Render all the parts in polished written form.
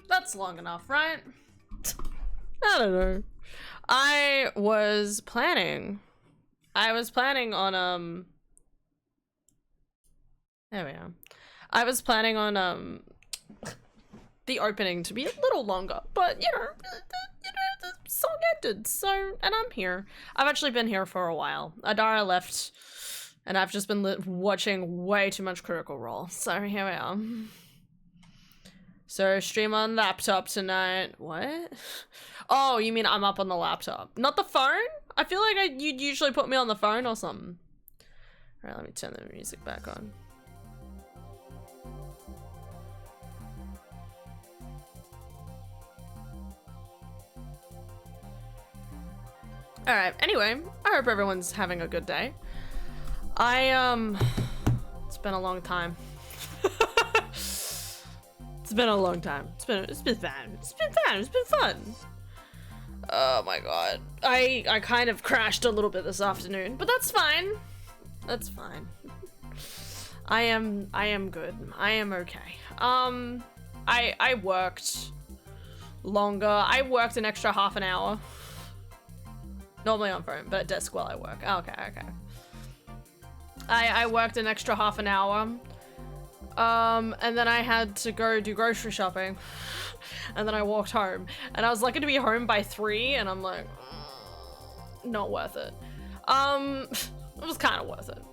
That's long enough, right? I don't know. I was planning on there we are. I was planning on the opening to be a little longer, but you know, the song ended, so, and I'm here. I've actually been here for a while. Adara left, and I've just been watching way too much Critical Role, so here we are. So stream on laptop tonight. What? Oh, you mean I'm up on the laptop, not the phone? I feel like you'd usually put me on the phone or something. All right, let me turn the music back on. All right, anyway, I hope everyone's having a good day. It's been a long time. It's been a long time. It's been fun. It's been fun. Oh my god. I kind of crashed a little bit this afternoon, but that's fine. That's fine. I am good. I am okay. I worked longer. I worked an extra half an hour. Normally on phone, but at desk while I work. Oh, okay. I worked an extra half an hour. And then I had to go do grocery shopping. And then I walked home. And I was lucky to be home by 3, and I'm like, not worth it. It was kind of worth it.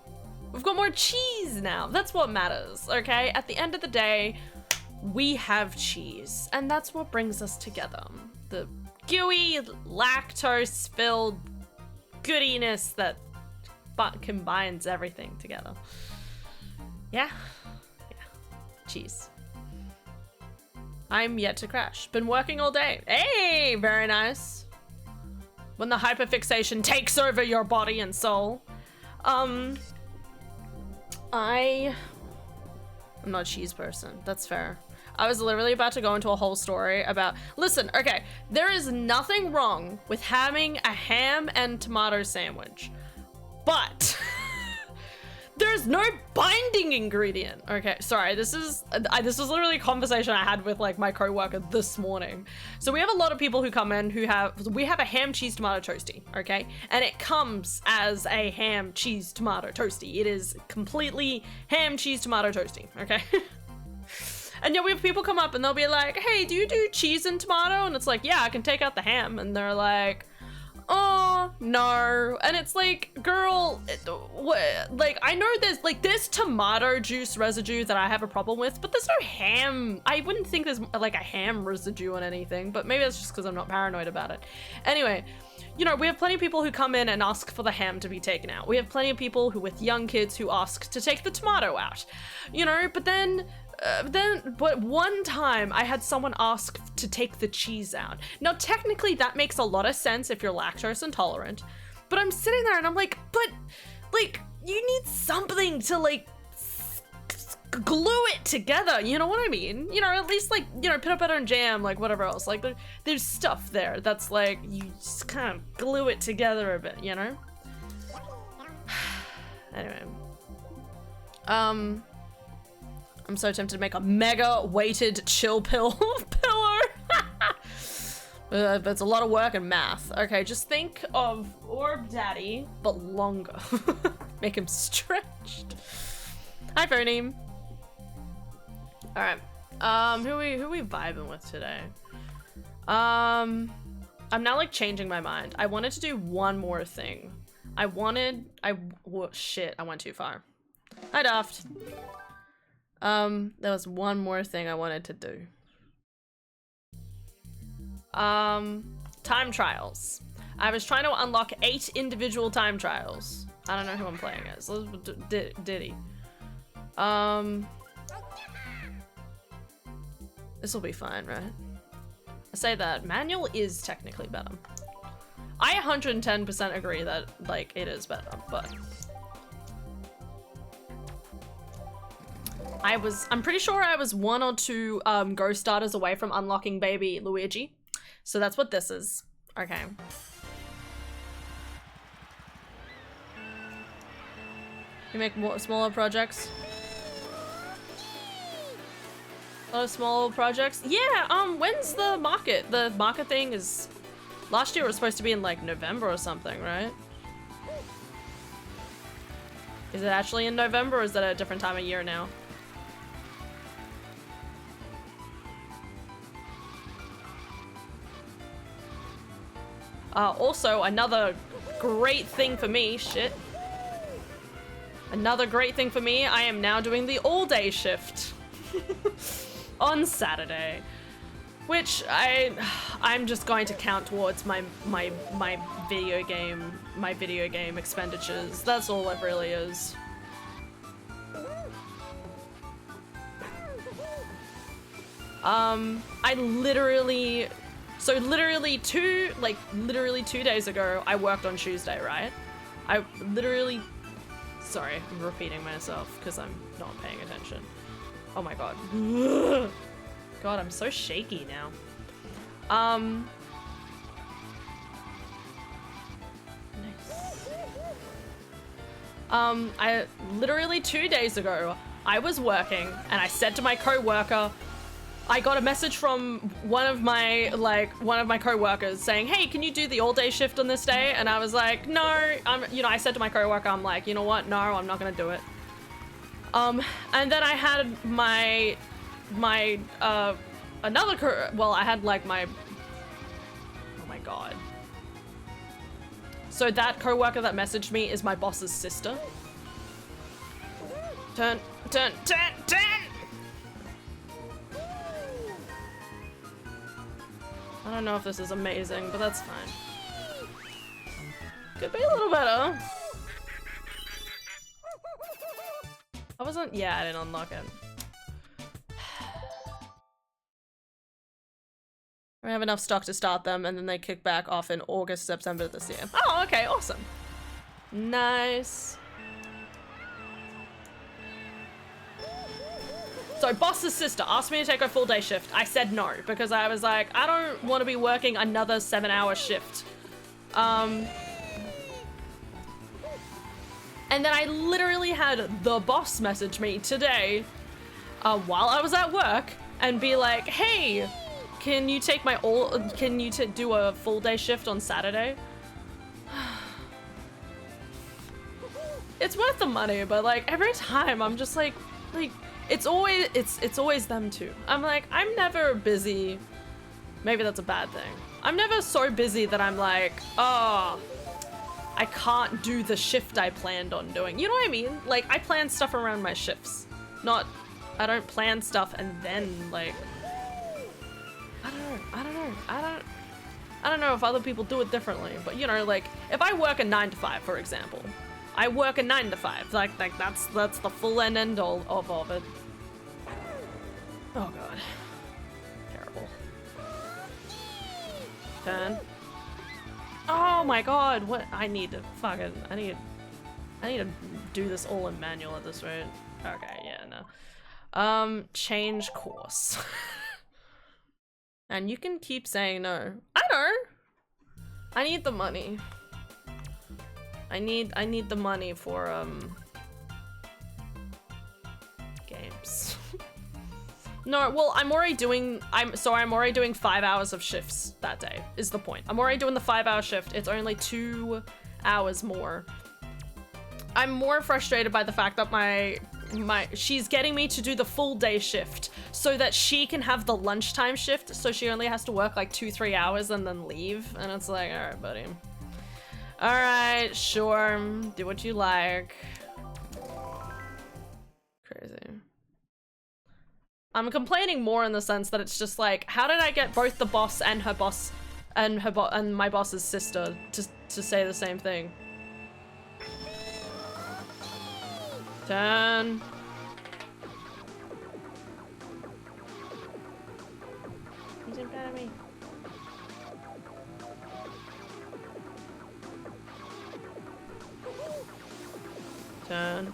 We've got more cheese now. That's what matters, okay? At the end of the day, we have cheese. And that's what brings us together. The gooey, lactose-filled goodiness that combines everything together. Yeah. Cheese. I'm yet to crash. Been working all day. Hey, very nice. When the hyperfixation takes over your body and soul. I'm not a cheese person. That's fair. I was literally about to go into a whole story about, listen, okay, there is nothing wrong with having a ham and tomato sandwich, but there's no binding ingredient. Okay, sorry, this was literally a conversation I had with like my coworker this morning. So we have a lot of people who come in we have a ham cheese tomato toasty, okay? And it comes as a ham cheese tomato toasty. It is completely ham cheese tomato toasty, okay? And yeah, we have people come up and they'll be like, hey, do you do cheese and tomato? And it's like, yeah, I can take out the ham. And they're like, oh, no. And it's like, girl, like, I know there's tomato juice residue that I have a problem with, but there's no ham. I wouldn't think there's like a ham residue on anything, but maybe that's just because I'm not paranoid about it. Anyway, you know, we have plenty of people who come in and ask for the ham to be taken out. We have plenty of people who, with young kids, who ask to take the tomato out, you know, but one time I had someone ask to take the cheese out. Now, technically that makes a lot of sense if you're lactose intolerant, but I'm sitting there and I'm like, but like, you need something to like glue it together, you know what I mean? You know, at least like, you know, peanut butter and jam, like whatever else, like there's stuff there that's like, you just kind of glue it together a bit, you know? Anyway. I'm so tempted to make a mega weighted chill pill pillow. But it's a lot of work and math. Okay, just think of Orb Daddy, but longer. Make him stretched. Hi, Phoneme. All right. Who we vibing with today? I'm now like changing my mind. I wanted to do one more thing. Shit, I went too far. Hi, Daft. There was one more thing I wanted to do. Time trials. I was trying to unlock 8 individual time trials. I don't know who I'm playing as. Diddy. This will be fine, right? I say that manual is technically better. I 110% agree that like it is better, but I'm pretty sure I was 1 or 2 go starters away from unlocking baby Luigi. So that's what this is. Okay. You make more smaller projects? A lot of small projects? Yeah, when's the market? The market thing is... Last year it was supposed to be in like November or something, right? Is it actually in November or is that a different time of year now? Also, another great thing for me, shit. Another great thing for me, I am now doing the all-day shift. On Saturday. Which I'm just going to count towards my video game expenditures. That's all it really is. I literally... So literally 2 days ago, I worked on Tuesday, right? I literally... Sorry, I'm repeating myself because I'm not paying attention. Oh my god. God, I'm so shaky now. Nice. I literally 2 days ago, I was working and I said to my co-worker, I got a message from one of my co-workers saying, hey, can you do the all-day shift on this day? And I was like, no, I said to my co-worker, I'm like, you know what? No, I'm not gonna do it. And then I had I had like my, oh my god. So that co-worker that messaged me is my boss's sister. Turn. I don't know if this is amazing, but that's fine. Could be a little better. Yeah, I didn't unlock it. We have enough stock to start them, and then they kick back off in August, September this year. Oh, okay, awesome. Nice. So boss's sister asked me to take a full day shift. I said no, because I was like, I don't want to be working another 7-hour shift. And then I literally had the boss message me today while I was at work and be like, hey, can you take do a full day shift on Saturday? It's worth the money, but like every time I'm just like it's always them too. I'm like, I'm never busy. Maybe that's a bad thing. I'm never so busy that I'm like, oh, I can't do the shift I planned on doing. You know what I mean? Like, I plan stuff around my shifts. I don't plan stuff and then, like... I don't know if other people do it differently, but, you know, like, if I work a 9 to 5, for example, I work a 9 to 5. Like that's the full end all of it. Oh, God. Terrible. Turn. Oh my god, what? I need to do this all in manual at this rate. Okay, yeah, no. Change course. And you can keep saying no. I know! I need the money. I need the money for, games. No, well, I'm already doing 5 hours of shifts that day, is the point. I'm already doing the 5-hour shift. It's only 2 hours more. I'm more frustrated by the fact that she's getting me to do the full day shift so that she can have the lunchtime shift, so she only has to work like 2-3 hours and then leave. And it's like, all right, buddy. All right, sure, do what you like. Crazy. I'm complaining more in the sense that it's just like, how did I get both the boss and her boss and my boss's sister to say the same thing? Turn. He's in front of me. Turn.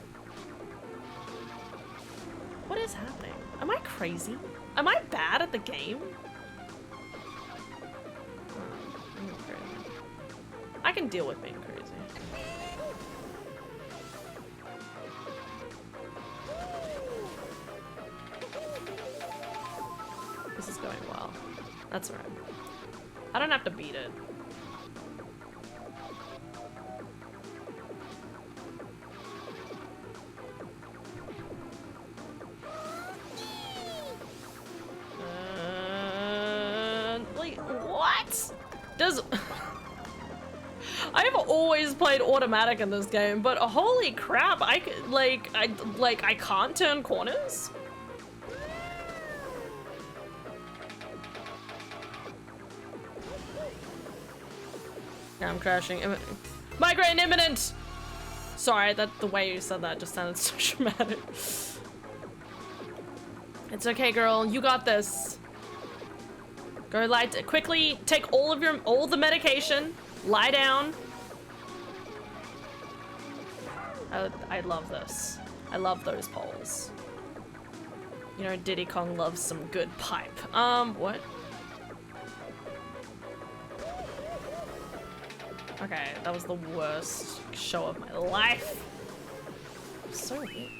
What is happening? Am I crazy? Am I bad at the game? I'm crazy. I can deal with being crazy. This is going well. That's alright. I don't have to beat it. Wait, what? Does... I've always played automatic in this game, but holy crap, I can't turn corners? Yeah, I'm crashing. Migraine imminent! Sorry, the way you said that just sounded so dramatic. It's okay, girl. You got this. Go quickly take all the medication. Lie down. I love this. I love those poles. You know, Diddy Kong loves some good pipe. What? Okay, that was the worst show of my life. So weird.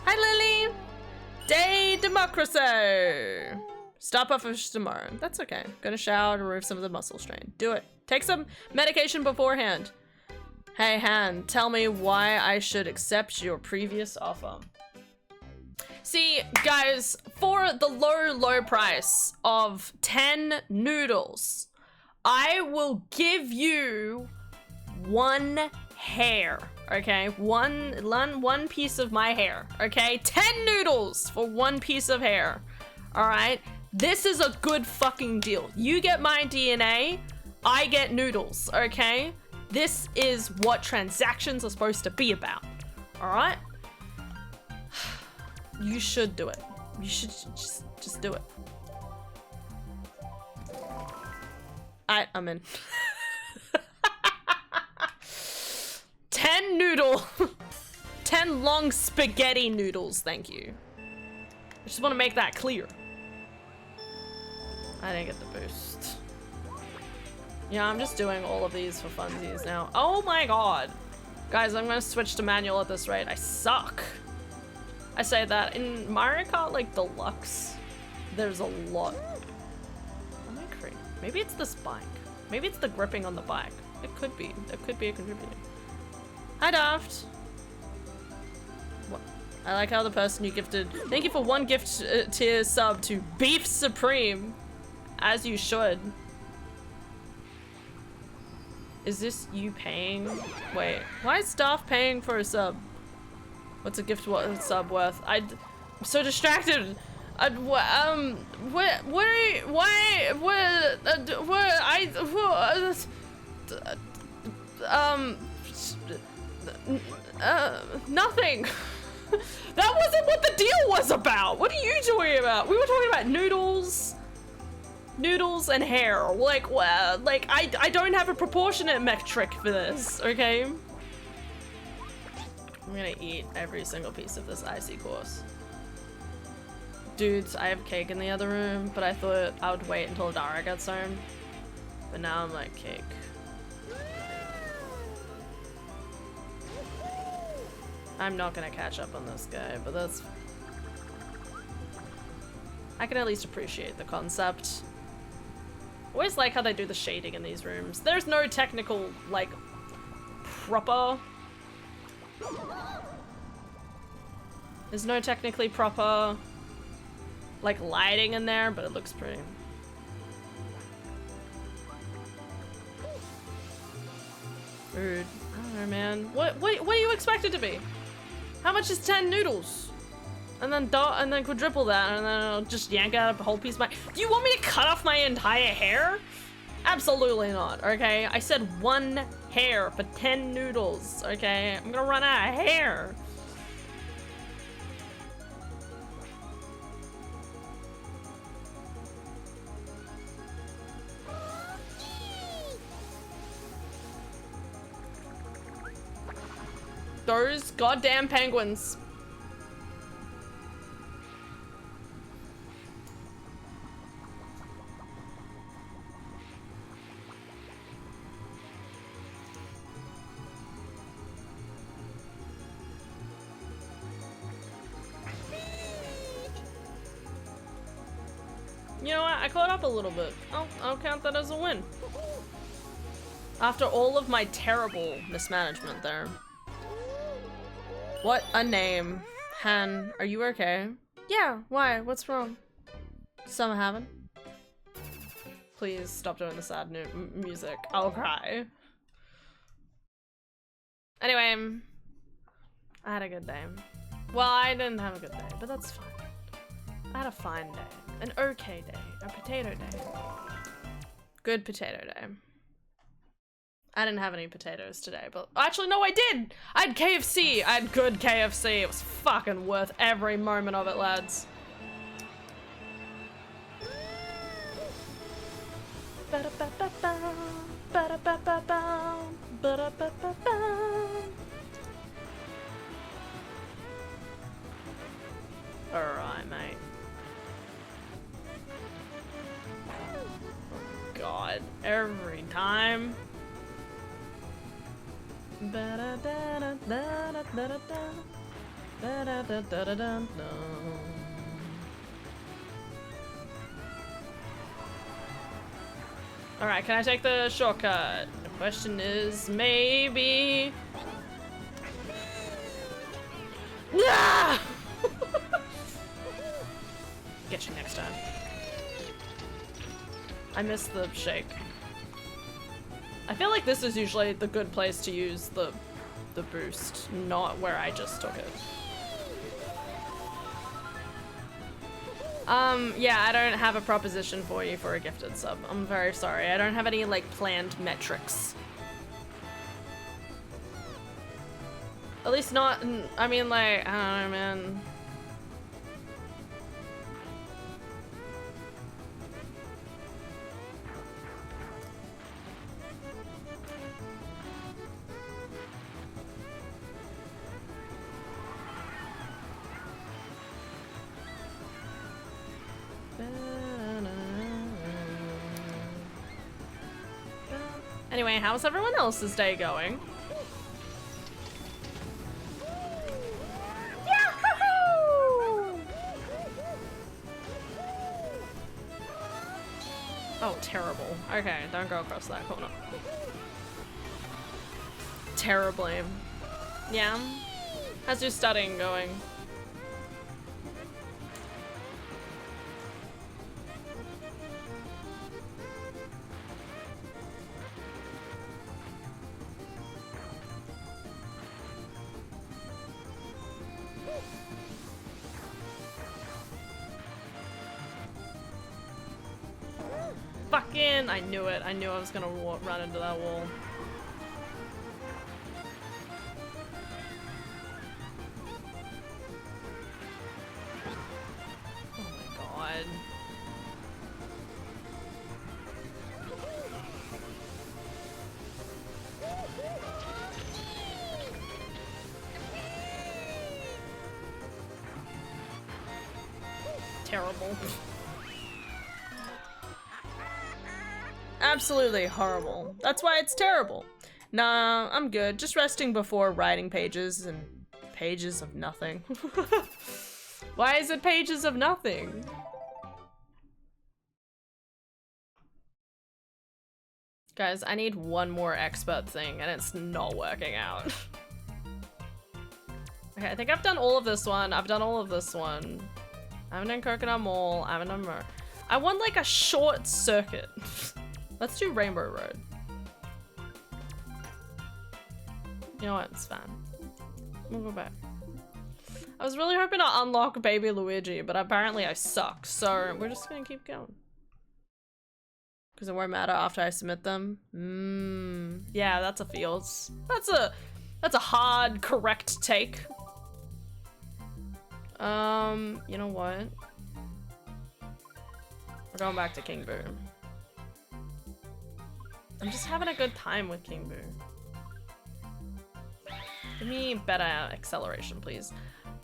Hi, Lily! Day democracy! Stop off of tomorrow. That's okay. Gonna shower to remove some of the muscle strain. Do it. Take some medication beforehand. Hey, Han, tell me why I should accept your previous offer. See, guys, for the low price of 10 noodles, I will give you one hair, okay? One piece of my hair, okay? 10 noodles for one piece of hair, all right? This is a good fucking deal. You get my DNA, I get noodles, okay? This is what transactions are supposed to be about, all right? You should do it. You should just do it. I'm in. 10 noodle. 10 long spaghetti noodles, thank you. I just want to make that clear. I didn't get the boost. Yeah, I'm just doing all of these for funsies now. Oh my god. Guys, I'm gonna switch to manual at this rate. I suck. I say that. In Mario Kart, like, Deluxe, there's a lot. Am I crazy? Maybe it's this bike. Maybe it's the gripping on the bike. It could be. It could be a contributor. Hi, Daft. What? I like how the person you gifted... Thank you for one gift tier sub to Beef Supreme. As you should. Is this you paying? Wait, why is Daft paying for a sub? What's a gift sub worth? I'm so distracted. Nothing. That wasn't what the deal was about. What are you talking about? We were talking about noodles and hair. Like, well, like I don't have a proportionate metric for this, okay? I'm gonna eat every single piece of this icy course. Dudes, I have cake in the other room, but I thought I would wait until Dara gets home. But now I'm like, cake. I'm not gonna catch up on this guy, but that's... I can at least appreciate the concept. Always like how they do the shading in these rooms. There's no technical, like, proper There's no technically proper, like, lighting in there, but it looks pretty. Rude. I don't know, man. What do you expect it to be? How much is 10 noodles? And then quadruple that, and then I'll just yank out a whole piece of my— Do you want me to cut off my entire hair? Absolutely not, okay? I said 1 hair for 10 noodles, okay? I'm gonna run out of hair. Those goddamn penguins. You know what? I caught up a little bit. I'll count that as a win. After all of my terrible mismanagement there. What a name. Han, are you okay? Yeah, why? What's wrong? Something happened? Please stop doing the sad music. I'll cry. Anyway, I had a good day. Well, I didn't have a good day, but that's fine. I had a fine day. An okay day. A potato day. Good potato day. I didn't have any potatoes today, but actually no, I did! I had KFC! I had good KFC. It was fucking worth every moment of it, lads. Alright, mate. God, every time. Alright, can I take the shortcut? The question is maybe. Ah! Get you next time. I missed the shake. I feel like this is usually the good place to use the boost, not where I just took it. Yeah, I don't have a proposition for you for a gifted sub. I'm very sorry. I don't have any, like, planned metrics. At least not, I mean, like, I don't know, man. Anyway, how's everyone else's day going? Yahoo! Oh, terrible. Okay, don't go across that corner. Terribly. Yeah. How's your studying going? Fucking, I knew it. I knew I was gonna run into that wall. Oh my god. Terrible. Absolutely horrible. That's why it's terrible. Nah, I'm good. Just resting before writing pages and pages of nothing. Why is it pages of nothing? Guys, I need one more expert thing and it's not working out. Okay, I think I've done all of this one. I've done all of this one. I haven't done Coconut Mall. I haven't done more. I want like a short circuit. Let's do Rainbow Road. You know what? It's fine. We'll go back. I was really hoping to unlock Baby Luigi, but apparently I suck. So we're just gonna keep going. Because it won't matter after I submit them. Yeah, that's a feels. That's a hard, correct take. You know what? We're going back to King Boo. I'm just having a good time with King Boo. Give me better acceleration, please.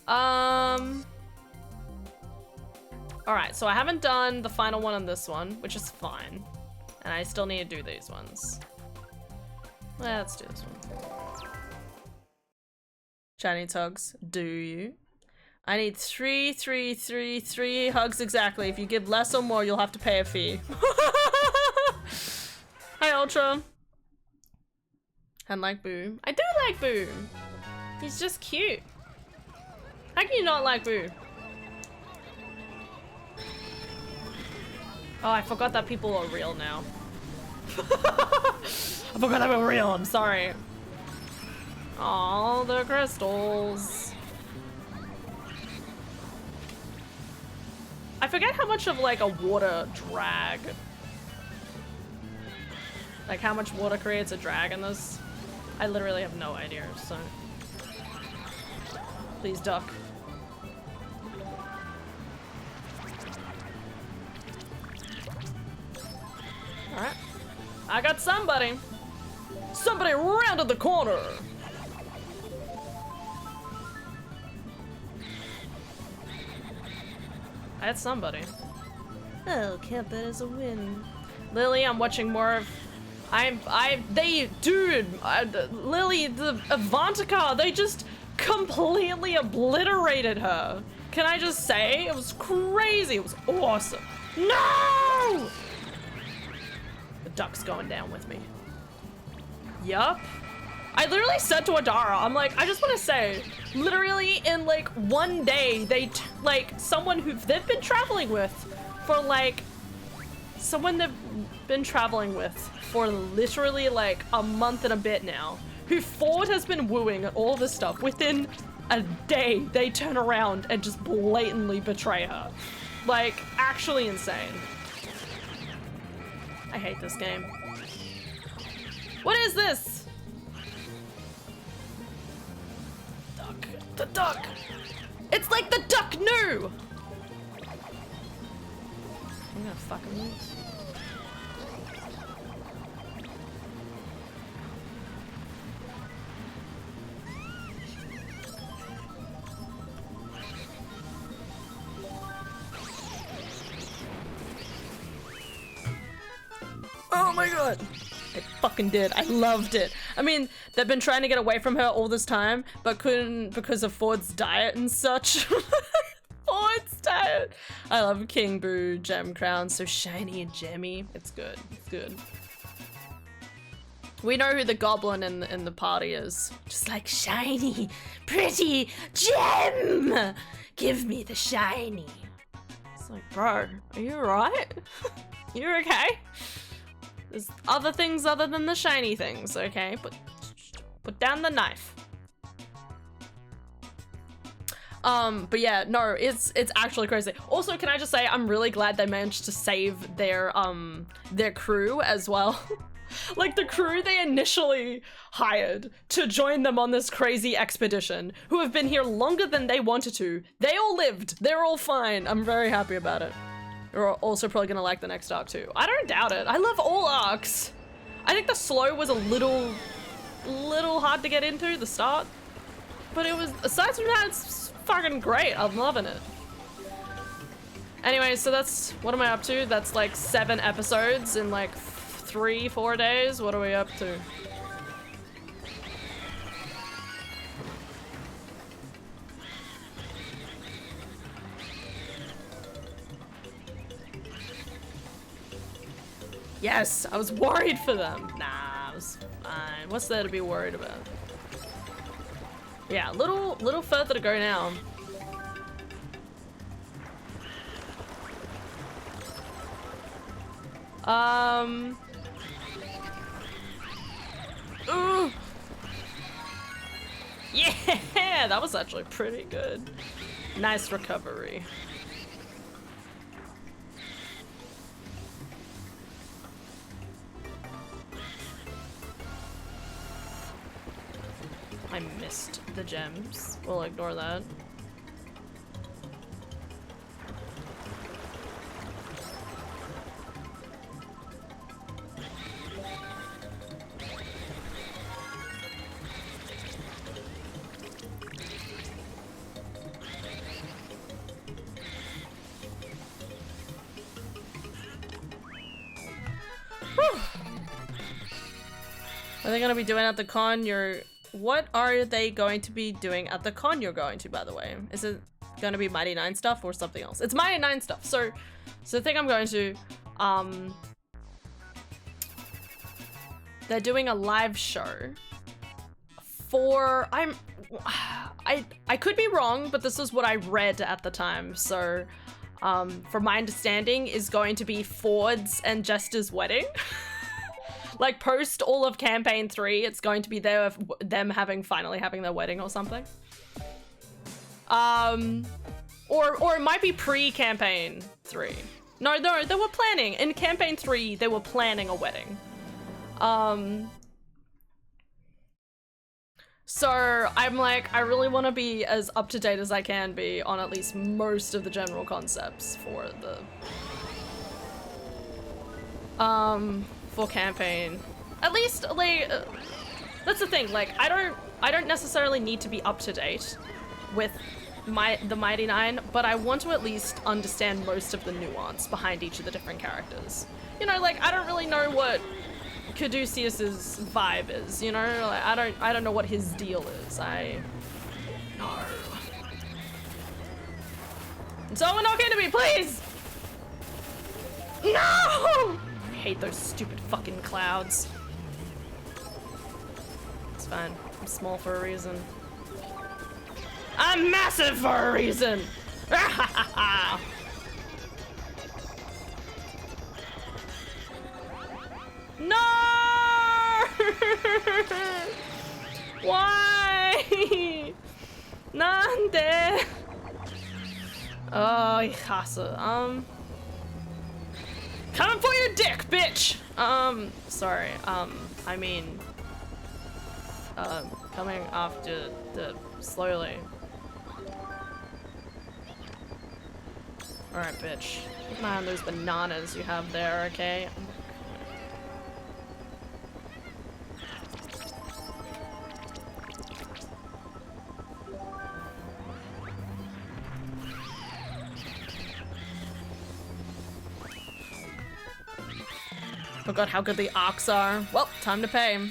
Alright, so I haven't done the final one on this one, which is fine. And I still need to do these ones. Let's do this one. Shiny tugs, do you? I need three hugs exactly. If you give less or more, you'll have to pay a fee. Hi, Ultra. And like Boo. I do like Boo. He's just cute. How can you not like Boo? Oh, I forgot that people are real now. I forgot they were real, I'm sorry. Oh, the crystals. I forget how much of like a water drag. Like how much water creates a drag in this. I literally have no idea, so. Please duck. Alright. I got somebody. Somebody rounded the corner. I had somebody. Oh, count that as a win. Lily, I'm watching more of... Lily, the Avantika, they just completely obliterated her. Can I just say? It was crazy. It was awesome. No! The duck's going down with me. Yup. I literally said to Adara, I'm like, I just want to say, literally in like one day, someone who they've been traveling with for like, for literally like a month and a bit now, who Ford has been wooing and all this stuff, within a day, they turn around and just blatantly betray her. Like, actually insane. I hate this game. What is this? Duck. The duck. It's like the duck knew. I'm gonna fucking lose. Oh my god! I fucking did. I loved it. I mean, they've been trying to get away from her all this time, but couldn't because of Ford's diet and such. Ford's diet! I love King Boo Gem Crown. So shiny and gemmy. It's good. It's good. We know who the goblin in the party is. Just like shiny, pretty gem! Give me the shiny. It's like, bro, are you alright? You okay? There's other things other than the shiny things, okay? Put down the knife. But yeah, no, it's actually crazy. Also, can I just say, I'm really glad they managed to save their crew as well. Like the crew they initially hired to join them on this crazy expedition, who have been here longer than they wanted to. They all lived. They're all fine. I'm very happy about it. You're also probably gonna like the next arc too. I don't doubt it. I love all arcs. I think the slow was a little hard to get into, the start. But it was, aside from that, it's fucking great. I'm loving it. Anyway, so that's, what am I up to? That's like 7 episodes in like 3-4 days. What are we up to? Yes, I was worried for them. Nah, I was fine. What's there to be worried about? Yeah, little further to go now. Ooh. Yeah, that was actually pretty good. Nice recovery. I missed the gems. We'll ignore that. What are they gonna be doing at the con? What are they going to be doing at the con you're going to, by the way? Is it gonna be Mighty 9 stuff or something else? It's Mighty 9 stuff. So the thing I'm going to, they're doing a live show for, I could be wrong, but this is what I read at the time. So, from my understanding, is going to be Ford's and Jester's wedding. Like post all of campaign 3, it's going to be them finally having their wedding or something. Or it might be pre-campaign 3. No, they were planning in campaign 3. They were planning a wedding. So I'm like, I really want to be as up to date as I can be on at least most of the general concepts for the for campaign. At least, like, that's the thing, like, I don't necessarily need to be up to date with the Mighty 9, but I want to at least understand most of the nuance behind each of the different characters. You know, like, I don't really know what Caduceus's vibe is, you know? Like, I don't know what his deal is. No. Someone knock into me, please! No! I hate those stupid fucking clouds. It's fine. I'm small for a reason. I'm massive for a reason! No! Why? Nande? Oh, ich hasse. Coming for your dick, bitch! Sorry, I mean, coming after slowly. Alright, bitch. Keep an eye on those bananas you have there, okay? Forgot how good the arcs are. Well, time to pay.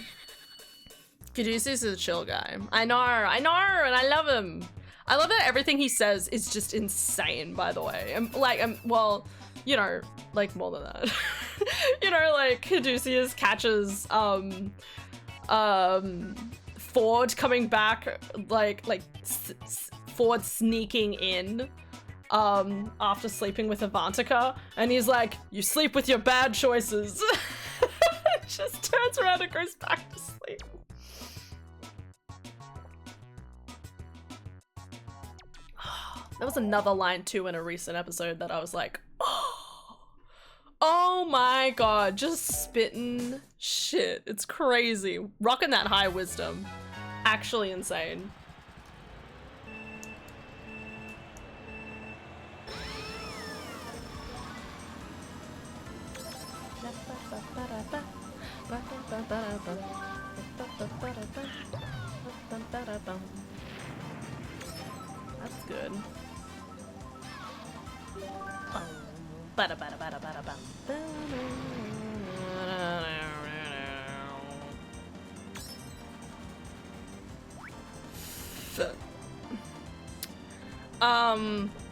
Caduceus is a chill guy. I know, and I love him. I love that everything he says is just insane, by the way. Well, you know, like more than that. You know, like Caduceus catches Ford coming back, like Ford sneaking in after sleeping with Avantika, and he's like, you sleep with your bad choices. Just turns around and goes back to sleep. That was another line too in a recent episode that I was like, oh my god, just spitting shit. It's crazy. Rocking that high wisdom. Actually insane. That's good.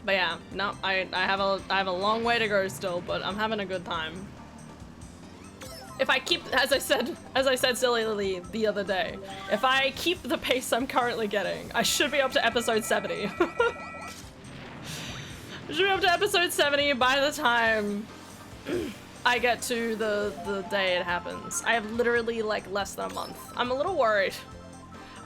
But yeah, no, I have a long way to go still, but I'm having a good time. if I keep, as I said sillily the other day, if I keep the pace I'm currently getting, I should be up to episode 70. I should be up to episode 70 by the time I get to the day it happens. I have literally like less than a month. I'm a little worried.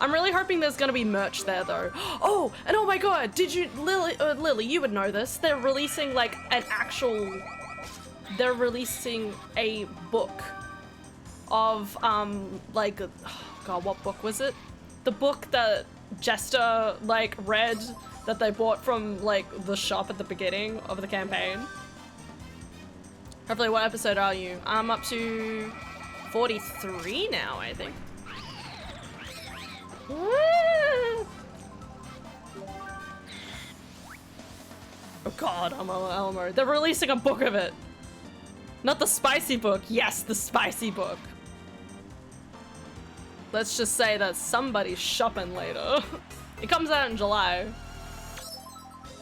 I'm really hoping there's gonna be merch there though. Oh, and oh my god, did you, Lily, you would know this. They're releasing like an actual, they're releasing a book of, like, oh god, what book was it? The book that Jester, like, read that they bought from, like, the shop at the beginning of the campaign. Hopefully, what episode are you? I'm up to 43 now, I think. Oh god, I'm Elmo. They're releasing a book of it. Not the spicy book. Yes, the spicy book. Let's just say that somebody's shopping later. It comes out in July.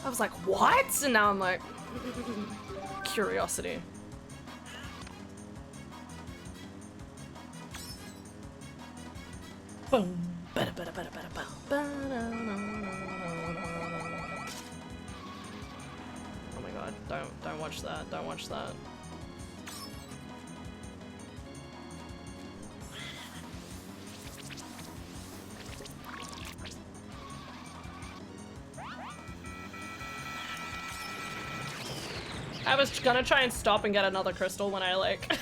I was like, what? And now I'm like, curiosity. Boom. Oh my god, don't watch that, don't watch that. I was gonna try and stop and get another crystal when I like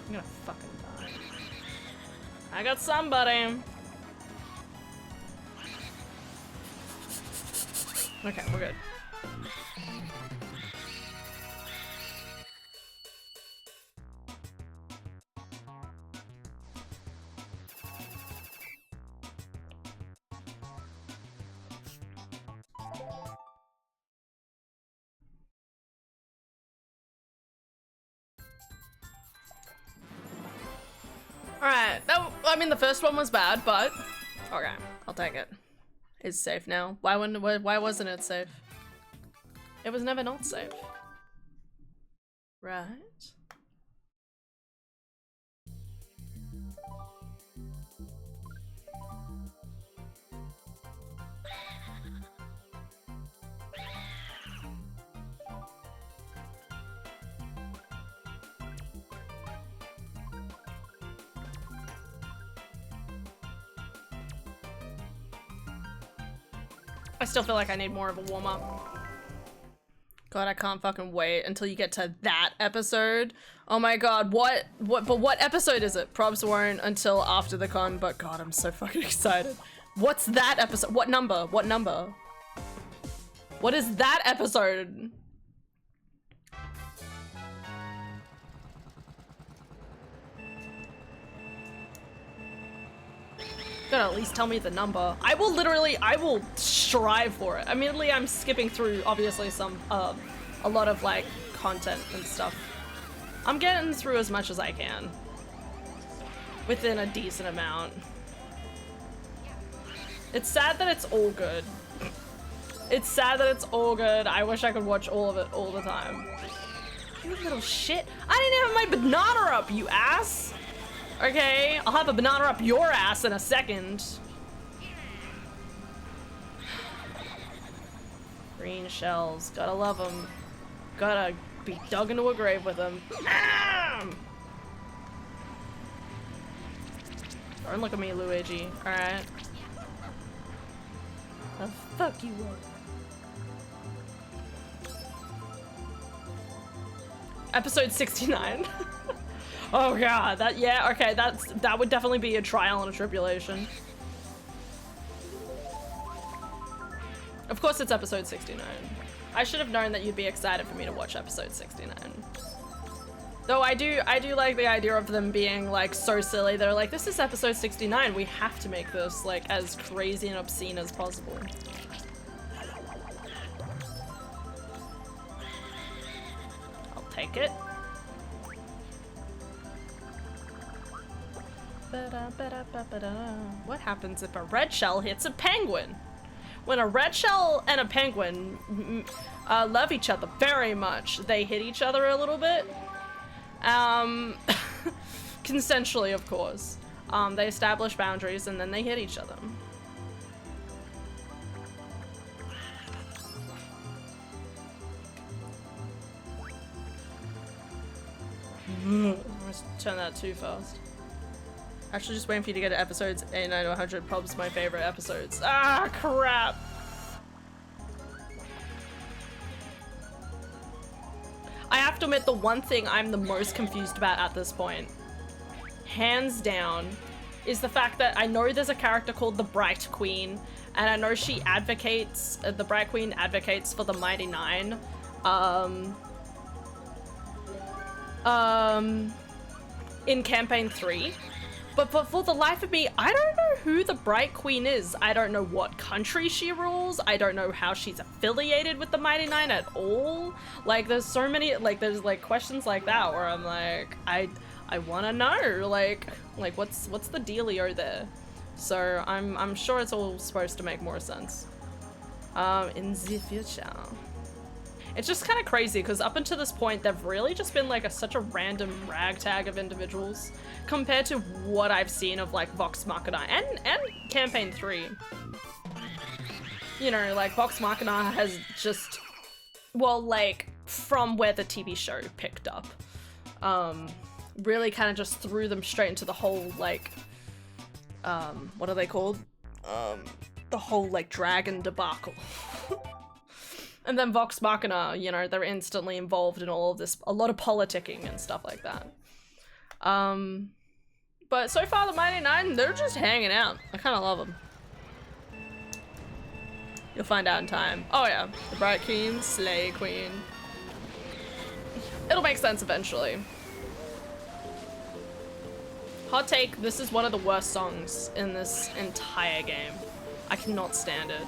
I'm gonna fucking die. I got somebody. Okay, we're good. Alright, I mean the first one was bad, but okay, I'll take it. It's safe now. Why wasn't it safe? It was never not safe. Right. I still feel like I need more of a warm-up. God, I can't fucking wait until you get to that episode. Oh my god, but what episode is it? Probs won't until after the con, but god, I'm so fucking excited. What's that episode? What number? What number? What is that episode? Gotta at least tell me the number. I will strive for it. Admittedly, I'm skipping through, obviously, some, a lot of, like, content and stuff. I'm getting through as much as I can. Within a decent amount. It's sad that it's all good. It's sad that it's all good. I wish I could watch all of it all the time. You little shit. I didn't have my banana up, you ass! Okay, I'll have a banana up your ass in a second. Green shells, gotta love them. Gotta be dug into a grave with them. Don't look at me, Luigi. Alright. The fuck you up. Episode 69. Oh god, okay, that would definitely be a trial and a tribulation. Of course it's episode 69. I should have known that you'd be excited for me to watch episode 69. Though I do like the idea of them being like so silly. They're like, this is episode 69, we have to make this like as crazy and obscene as possible. I'll take it. What happens if a red shell hits a penguin? when a red shell and a penguin love each other very much, they hit each other a little bit. Consensually, of course. They establish boundaries and then they hit each other. Let's turn that too fast. Actually, just waiting for you to get to episodes 89 to 100. Probably my favorite episodes. Ah, crap. I have to admit, the one thing I'm the most confused about at this point, hands down, is the fact that I know there's a character called the Bright Queen, and I know she advocates, the Bright Queen advocates for the Mighty Nine. In campaign 3, but for the life of me, I don't know who the Bright Queen is. I don't know what country she rules. I don't know how she's affiliated with the Mighty Nine at all. Like, there's so many, like, there's like questions like that where I'm like, I want to know, like what's the dealio there? So I'm sure it's all supposed to make more sense. In the future. It's just kind of crazy because up until this point, they've really just been like such a random ragtag of individuals compared to what I've seen of like Vox Machina and Campaign 3. You know, like Vox Machina has just, well, like from where the TV show picked up, really kind of just threw them straight into the whole like, what are they called? The whole like dragon debacle. And then Vox Machina, you know, they're instantly involved in all of this, a lot of politicking and stuff like that. But so far the Mighty Nine, they're just hanging out. I kind of love them. You'll find out in time. Oh yeah, the Bright Queen, Slay Queen. It'll make sense eventually. Hot take, this is one of the worst songs in this entire game. I cannot stand it.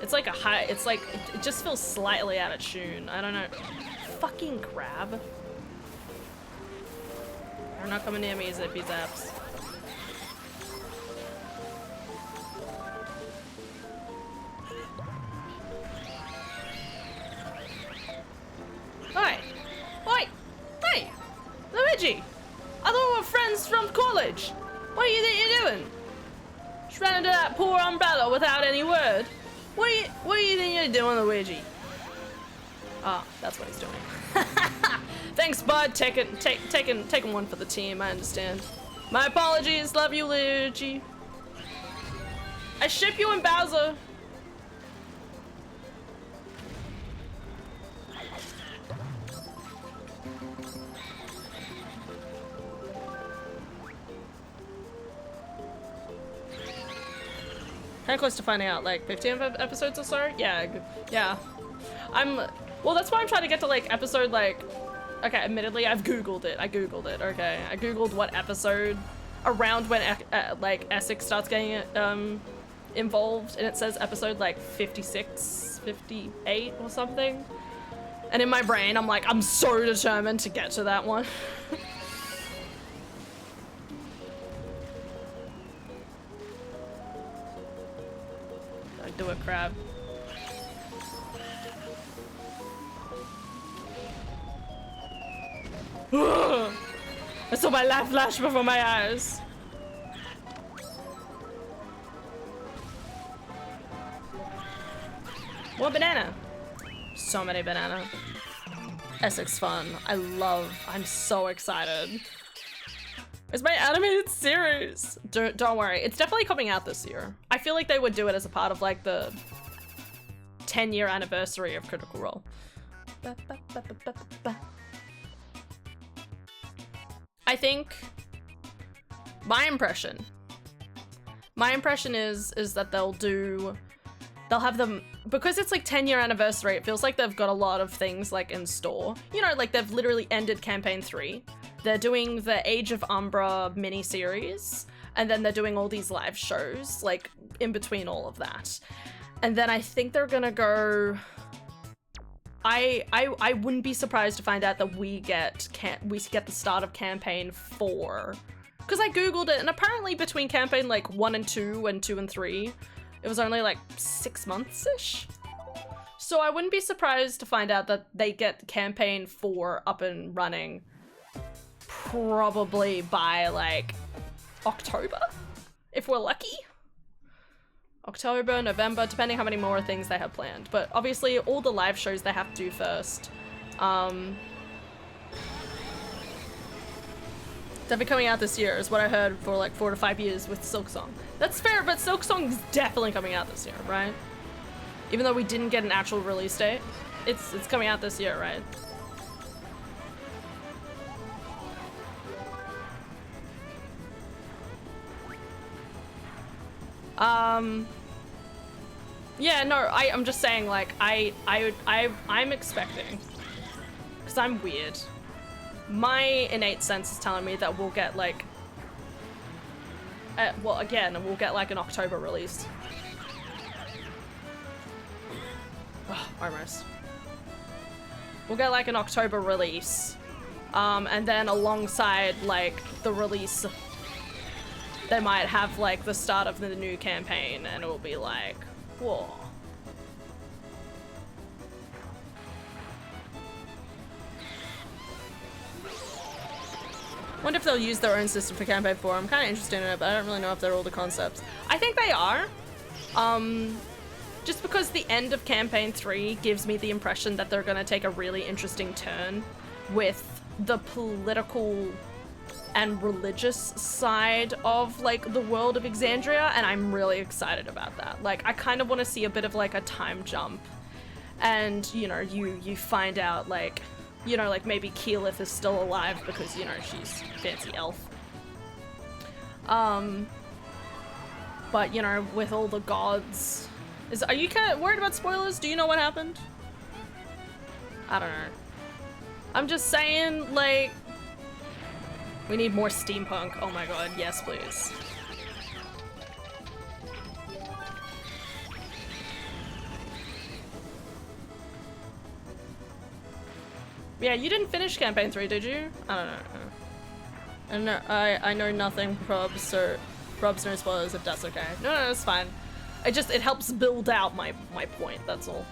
It's like a high, it's like, it just feels slightly out of tune. I don't know. Fucking crab. They're not coming near me, zippy zaps. Oi! Oi! Hey! Luigi! I thought we were friends from college! What do you think you're doing? Just ran into that poor umbrella without any word. What do you think you're doing, Luigi? Ah, that's what he's doing. Thanks, bud. Taking one for the team. I understand. My apologies. Love you, Luigi. I ship you and Bowser. Kind of close to finding out, like 15 episodes or so? Yeah. Well, that's why I'm trying to get to like episode like, okay, admittedly, I've Googled it. Okay. I Googled what episode around when like Essex starts getting involved, and it says episode like 56, 58 or something. And in my brain, I'm like, I'm so determined to get to that one. Do a crab. I saw my life flash before my eyes. More banana. So many banana. Essex fun. I'm so excited. It's my animated series. Don't worry, it's definitely coming out this year. I feel like they would do it as a part of like the 10-year anniversary of Critical Role. I think my impression is that they'll have them, because it's like 10-year anniversary, it feels like they've got a lot of things like in store. You know, like they've literally ended campaign 3. They're doing the Age of Umbra mini-series, and then they're doing all these live shows, like, in between all of that. And then I think they're gonna go... I wouldn't be surprised to find out that we get the start of campaign 4. Because I googled it, and apparently between campaign, like, 1 and 2 and 2 and 3, it was only like 6 months-ish. So I wouldn't be surprised to find out that they get campaign 4 up and running probably by like October, if we're lucky. October, November, depending how many more things they have planned. But obviously all the live shows they have to do first. They'll be coming out this year is what I heard for like 4 to 5 years with Silksong. That's fair, but Silksong's definitely coming out this year, right? Even though we didn't get an actual release date, it's coming out this year, right? Yeah, no, I'm just saying, like, I'm expecting, because I'm weird. My innate sense is telling me that we'll get, like, well, again, we'll get, like, an October release. Oh, almost. We'll get, like, an October release, and then alongside, like, the release, they might have, like, the start of the new campaign, and it'll be like, whoa. Wonder if they'll use their own system for campaign 4. I'm kind of interested in it, but I don't really know if they're all the concepts. I think they are. Just because the end of campaign 3 gives me the impression that they're going to take a really interesting turn with the political and religious side of like the world of Exandria, and I'm really excited about that. Like, I kind of want to see a bit of like a time jump, and you know, you find out like, you know, like maybe Keyleth is still alive because, you know, she's a fancy elf. But you know, with all the gods, are you kind of worried about spoilers? Do you know what happened? I don't know. I'm just saying, like, we need more steampunk. Oh my god, yes please. Yeah, you didn't finish campaign 3, did you? I don't know. I know nothing, probs, so probs no spoilers if that's okay. No, it's fine. It helps build out my point, that's all.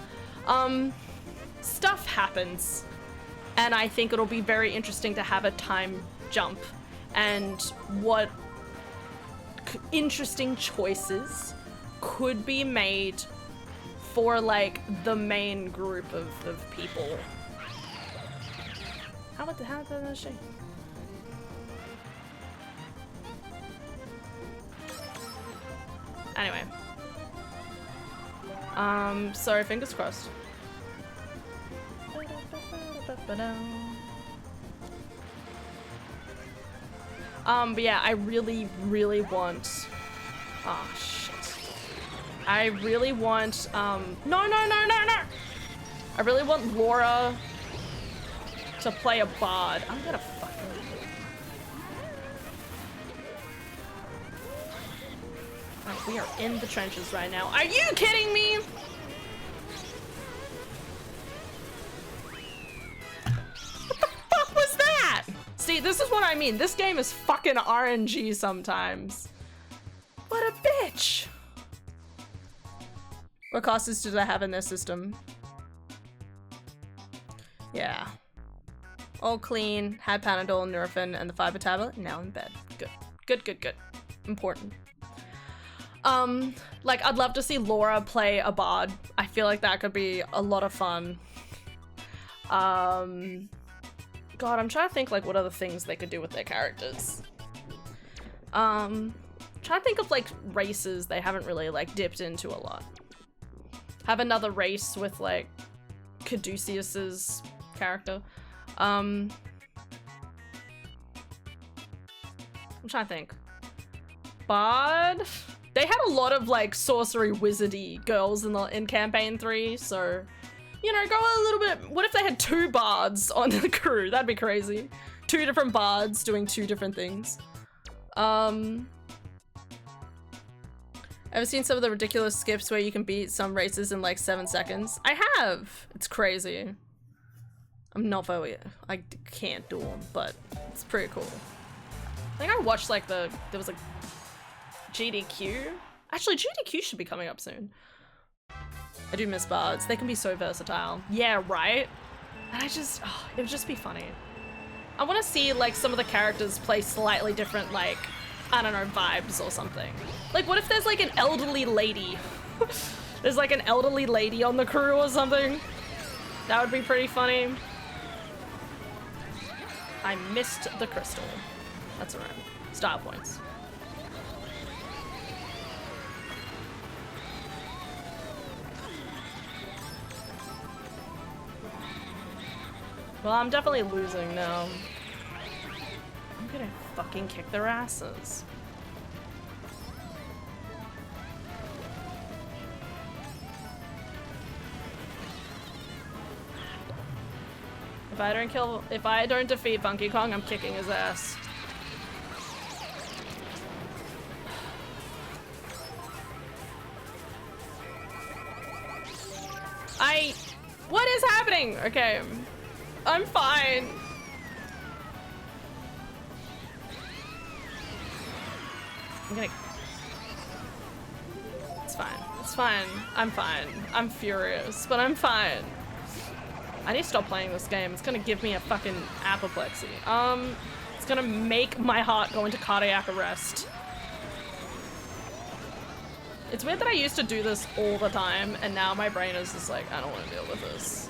Stuff happens, and I think it'll be very interesting to have a time jump and what interesting choices could be made for like the main group of people. How about the shape? Anyway. Sorry, fingers crossed. But yeah, I really, really want... Oh, shit. I really want, no! I really want Laura to play a bard. I'm gonna fucking... Like, we are in the trenches right now. Are you kidding me? What the fuck was that? See, this is what I mean. This game is fucking RNG sometimes. What a bitch. What classes do they have in their system? Yeah. All clean, had Panadol, Nurofen, and the fiber tablet. Now in bed. Good. Important. Like, I'd love to see Laura play a bard. I feel like that could be a lot of fun. God, I'm trying to think, like, what other things they could do with their characters. Trying to think of, like, races they haven't really, like, dipped into a lot. Have another race with, like, Caduceus's character. I'm trying to think. Bard? They had a lot of, like, sorcery wizardy girls in campaign 3, so, you know, go a little bit. What if they had 2 bards on the crew? That'd be crazy. 2 different bards doing 2 different things. Ever seen some of the ridiculous skips where you can beat some races in like 7 seconds? I have. It's crazy. I'm not very, I can't do them, but it's pretty cool. I think I watched like there was like GDQ, Actually, GDQ should be coming up soon. I do miss bards. They can be so versatile. Yeah, right? And I just, oh, it would just be funny. I want to see like some of the characters play slightly different, like, I don't know, vibes or something. Like, what if there's like an elderly lady? There's like an elderly lady on the crew or something. That would be pretty funny. I missed the crystal. That's alright. Style points. Well, I'm definitely losing now. I'm gonna fucking kick their asses. If I don't defeat Funky Kong, I'm kicking his ass. What is happening? Okay. I'm fine. It's fine. It's fine. I'm fine. I'm furious, but I'm fine. I need to stop playing this game. It's gonna give me a fucking apoplexy. It's gonna make my heart go into cardiac arrest. It's weird that I used to do this all the time, and now my brain is just like, I don't want to deal with this.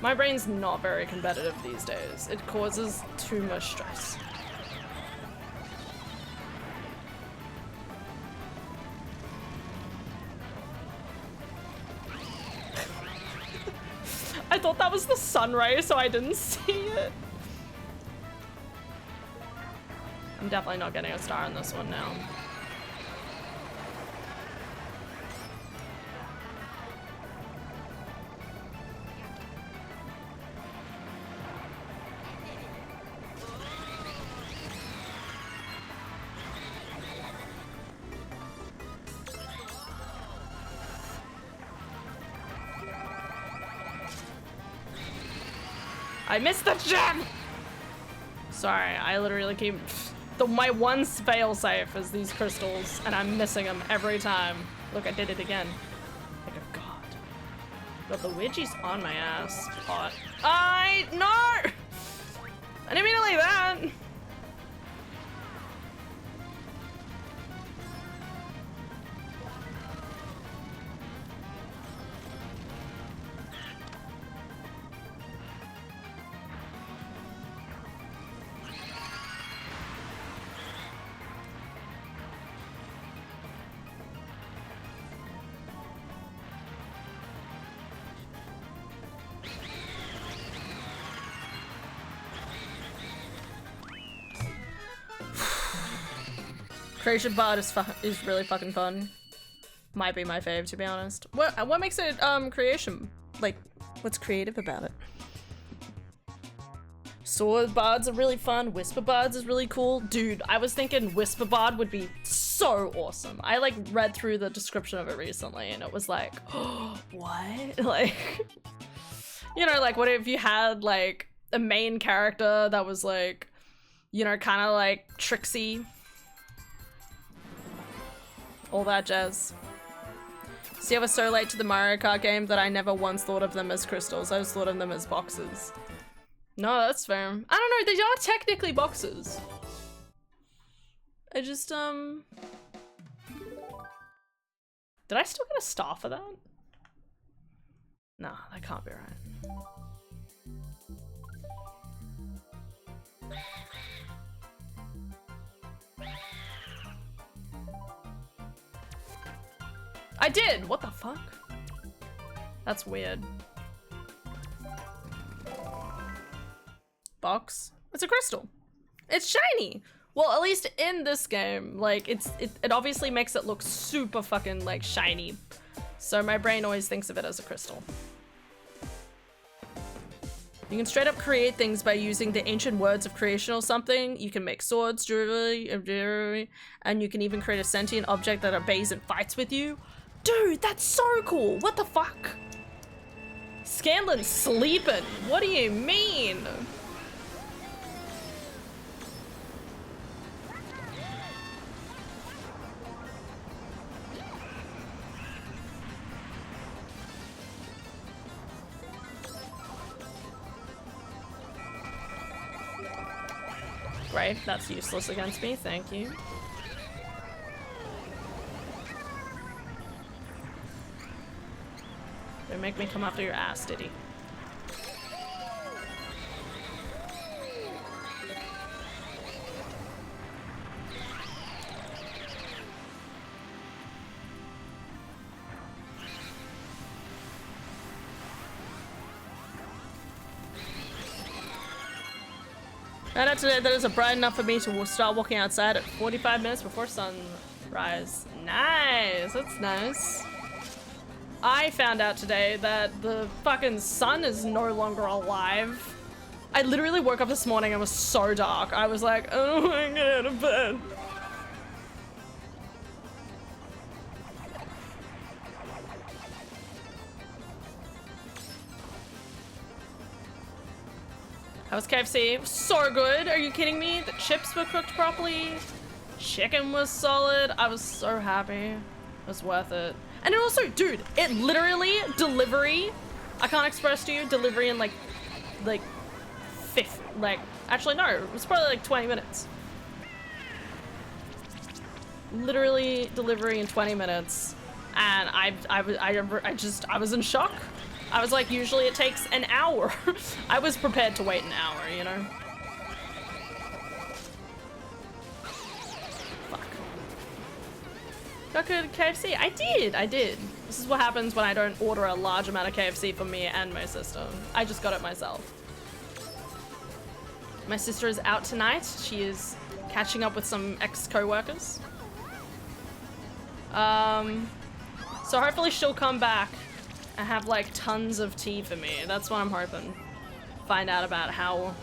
My brain's not very competitive these days. It causes too much stress. I thought that was the sun ray, so I didn't see it. I'm definitely not getting a star on this one now. I missed the gem! Sorry, I literally keep... my one failsafe is these crystals, and I'm missing them every time. Look, I did it again. Like a god. But the Ouija's on my ass. Hot. No! I didn't mean to like that! Creation Bard is really fucking fun. Might be my fave, to be honest. What makes it creation? Like, what's creative about it? Sword Bards are really fun. Whisper Bards is really cool. Dude, I was thinking Whisper Bard would be so awesome. I like read through the description of it recently and it was like, oh, what? Like, you know, like what if you had like a main character that was like, you know, kind of like tricksy. All that jazz. See, I was so late to the Mario Kart game that I never once thought of them as crystals. I just thought of them as boxes. No, that's fair. I don't know, they are technically boxes. I just, Did I still get a star for that? Nah, that can't be right. I did! What the fuck? That's weird. Box? It's a crystal. It's shiny! Well, at least in this game, like, it obviously makes it look super fucking, like, shiny. So my brain always thinks of it as a crystal. You can straight up create things by using the ancient words of creation or something. You can make swords, jewelry, and you can even create a sentient object that obeys and fights with you. Dude, that's so cool! What the fuck? Scanlan's sleeping. What do you mean? Great, that's useless against me, thank you. Don't make me come after your ass, did he? Found out today that it's bright enough for me to start walking outside at 45 minutes before sunrise. Nice, that's nice. I found out today that the fucking sun is no longer alive. I literally woke up this morning and it was so dark. I was like, oh my god, out of bed. How was KFC? So good. Are you kidding me? The chips were cooked properly. Chicken was solid. I was so happy. It was worth it. And it also, dude, it literally, delivery, I can't express to you, delivery in like, actually no, it was probably like 20 minutes. Literally delivery in 20 minutes. And I was in shock. I was like, usually it takes an hour. I was prepared to wait an hour, you know? Fuck. Got good KFC? I did. This is what happens when I don't order a large amount of KFC for me and my sister. I just got it myself. My sister is out tonight. She is catching up with some ex-co-workers. So hopefully she'll come back and have like tons of tea for me. That's what I'm hoping. Find out about how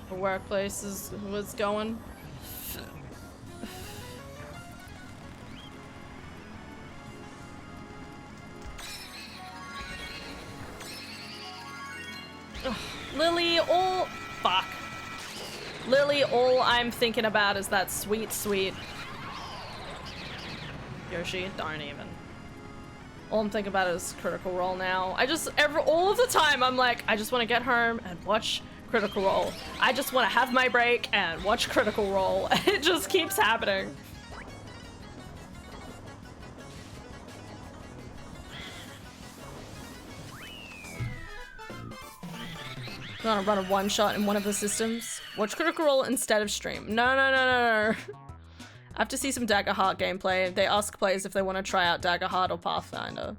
the workplace was going. Ugh. Lily, Lily, all I'm thinking about is that sweet, sweet Yoshi. Darn even. All I'm thinking about is Critical Role now. All of the time, I'm like, I just want to get home and watch Critical Role. I just want to have my break and watch Critical Role. It just keeps happening. You want to run a one-shot in one of the systems? Watch Critical Role instead of stream. No. I have to see some Dagger Heart gameplay. They ask players if they want to try out Dagger Heart or Pathfinder.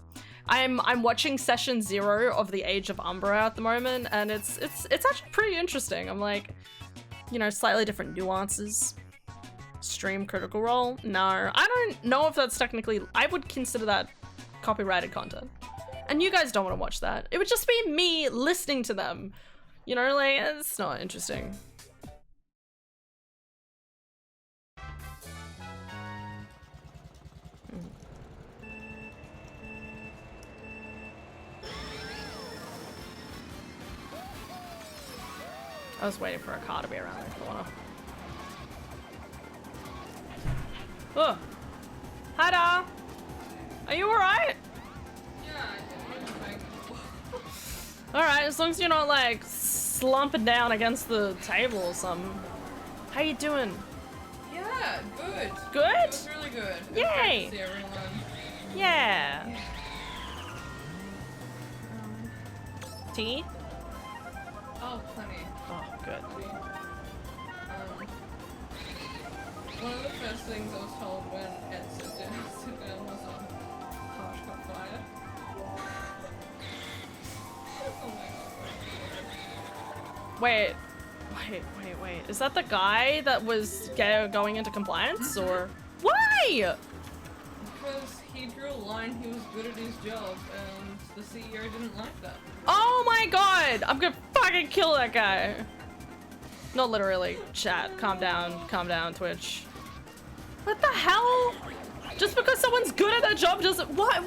I'm watching session 0 of the Age of Umbra at the moment, and it's actually pretty interesting. I'm like, you know, slightly different nuances. Stream Critical Role? No, I don't know if that's technically. I would consider that copyrighted content, and you guys don't want to watch that. It would just be me listening to them. You know, like it's not interesting. I was waiting for a car to be around the corner. Oh! Hi, Da! Are you alright? Yeah, I did. Alright, as long as you're not like slumping down against the table or something. How you doing? Yeah, good. Good? It was really good. Yay! Good to see everyone. Yeah! Tea? Oh, plenty. Oh, good. One of the first things I was told when Ed sit down was Harsh got fired. Oh my god. Wait. Is that the guy that was going into compliance, or? Why? Because he drew a line, he was good at his job, and the CEO didn't like that. Oh my god! I'm gonna fucking kill that guy. Not literally. Chat, calm down, Twitch. What the hell? Just because someone's good at their job doesn't. What?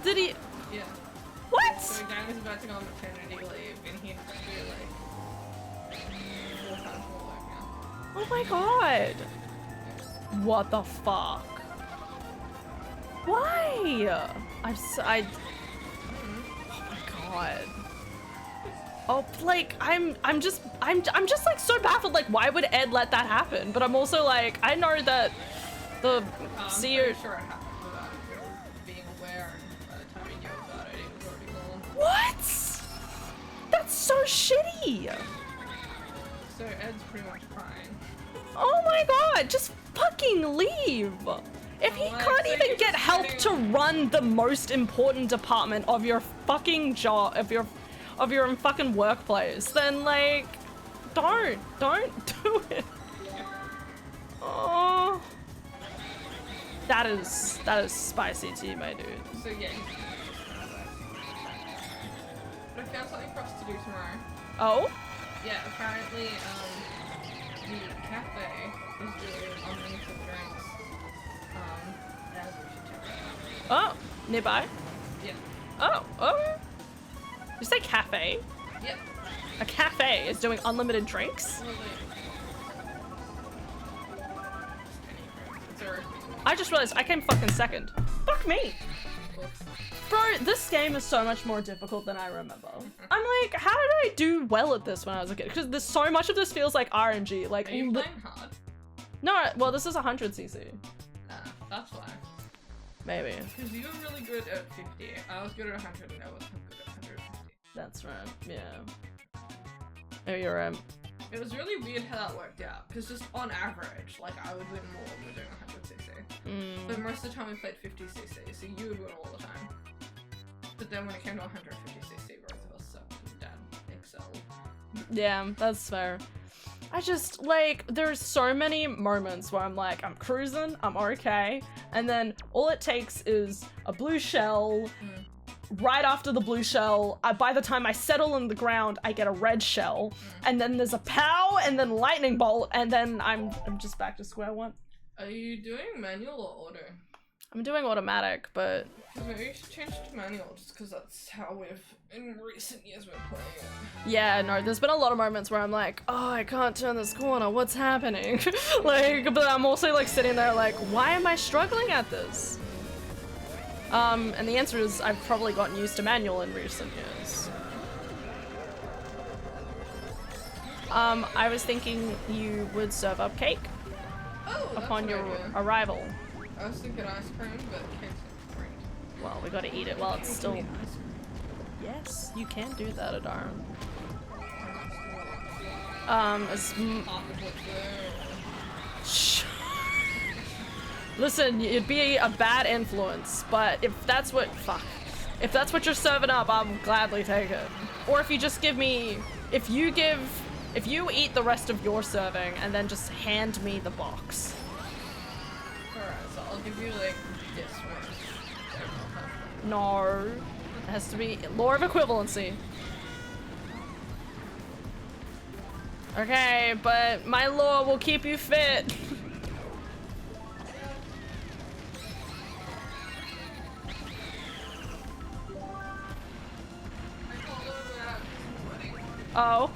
Did he? Yeah. What? So the guy was about to go on maternity leave, and he'd do like 4 times more work now. Oh my god. What the fuck? Why? Oh my god. Oh, like I'm just like so baffled. Like, why would Ed let that happen? But I'm also like, I know that the CEO. I'm sure it happened without being aware, and by the time he knew about it, it was already gone. What? That's so shitty. So Ed's pretty much crying. Oh my god, just fucking leave. If he can't even get help to run the most important department of your fucking job, of your fucking workplace, then like, don't do it. Oh, that is spicy tea, my dude. So yeah. But I found something for us to do tomorrow. Oh? Yeah, apparently, the cafe is doing unlimited drinks. As we should check it out. Oh, nearby? Yeah. Oh. You say cafe? Yep. A cafe is doing unlimited drinks? I just realized I came fucking second. Fuck me. Bro, this game is so much more difficult than I remember. I'm like, how did I do well at this when I was a kid? Because there's so much of this feels like RNG. Like, are you playing hard? No, well, this is 100cc. That's why. Maybe. Because you were really good at 50. I was good at 100 and I wasn't good at 150. That's right, yeah. Oh, you're right. It was really weird how that worked out. Because just on average, like, I would win more when we were doing 100cc. But most of the time we played 50cc, so you would win all the time. But then when it came to 150cc, both of us sucked and Dad excelled. Yeah, that's fair. I just, like, there's so many moments where I'm like, I'm cruising, I'm okay, and then all it takes is a blue shell. Right after the blue shell, by the time I settle in the ground, I get a red shell, and then there's a pow, and then lightning bolt, and then I'm just back to square one. Are you doing manual or auto? I'm doing automatic, but... Maybe you should change to manual, just because that's how we've, in recent years, been playing it. Yeah, no, there's been a lot of moments where I'm like, oh, I can't turn this corner, what's happening? Like, but I'm also like sitting there like, why am I struggling at this? And the answer is I've probably gotten used to manual in recent years. I was thinking you would serve up cake upon your arrival. I was thinking ice cream, but cake's great. Well, we gotta eat it while it's still... Yes, you can do that, Adara. Listen, it'd be a bad influence, but if that's what you're serving up, I'll gladly take it. Or if you just give me, if you eat the rest of your serving and then just hand me the box. Alright, so I'll give you like this one. No, it has to be law of equivalency. Okay, but my law will keep you fit. Oh.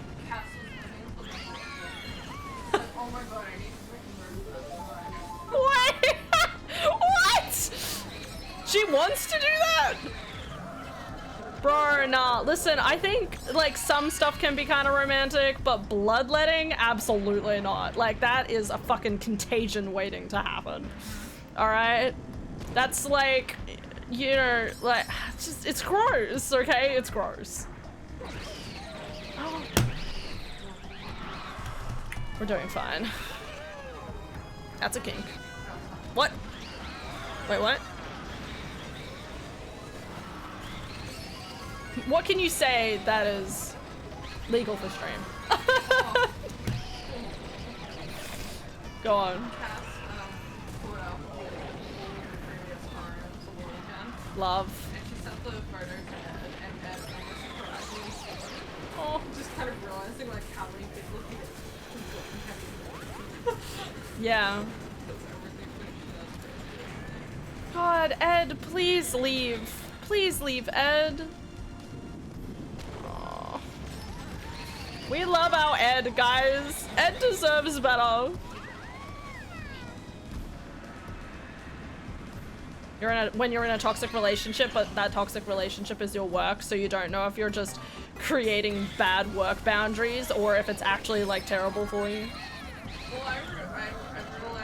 Oh my god, I need to What? What? She wants to do that? Bro, nah, listen, I think, like, some stuff can be kind of romantic, but bloodletting, absolutely not. Like, that is a fucking contagion waiting to happen. Alright? That's like, you know, like, it's gross, okay? It's gross. Oh. We're doing fine. That's a kink. What? Wait, what? What can you say that is legal for stream? Go on. Love. And she sent the photo to Ed, and Oh. just kind of realizing like how many people he Yeah. God, Ed, please leave. Please leave, Ed. Aw. We love our Ed, guys. Ed deserves better. When you're in a toxic relationship, but that toxic relationship is your work, so you don't know if you're just creating bad work boundaries or if it's actually like terrible for you. Well, I realized recently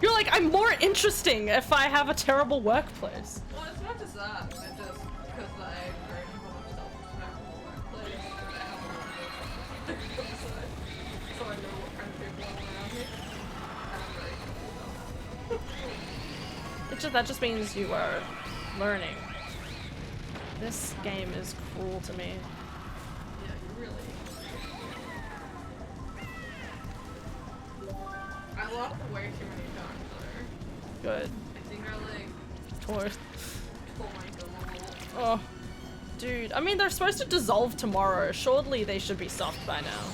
You're like, I'm more interesting if I have a terrible workplace. well, it's not just that, but just because I bring a lot of self-respect in the workplace, I have a little bit of self-respect, so I know what kind of people are around me, and I'm very comfortable. That just means you are learning. This game is cruel to me. Yeah, you really. I lost way too many times there. Good. I think I like Tore. pulled my gum a little. Oh. Dude, I mean, they're supposed to dissolve tomorrow. Surely they should be soft by now.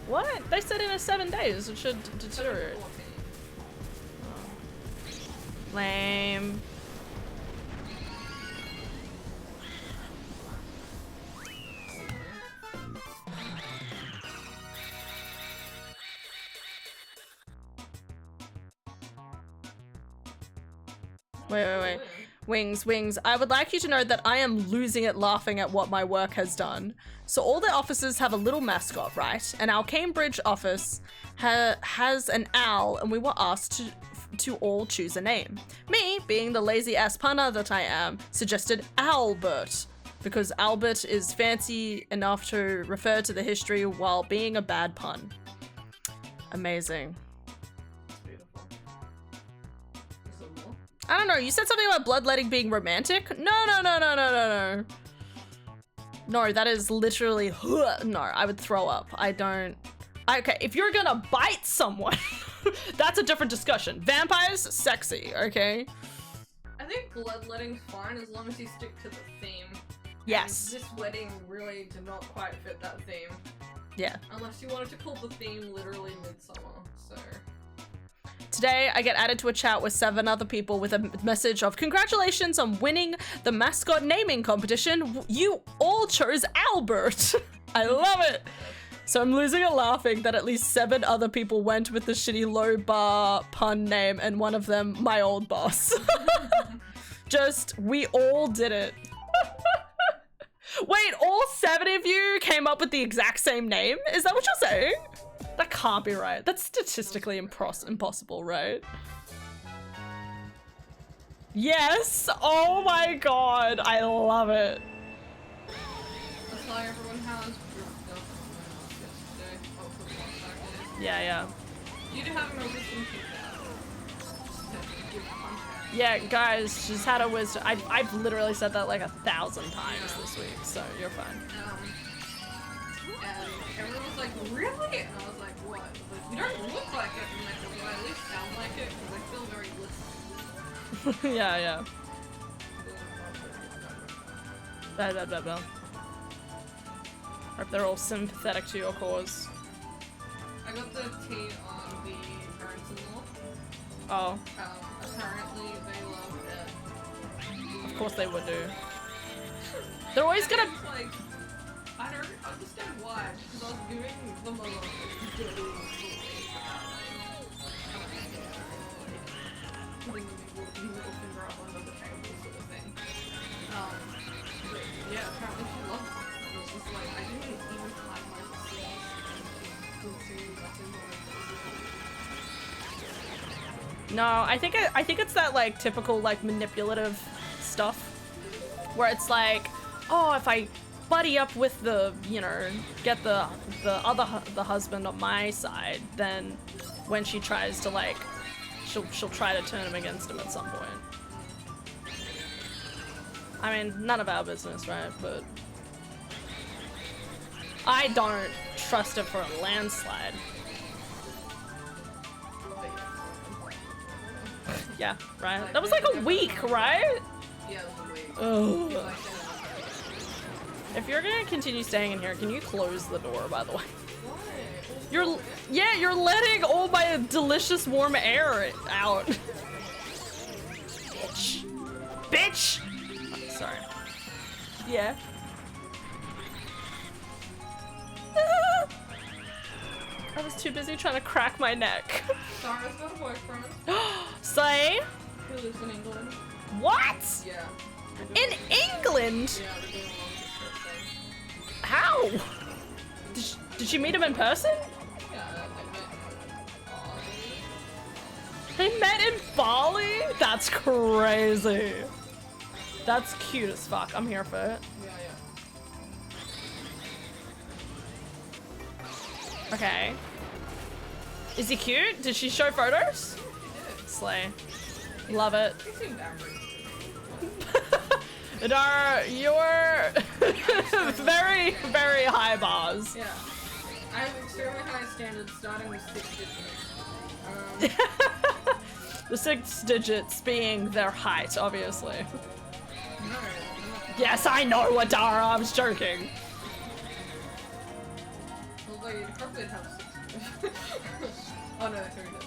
What? They said in 7 days it should deteriorate. Oh. Lame. Wait. Wings. I would like you to know that I am losing it laughing at what my work has done. So all the offices have a little mascot, right? And our Cambridge office has an owl, and we were asked to all choose a name. Me, being the lazy-ass punner that I am, suggested Albert, because Albert is fancy enough to refer to the history while being a bad pun. Amazing. I don't know, you said something about bloodletting being romantic? No. No, that is literally, no, I would throw up. Okay, if you're gonna bite someone, that's a different discussion. Vampires, sexy, okay? I think bloodletting's fine as long as you stick to the theme. Yes. And this wedding really did not quite fit that theme. Yeah. Unless you wanted to call the theme literally Midsummer, so... Today, I get added to a chat with 7 other people with a message of congratulations on winning the mascot naming competition. You all chose Albert. I love it. So I'm losing it laughing that at least 7 other people went with the shitty low bar pun name, and one of them, my old boss. Just, we all did it. Wait, all 7 of you came up with the exact same name? Is that what you're saying? That can't be right. That's statistically impossible, right? Yes! Oh my god, I love it. That's why everyone has yesterday. Oh, for the Yeah. You do have an wisdom teeth Yeah, guys, she's had a wisdom. I've literally said that like 1,000 times this week, so you're fine. And everyone was like, really? And I was like, what? Like, you don't look like it. And like, well, I at least sound like it because I feel very listening. Yeah. Blah. Hope they're all sympathetic to your cause. I got the tea on the parents-in-law. Oh. Apparently they love it. Of course they would do. They're always gonna... Like, I don't understand why, because I was giving them a lot of dirty putting the middle finger up under the table sort of thing. But yeah, apparently she loved it. It was just like, I didn't even hide my receipts. No, I think it's that like typical like manipulative stuff where it's like, oh, if I buddy up with the, you know, get the husband on my side, then when she tries to like, she'll try to turn him against him at some point. I mean, none of our business, right? But I don't trust it for a landslide. Yeah, right? That was like a week, right? Yeah, it was a week. Ugh. If you're gonna continue staying in here, can you close the door, by the way? Why? You're letting all my delicious warm air out. Bitch. Oh, sorry. Yeah. I was too busy trying to crack my neck. Sarah's got a boyfriend. Say? Who lives in England. What? Yeah. In England? Yeah, they're doing a long distance thing. How? Did she meet him in person? Yeah, They met in Bali? That's crazy. That's cute as fuck. I'm here for it. yeah. Okay. Is he cute? Did she show photos? She did. Slay. Love it. He seemed average. Adara, you're very, very high bars. Yeah. I have extremely high standards starting with 6 digits. The 6 digits being their height, obviously. No. Yes, I know, Adara, I was joking. Well, you'd probably have 6 digits. Oh no, 3 digits.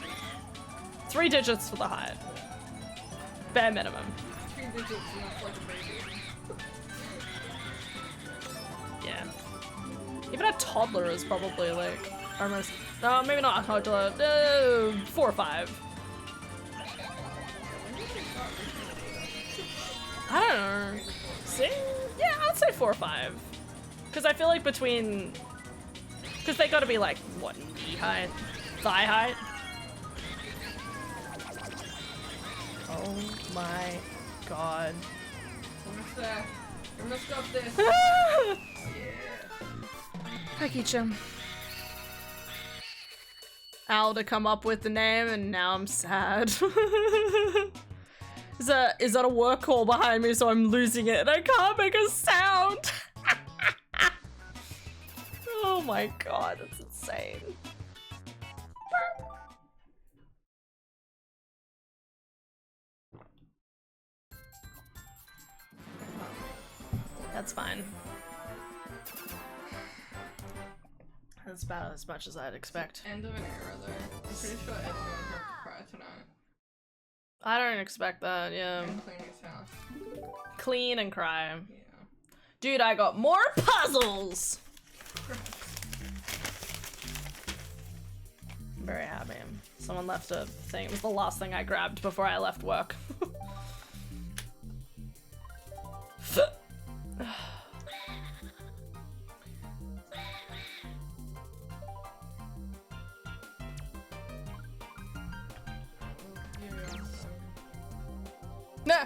3 digits for the height. Bare minimum. 3 digits and that's like a baby. Yeah. Even a toddler is probably like almost. No, maybe not a toddler. 4 or 5. I don't know. See? Yeah, I'd say 4 or 5. Because I feel like between. Because they gotta be like, what, knee height? Thigh height? Oh my god. Almost there. We must stop this. Hi, Keechum. Al to come up with the name, and now I'm sad. Is that a work call behind me, so I'm losing it, and I can't make a sound? Oh my god, that's insane. That's fine. That's about as much as I'd expect. End of an era though. I'm pretty sure everyone will cry tonight. I don't expect that, yeah. And clean his house. Clean and cry. Yeah. Dude, I got more puzzles! I'm very happy. Someone left a thing. It was the last thing I grabbed before I left work. Nah.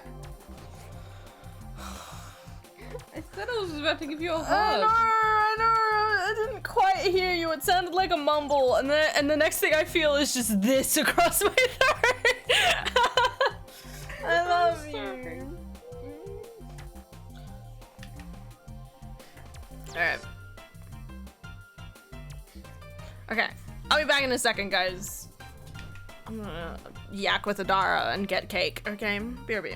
I said I was about to give you a hug. I know. I didn't quite hear you. It sounded like a mumble, and the next thing I feel is just this across my throat. I love you. Alright. Okay. I'll be back in a second, guys. I'm gonna yak with Adara and get cake, okay? BRB.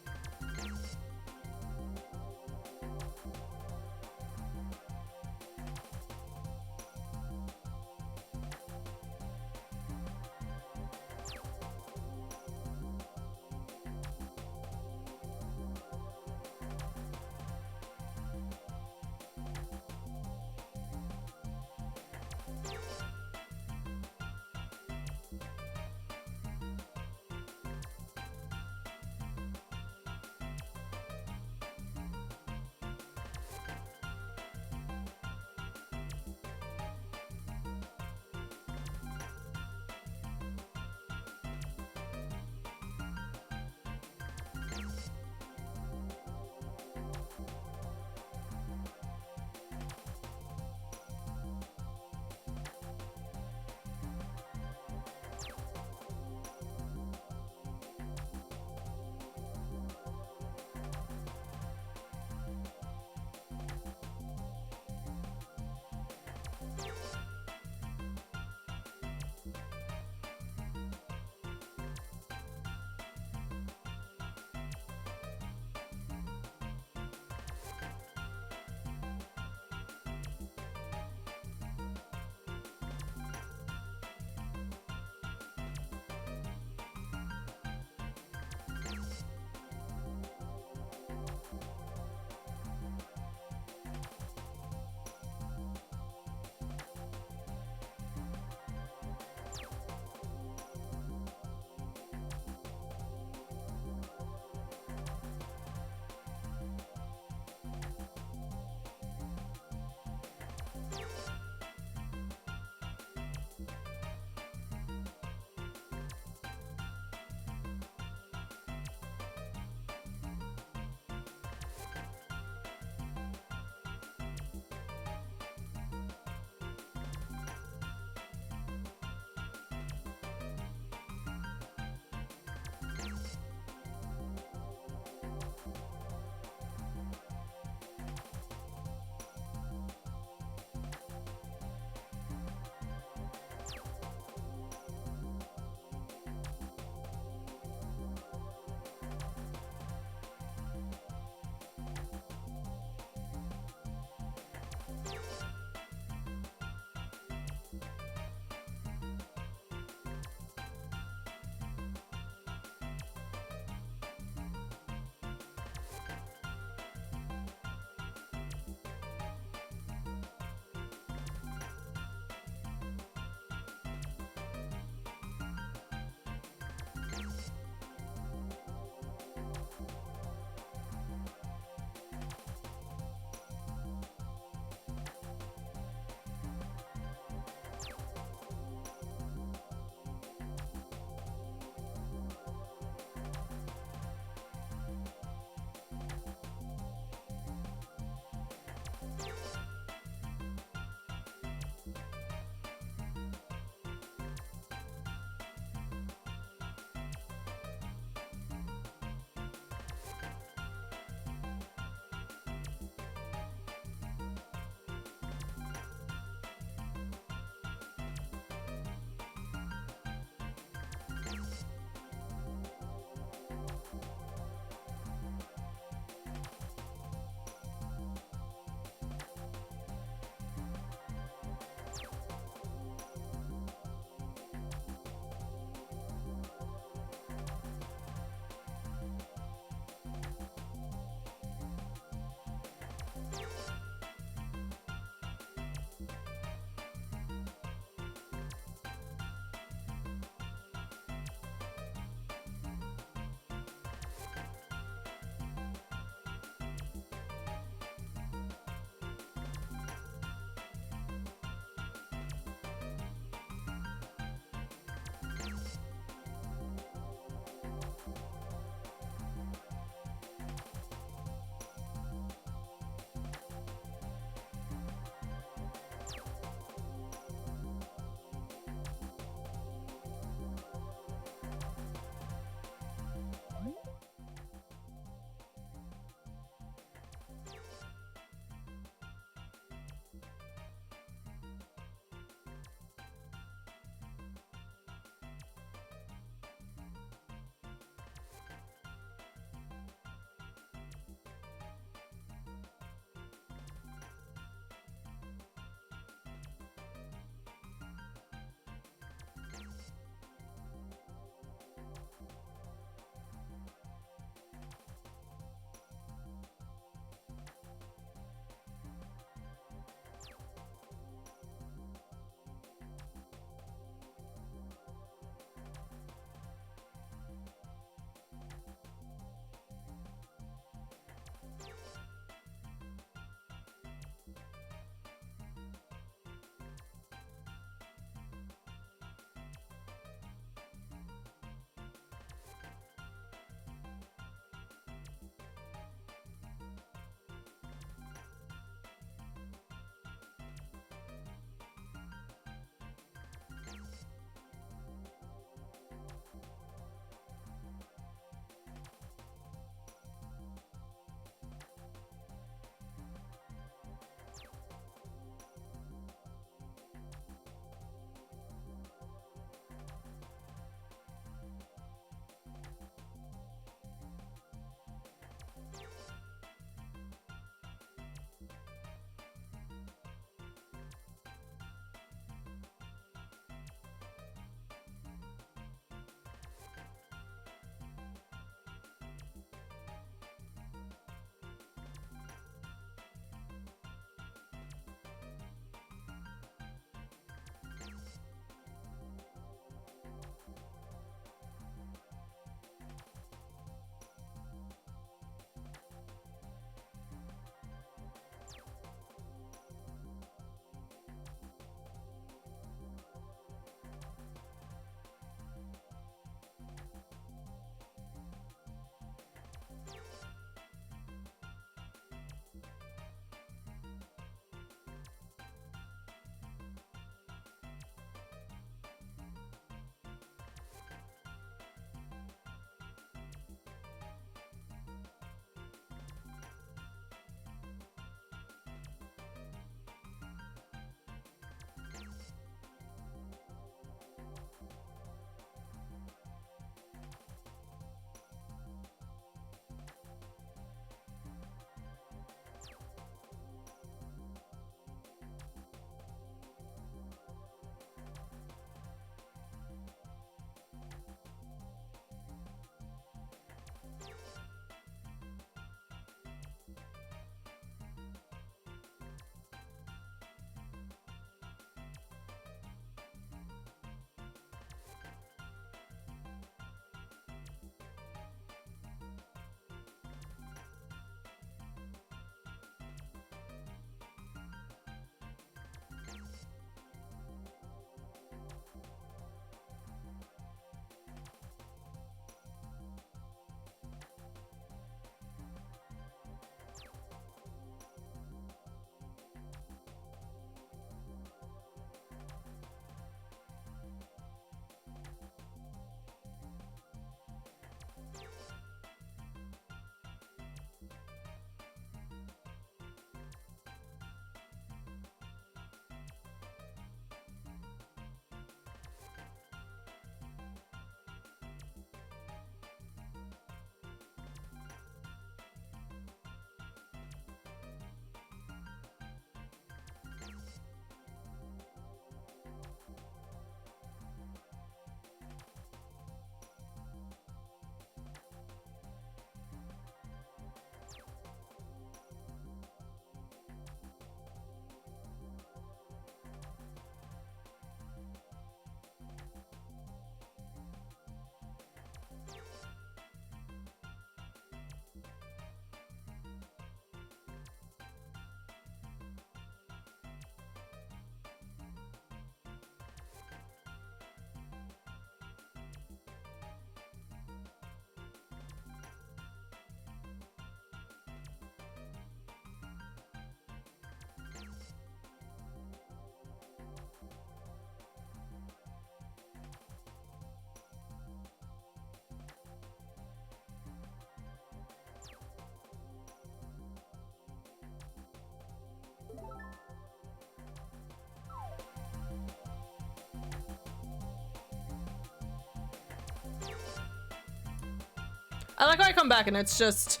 I like how I come back and it's just,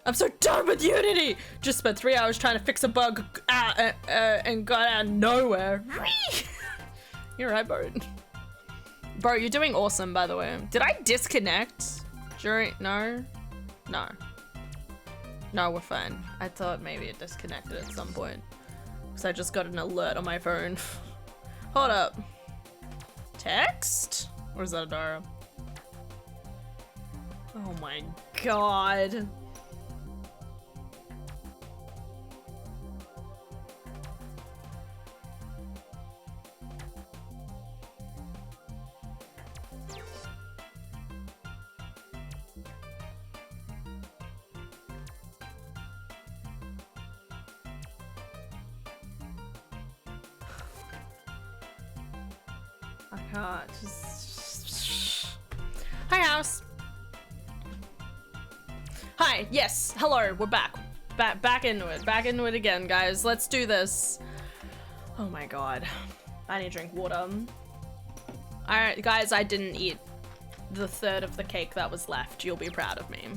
I'm so done with Unity. Just spent 3 hours trying to fix a bug and got out of nowhere. You're right, bro. Bro, you're doing awesome, by the way. Did I disconnect during, no? No. No, we're fine. I thought maybe it disconnected at some point. Because I just got an alert on my phone. Hold up. Text? Or is that Adara? Oh my god. I can't just... Hi, house. Hi, yes, hello, we're back. Back into it again, guys. Let's do this. Oh my god. I need to drink water. Alright, guys, I didn't eat the third of the cake that was left. You'll be proud of me.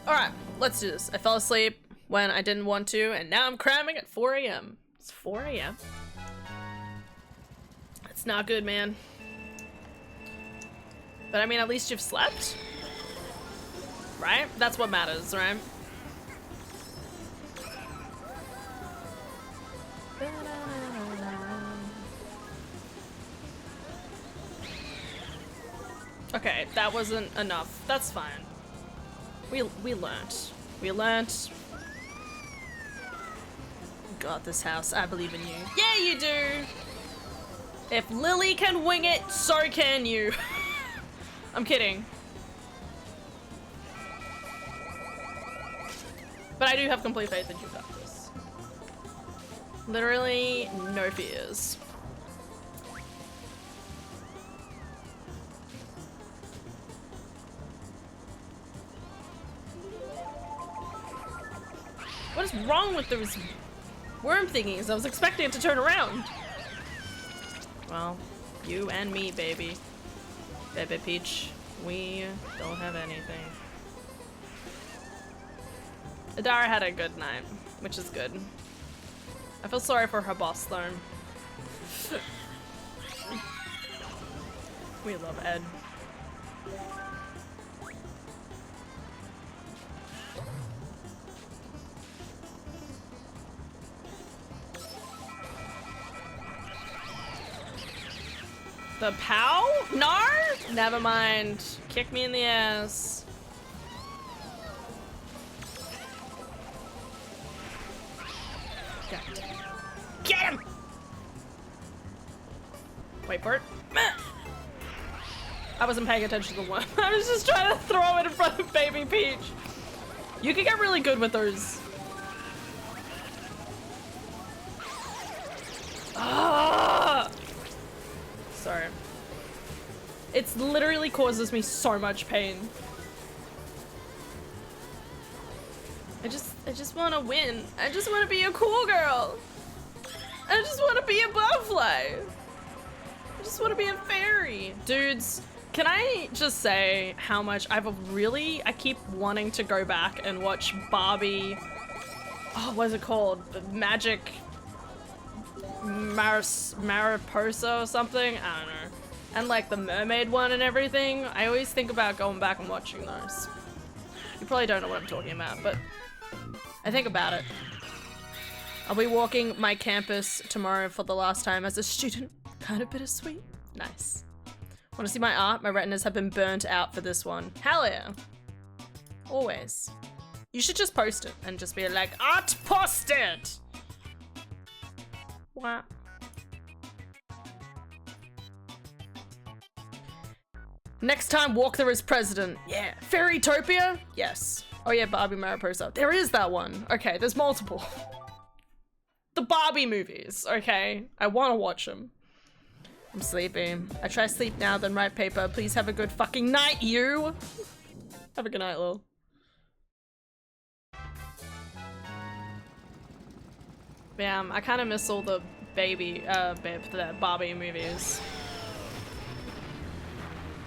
Alright, let's do this. I fell asleep when I didn't want to, and now I'm cramming at 4 a.m. It's 4 a.m. It's not good, man. But I mean, at least you've slept. Right? That's what matters, right? Okay, that wasn't enough. That's fine. We learnt. We learnt. Got this house. I believe in you. Yeah, you do! If Lily can wing it, so can you. I'm kidding. But I do have complete faith that you got this. Literally, no fears. What is wrong with those worm thingies? I was expecting it to turn around. Well, you and me, baby. Baby Peach, we don't have anything. Adara had a good night, which is good. I feel sorry for her boss, though. We love Ed. The POW? No? Never mind. Kick me in the ass. Get him! Wait for it. I wasn't paying attention to the one. I was just trying to throw it in front of Baby Peach. You can get really good with those. Ah! Sorry. It's literally causes me so much pain. I just want to win. I just want to be a cool girl. I just want to be a butterfly. I just want to be a fairy. Dudes, can I just say how much I keep wanting to go back and watch Barbie. Oh, what is it called? The Magic Mariposa or something? I don't know. And like the mermaid one and everything. I always think about going back and watching those. You probably don't know what I'm talking about, but I think about it. I'll be walking my campus tomorrow for the last time as a student. Kind of bittersweet. Nice. Want to see my art? My retinas have been burnt out for this one. Hell yeah. Always. You should just post it and just be like, art posted! What? Next time, walk there as president. Yeah. Fairytopia? Yes. Oh yeah, Barbie Mariposa. There is that one. Okay, there's multiple. The Barbie movies, okay? I want to watch them. I'm sleepy. I try sleep now, then write paper. Please have a good fucking night, you! Have a good night, Lil. Bam, I kind of miss all the the Barbie movies.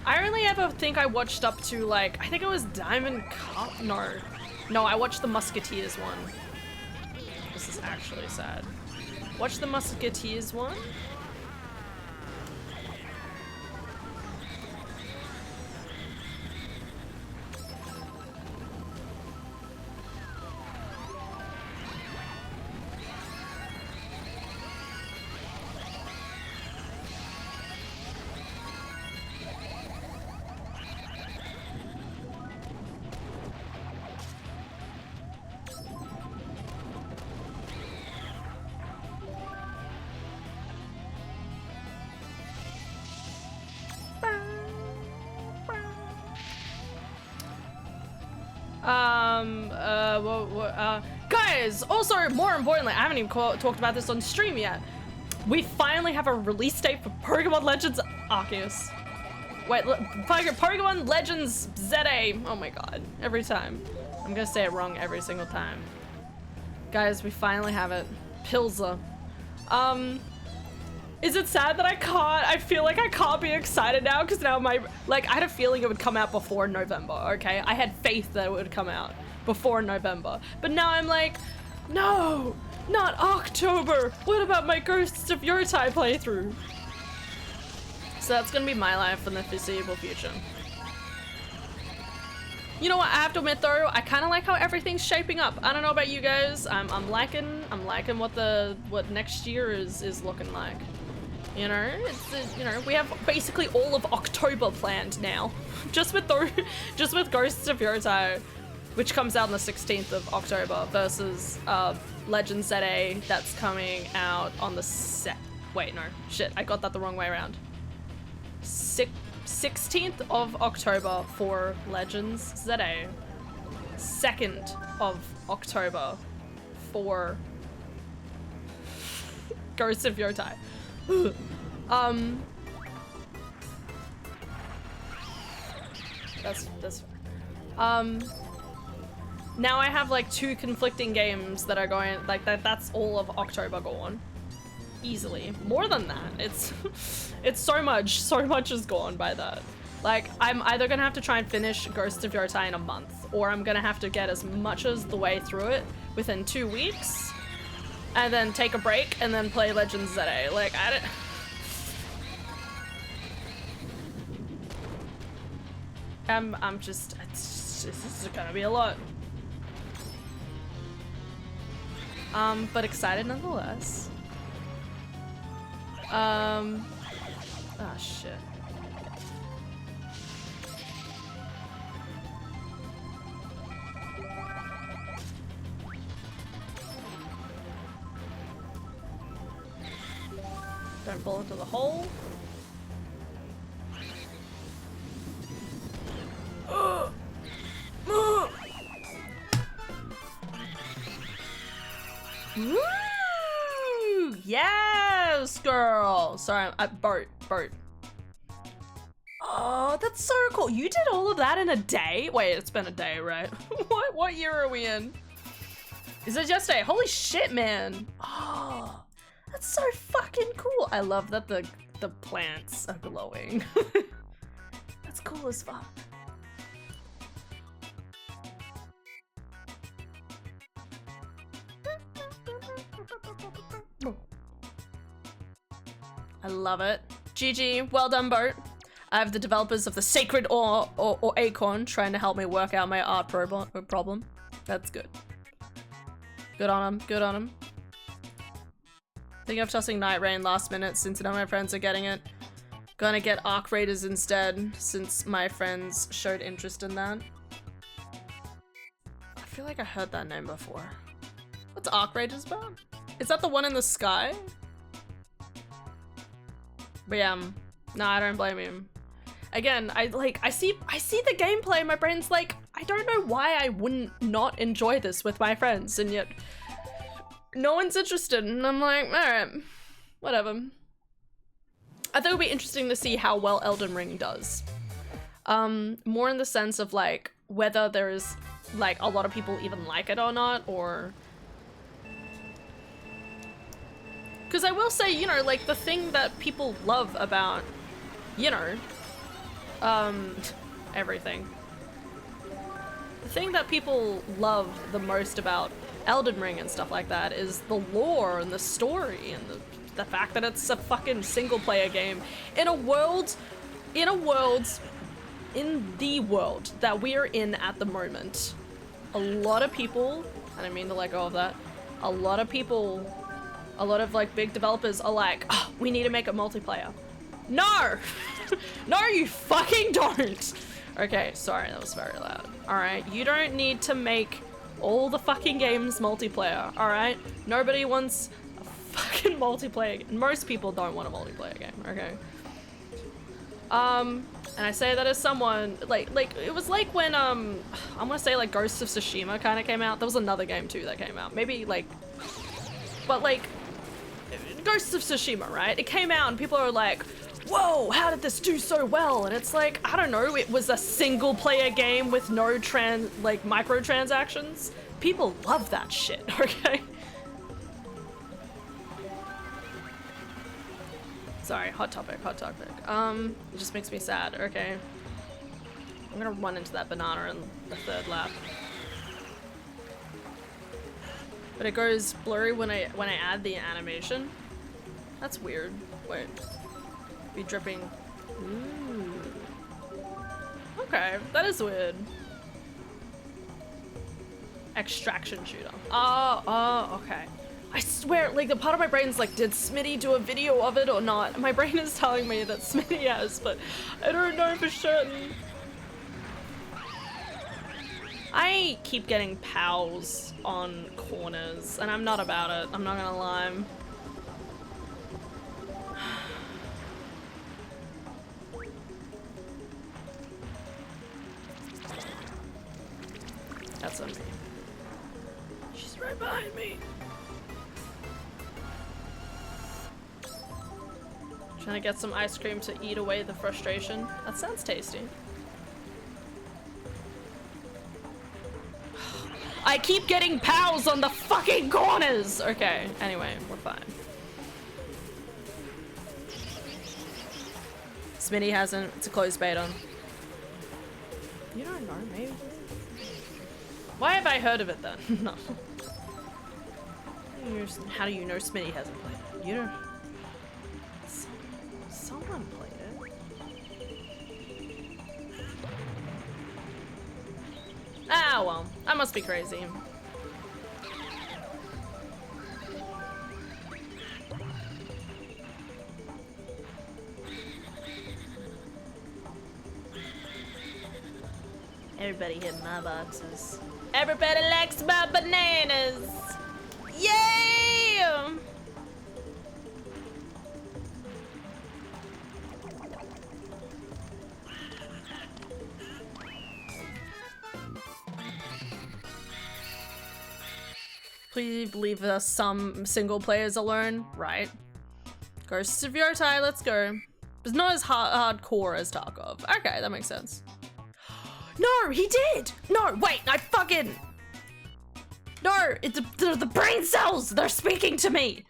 I only ever think I watched up to like, I think it was Diamond Cup? No, I watched the Musketeers one. This is actually sad. Watch the Musketeers one. Guys, also, more importantly, I haven't even talked about this on stream yet. We finally have a release date for Pokemon Legends Arceus. Wait, Pokemon Legends ZA. Oh my god, every time. I'm gonna say it wrong every single time. Guys, we finally have it. Pilsner. Is it sad that I feel like I can't be excited now because now I had a feeling it would come out before November, okay? I had faith that it would come out before November. But now I'm like, no, not October. What about my Ghosts of Yurtai playthrough? So that's gonna be my life in the foreseeable future. You know what, I have to admit though, I kind of like how everything's shaping up. I don't know about you guys. I'm liking what next year is looking like. You know, you know, we have basically all of October planned now. just with Ghosts of Yurtai, which comes out on the 16th of October versus Legends ZA that's coming out on the wait, no, shit, I got that the wrong way around. 16th of October for Legends ZA. 2nd of October for Ghosts of Yurtai. That's now I have like 2 conflicting games that are going like that's all of October gone. Easily. More than that. It's so much is gone by that. Like, I'm either gonna have to try and finish Ghosts of Yurtai in a month, or I'm gonna have to get as much as the way through it within 2 weeks, and then take a break, and then play Legends ZA. Like, this is gonna be a lot. But excited nonetheless. Oh shit. Don't fall into the hole. Woo! Yes, girl. Sorry, Bart. Oh, that's so cool. You did all of that in a day? Wait, it's been a day, right? What year are we in? Is it yesterday? Holy shit, man. Oh, that's so fucking cool. I love that the plants are glowing. That's cool as fuck. I love it. GG, well done, Bart. I have the developers of the Sacred or Acorn trying to help me work out my art problem. That's good. Good on him, good on him. Think of tossing Night Rain last minute since none of my friends are getting it. Gonna get Arc Raiders instead since my friends showed interest in that. I feel like I heard that name before. What's Arc Raiders about? Is that the one in the sky? But yeah, no, I don't blame him. Again, I see the gameplay, my brain's like, I don't know why I wouldn't not enjoy this with my friends, and yet no one's interested, and I'm like, alright, whatever. I think it'll be interesting to see how well Elden Ring does. More in the sense of like whether there's like a lot of people even like it or not, or because I will say, you know, like the thing that people love about, you know, everything. The thing that people love the most about Elden Ring and stuff like that is the lore and the story and the fact that it's a fucking single player game in the world that we are in at the moment. A lot of people, I don't mean to let go of that, a lot of people, a lot of like big developers are like, oh, we need to make it multiplayer. No! No, you fucking don't! Okay, sorry, that was very loud. Alright, you don't need to make all the fucking games multiplayer, alright? Nobody wants a fucking multiplayer game. Most people don't want a multiplayer game, okay? And I say that as someone, like, it was like when, I'm gonna say like Ghost of Tsushima kind of came out. There was another game too that came out. Maybe like, but like, Ghost of Tsushima, right? It came out and people are like, whoa, how did this do so well? And it's like, I don't know, it was a single player game with no microtransactions. People love that shit, okay? Sorry, hot topic. It just makes me sad, okay. I'm gonna run into that banana in the third lap. But it goes blurry when I add the animation. That's weird. Wait. Be dripping. Ooh. Okay, that is weird. Extraction shooter. Oh, okay. I swear, like, the part of my brain's like, did Smitty do a video of it or not? My brain is telling me that Smitty has, but I don't know for certain. I keep getting pals on corners, and I'm not about it. I'm not gonna lie. That's on me. She's right behind me. Trying to get some ice cream to eat away the frustration. That sounds tasty. I keep getting pals on the fucking corners! Okay, anyway, we're fine. Smitty hasn't. It's a closed beta. You don't know, maybe. Why have I heard of it then? No. How do you know Smitty hasn't played it? You don't. Someone played it. Ah, well, I must be crazy. Everybody hit my boxes. Everybody likes my bananas! Yay! Please leave us some single players alone. Right. Ghosts of Yotai, let's go. It's not as hardcore as Tarkov. Okay, that makes sense. No, he did! No, wait, I fucking... No, it's the brain cells! They're speaking to me!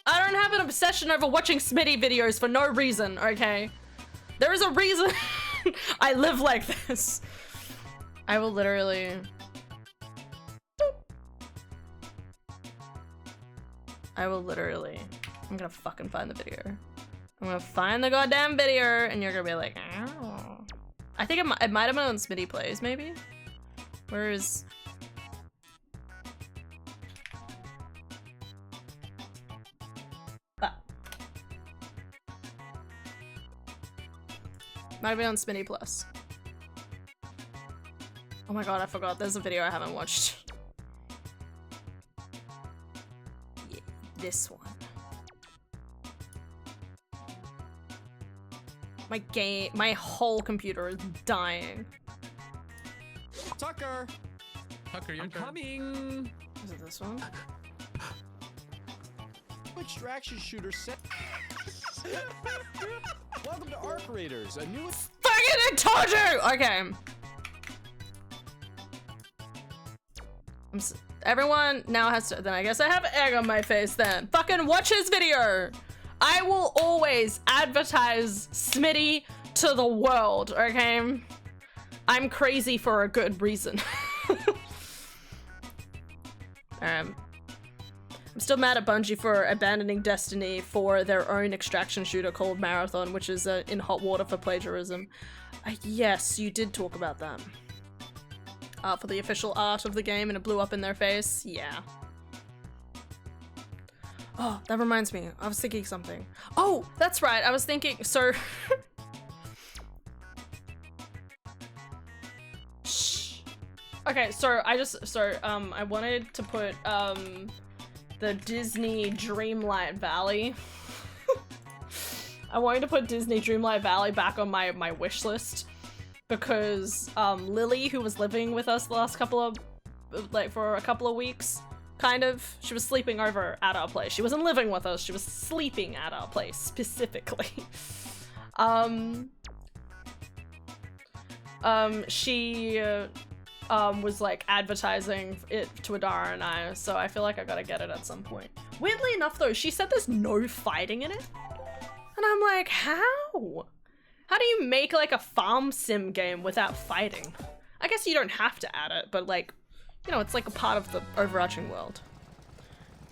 I don't have an obsession over watching Smitty videos for no reason, okay? There is a reason I live like this. I will literally... I'm gonna fucking find the video. I'm gonna find the goddamn video and you're gonna be like, oh. I think it might have been on Smitty Plays, maybe? Where is... Ah. Might have been on Smitty Plus. Oh my god, I forgot. There's a video I haven't watched. Yeah, this one. My whole computer is dying. Tucker, you're coming. Is it this one? extraction shooter set. Welcome to Arc Raiders, a new. Fucking told you! Okay. Everyone now has to. Then I guess I have egg on my face then. Fucking watch his video! I will always advertise Smitty to the world, okay? I'm crazy for a good reason. I'm still mad at Bungie for abandoning Destiny for their own extraction shooter called Marathon, which is in hot water for plagiarism. Yes, you did talk about that. For the official art of the game and it blew up in their face. Yeah. Oh, that reminds me. I was thinking something. Oh, that's right. I was thinking, so... Shh. Okay, so I wanted to put, the Disney Dreamlight Valley. I wanted to put Disney Dreamlight Valley back on my wish list because Lily, who was living with us the last couple of, for a couple of weeks, kind of, she was sleeping over at our place. She wasn't living with us, she was sleeping at our place specifically. She was like advertising it to Adara and I, so I feel like I gotta get it at some point. Weirdly enough though, she said there's no fighting in it. And I'm like, how? How do you make like a farm sim game without fighting? I guess you don't have to add it, but like, you know, it's like a part of the overarching world.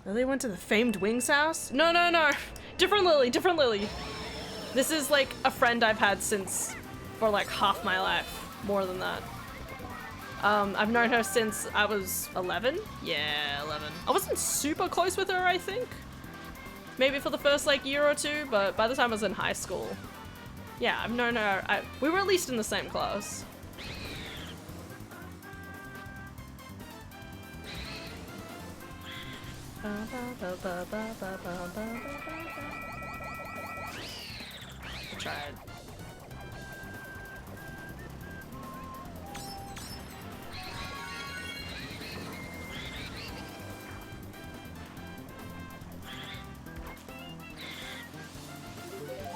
Lily went to the famed Wings house? No, no, no. Different Lily, different Lily. This is like a friend I've had since for like half my life. More than that. I've known her since I was 11? Yeah, 11. I wasn't super close with her, I think. Maybe for the first like year or two, but by the time I was in high school. Yeah, I've known her, we were at least in the same class. I tried.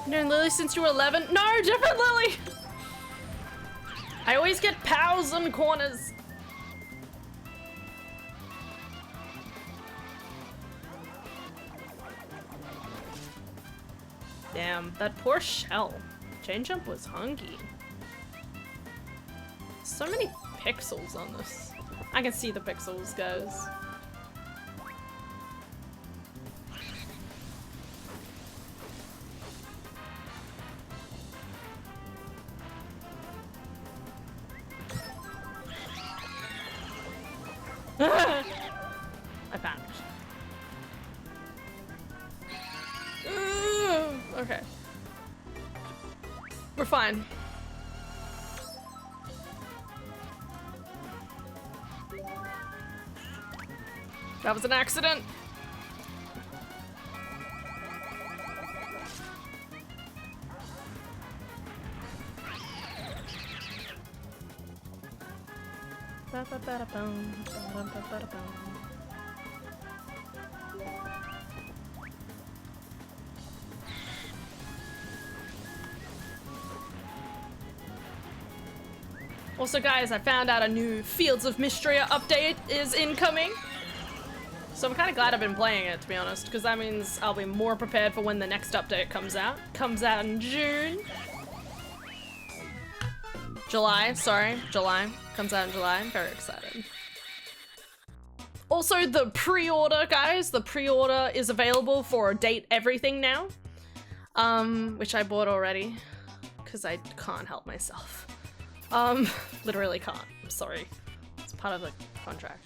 Known Lily since you were 11? No, different Lily! I always get pals on corners. Damn, that poor shell. Chain jump was hunky. So many pixels on this. I can see the pixels, guys. I panicked. Okay. We're fine. That was an accident. Also guys, I found out a new Fields of Mystria update is incoming. So I'm kind of glad I've been playing it, to be honest, because that means I'll be more prepared for when the next update comes out. Comes out in June. July, sorry, July. Comes out in July. I'm very excited. Also, the pre-order, guys. The pre-order is available for Date Everything now. Which I bought already. Because I can't help myself. Literally can't. I'm sorry. It's part of the contract.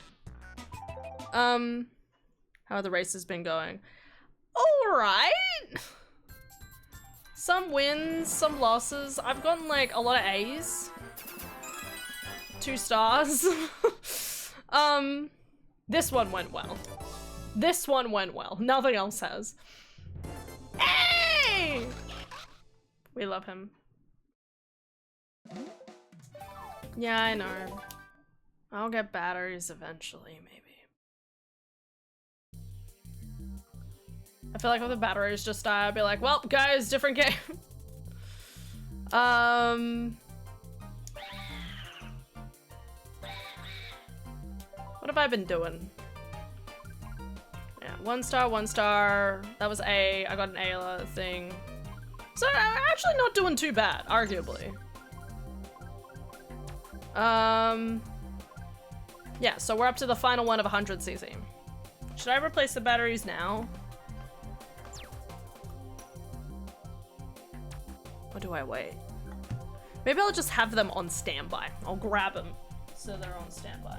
How have the races been going? Alright! Some wins, some losses. I've gotten like a lot of A's. 2 stars. This one went well. This one went well. Nothing else has. Hey! We love him. Yeah, I know. I'll get batteries eventually, maybe. I feel like if the batteries just die, I'd be like, well, guys, different game. What have I been doing? Yeah, 1 star, 1 star. That was A. I got an A thing. So I'm actually not doing too bad, arguably. Yeah, so we're up to the final one of 100cc. Should I replace the batteries now? Or do I wait? Maybe I'll just have them on standby. I'll grab them so they're on standby.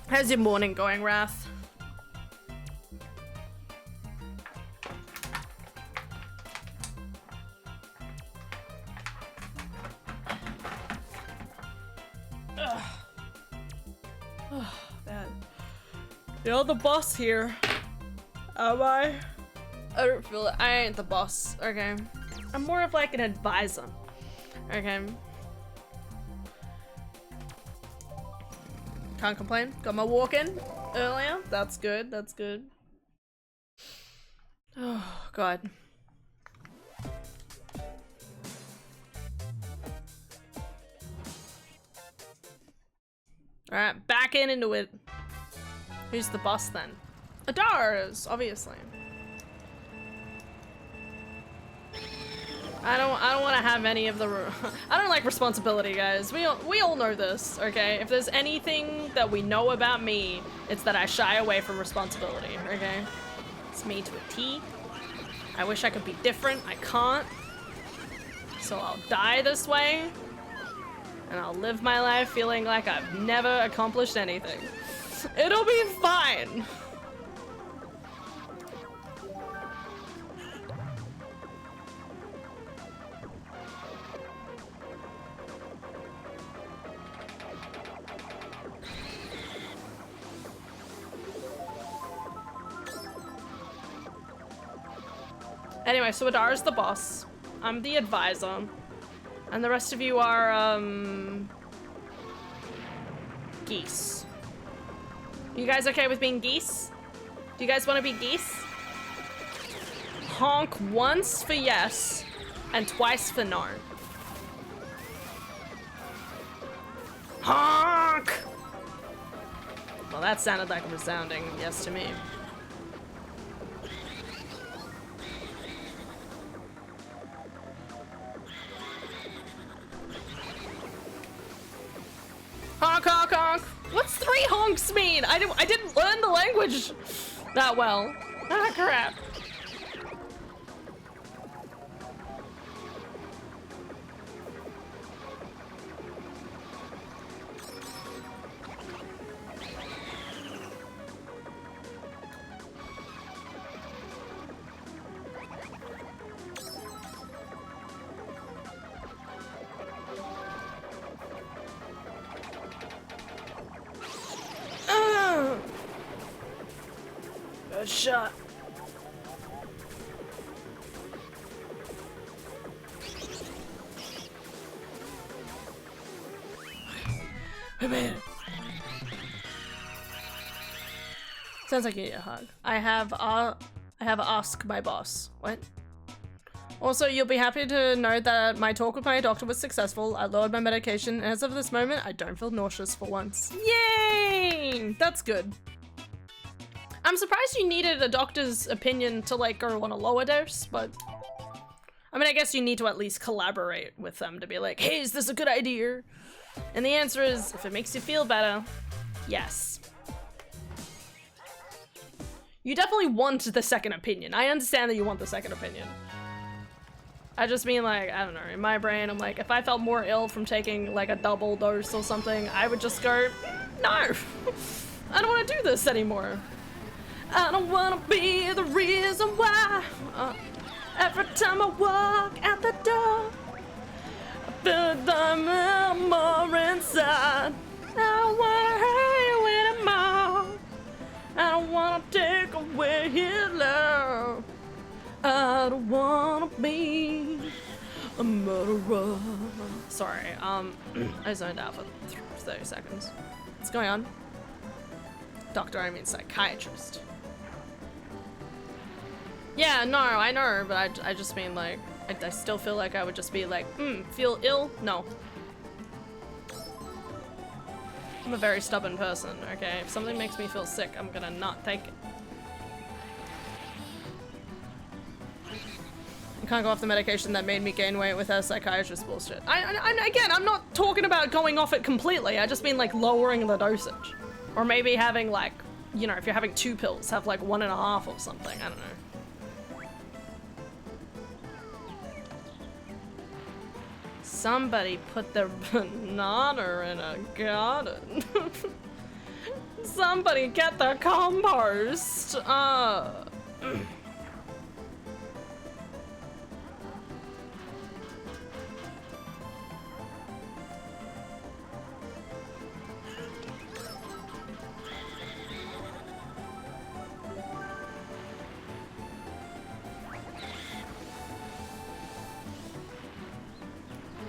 How's your morning going, Wrath? Ugh. Oh, bad. You're the boss here. Am I? I don't feel it. I ain't the boss. Okay. I'm more of like an advisor. Okay. Can't complain. Got my walk in earlier. That's good. That's good. Oh, God. Alright, back into it. Who's the boss then? Adara's, obviously. I don't want to have any of the. I don't like responsibility, guys. We all know this, okay? If there's anything that we know about me, it's that I shy away from responsibility, okay? It's me to a T. I wish I could be different. I can't. So I'll die this way, and I'll live my life feeling like I've never accomplished anything. It'll be fine. Anyway, so Adara's the boss. I'm the advisor. And the rest of you are, geese. You guys okay with being geese? Do you guys want to be geese? Honk once for yes, and twice for no. Honk! Well, that sounded like a resounding yes to me. Honk, honk, honk. What's 3 honks mean? I didn't learn the language that well. Ah, crap. Good shot. I made it. Sounds like you need a hug. I have ask my boss. What? Also, you'll be happy to know that my talk with my doctor was successful. I lowered my medication, and as of this moment, I don't feel nauseous for once. Yay! That's good. I'm surprised you needed a doctor's opinion to like go on a lower dose, but I mean, I guess you need to at least collaborate with them to be like, hey, is this a good idea? And the answer is, if it makes you feel better, yes. You definitely want the second opinion. I understand that you want the second opinion. I just mean like, I don't know, in my brain, I'm like, if I felt more ill from taking like a double dose or something, I would just go, no, I don't want to do this anymore. I don't want to be the reason why every time I walk out the door, I feel like I'm more inside. I don't want to hurt you anymore. I don't want to take away your love. I don't want to be a murderer. Sorry, I zoned out for 30 seconds. What's going on? Doctor, I mean psychiatrist. Yeah, no, I know, but I just mean like, I still feel like I would just be like, feel ill? No. I'm a very stubborn person, okay? If something makes me feel sick, I'm gonna not take it. I can't go off the medication that made me gain weight with a psychiatrist bullshit. Again, I'm not talking about going off it completely. I just mean like lowering the dosage. Or maybe having like, you know, if you're having 2 pills, have like 1.5 or something. I don't know. Somebody put their banana in a garden. Somebody get their compost.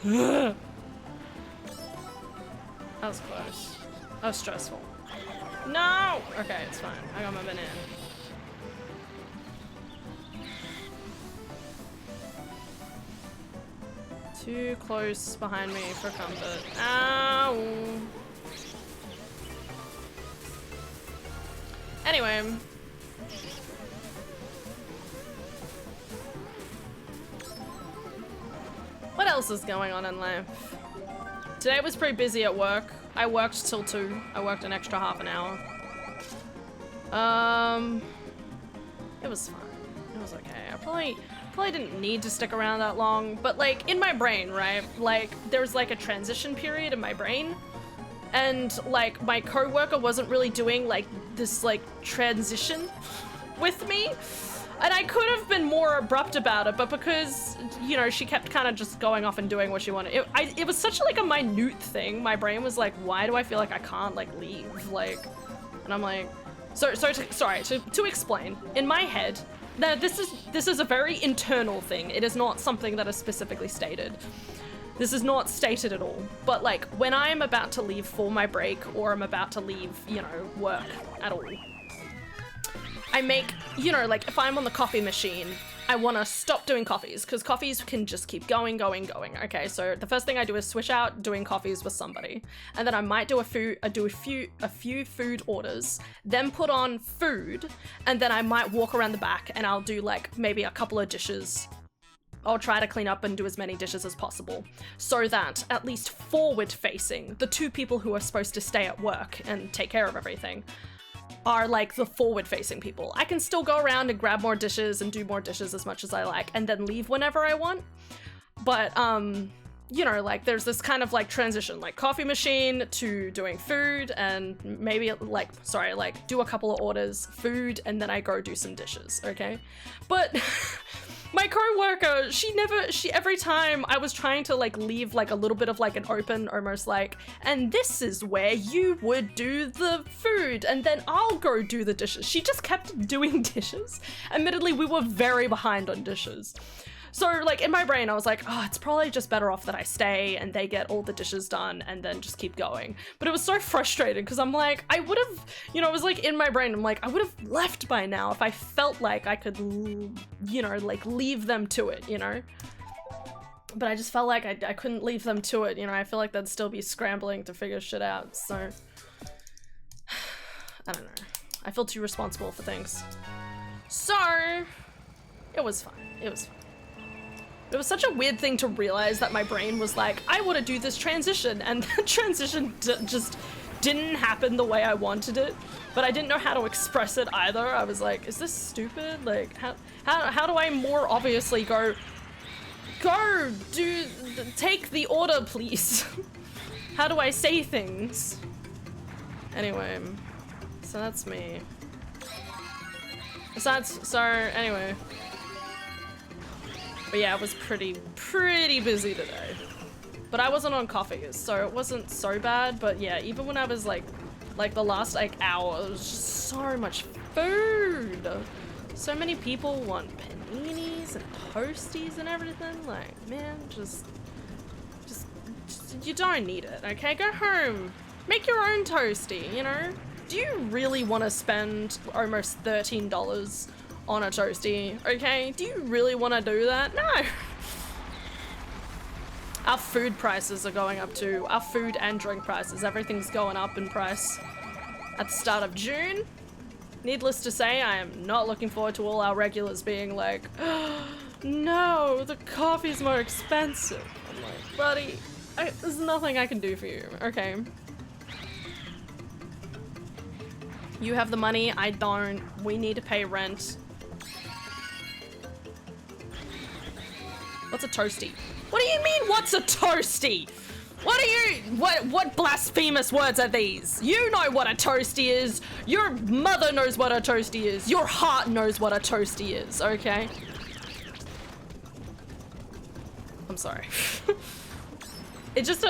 That was close. That was stressful. No! Okay, it's fine. I got my banana. Too close behind me for comfort. Ow! Anyway. What else is going on in life? Today was pretty busy at work. I worked till 2. I worked an extra half an hour. It was fine. It was okay. I probably didn't need to stick around that long, but like in my brain, right? Like there's like a transition period in my brain, and like my coworker wasn't really doing like this like transition with me. And I could have been more abrupt about it, but because, you know, she kept kind of just going off and doing what she wanted. It was such like a minute thing. My brain was like, why do I feel like I can't like leave? Like, and I'm like, to explain, in my head, that this is a very internal thing. It is not something that is specifically stated. This is not stated at all. But like when I'm about to leave for my break, or I'm about to leave, you know, work at all, I make, you know, like if I'm on the coffee machine, I want to stop doing coffees because coffees can just keep going. Okay, so the first thing I do is switch out doing coffees with somebody, and then I might do a few food orders, then put on food, and then I might walk around the back and I'll do like maybe a couple of dishes. I'll try to clean up and do as many dishes as possible so that at least forward facing, the 2 people who are supposed to stay at work and take care of everything are like the forward facing people. I can still go around and grab more dishes and do more dishes as much as I like and then leave whenever I want. But, you know, like there's this kind of like transition, like coffee machine to doing food and maybe like, do a couple of orders, food, and then I go do some dishes, okay? But my coworker, every time I was trying to like leave like a little bit of like an open, almost like, and this is where you would do the food and then I'll go do the dishes. She just kept doing dishes. Admittedly, we were very behind on dishes. So like in my brain, I was like, oh, it's probably just better off that I stay and they get all the dishes done and then just keep going. But it was so frustrating because I'm like, I would have, you know, it was like in my brain, I'm like, I would have left by now if I felt like I could, you know, like leave them to it, you know? But I just felt like I couldn't leave them to it, you know? I feel like they'd still be scrambling to figure shit out, so I don't know. I feel too responsible for things. So it was fine. It was fine. It was such a weird thing to realize that my brain was like, I want to do this transition, and the transition just didn't happen the way I wanted it, but I didn't know how to express it either. I was like, is this stupid? Like, how do I more obviously take the order, please? How do I say things? Anyway, so that's me. Anyway. But yeah, it was pretty busy today. But I wasn't on coffees, so it wasn't so bad. But yeah, even when I was like the last like hour, there was just so much food. So many people want paninis and toasties and everything. Like, man, just you don't need it, okay? Go home, make your own toasty, you know? Do you really want to spend almost $13 on a toasty, okay? Do you really want to do that? No. Our food prices are going up too. Our food and drink prices. Everything's going up in price at the start of June. Needless to say, I am not looking forward to all our regulars being like, oh, no, the coffee's more expensive. I'm like, buddy, there's nothing I can do for you, okay? You have the money, I don't. We need to pay rent. What's a toasty? What do you mean, what's a toasty? What blasphemous words are these? You know what a toasty is. Your mother knows what a toasty is. Your heart knows what a toasty is, okay? I'm sorry. It just,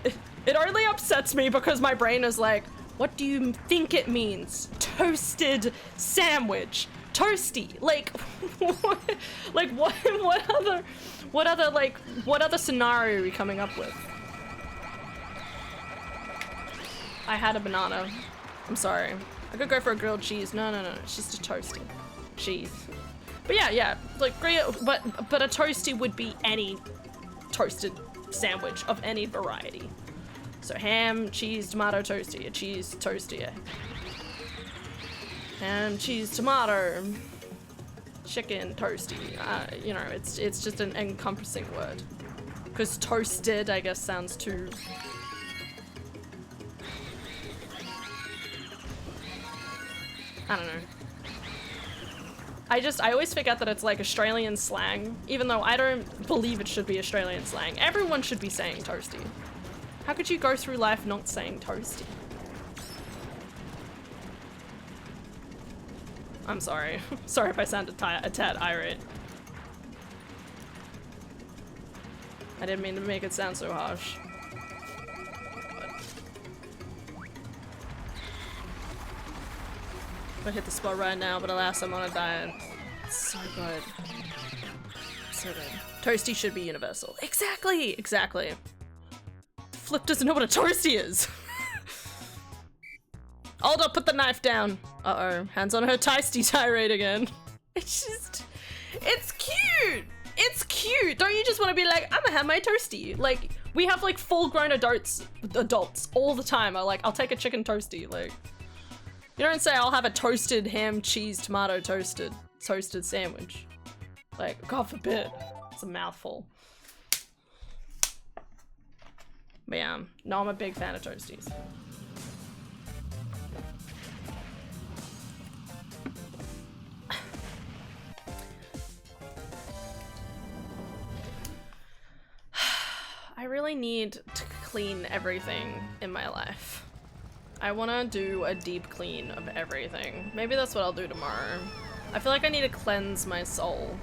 it only upsets me because my brain is like, what do you think it means? Toasted sandwich. Toasty. Like, what other scenario are we coming up with? I had a banana. I'm sorry. I could go for a grilled cheese. No, it's just a toasty. Cheese. But yeah, like, but a toasty would be any toasted sandwich of any variety. So ham, cheese, tomato, toasty. A cheese toasty. Ham, cheese, tomato. Chicken, toasty. You know, it's just an encompassing word. Because toasted, I guess, sounds too... I don't know. I always forget that it's like Australian slang, even though I don't believe it should be Australian slang. Everyone should be saying toasty. How could you go through life not saying toasty? I'm sorry. Sorry if I sounded a tad irate. I didn't mean to make it sound so harsh. I hit the spot right now, but alas, I'm on a diet. It's so good. So good. Toasty should be universal. Exactly! Exactly. Flip doesn't know what a toasty is. Hold up, put the knife down. Uh-oh, hands on her toasty tirade again. It's just, it's cute! It's cute! Don't you just want to be like, I'm gonna have my toasty? Like, we have like full-grown adults all the time are like, I'll take a chicken toasty, like. You don't say, I'll have a toasted ham, cheese, tomato, toasted sandwich. Like, God forbid. It's a mouthful. But yeah, no, I'm a big fan of toasties. I really need to clean everything in my life. I wanna do a deep clean of everything. Maybe that's what I'll do tomorrow. I feel like I need to cleanse my soul.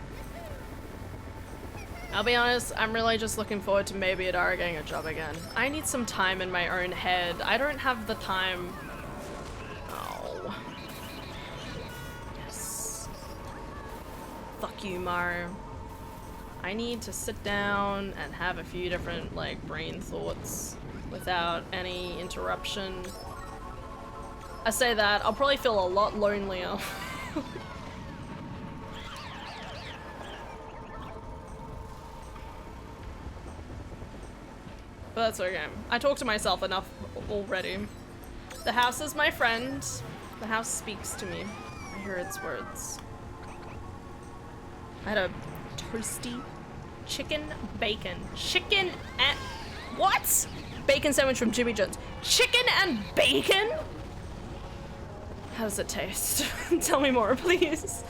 I'll be honest, I'm really just looking forward to maybe Adara getting a job again. I need some time in my own head. I don't have the time. Oh. Yes. Fuck you, Maru. I need to sit down and have a few different, like, brain thoughts without any interruption. I say that, I'll probably feel a lot lonelier. But that's okay. I talk to myself enough already. The house is my friend. The house speaks to me. I hear its words. I had a toasty chicken bacon. Chicken and... What? Bacon sandwich from Jimmy John's. Chicken and bacon? How does it taste? Tell me more, please.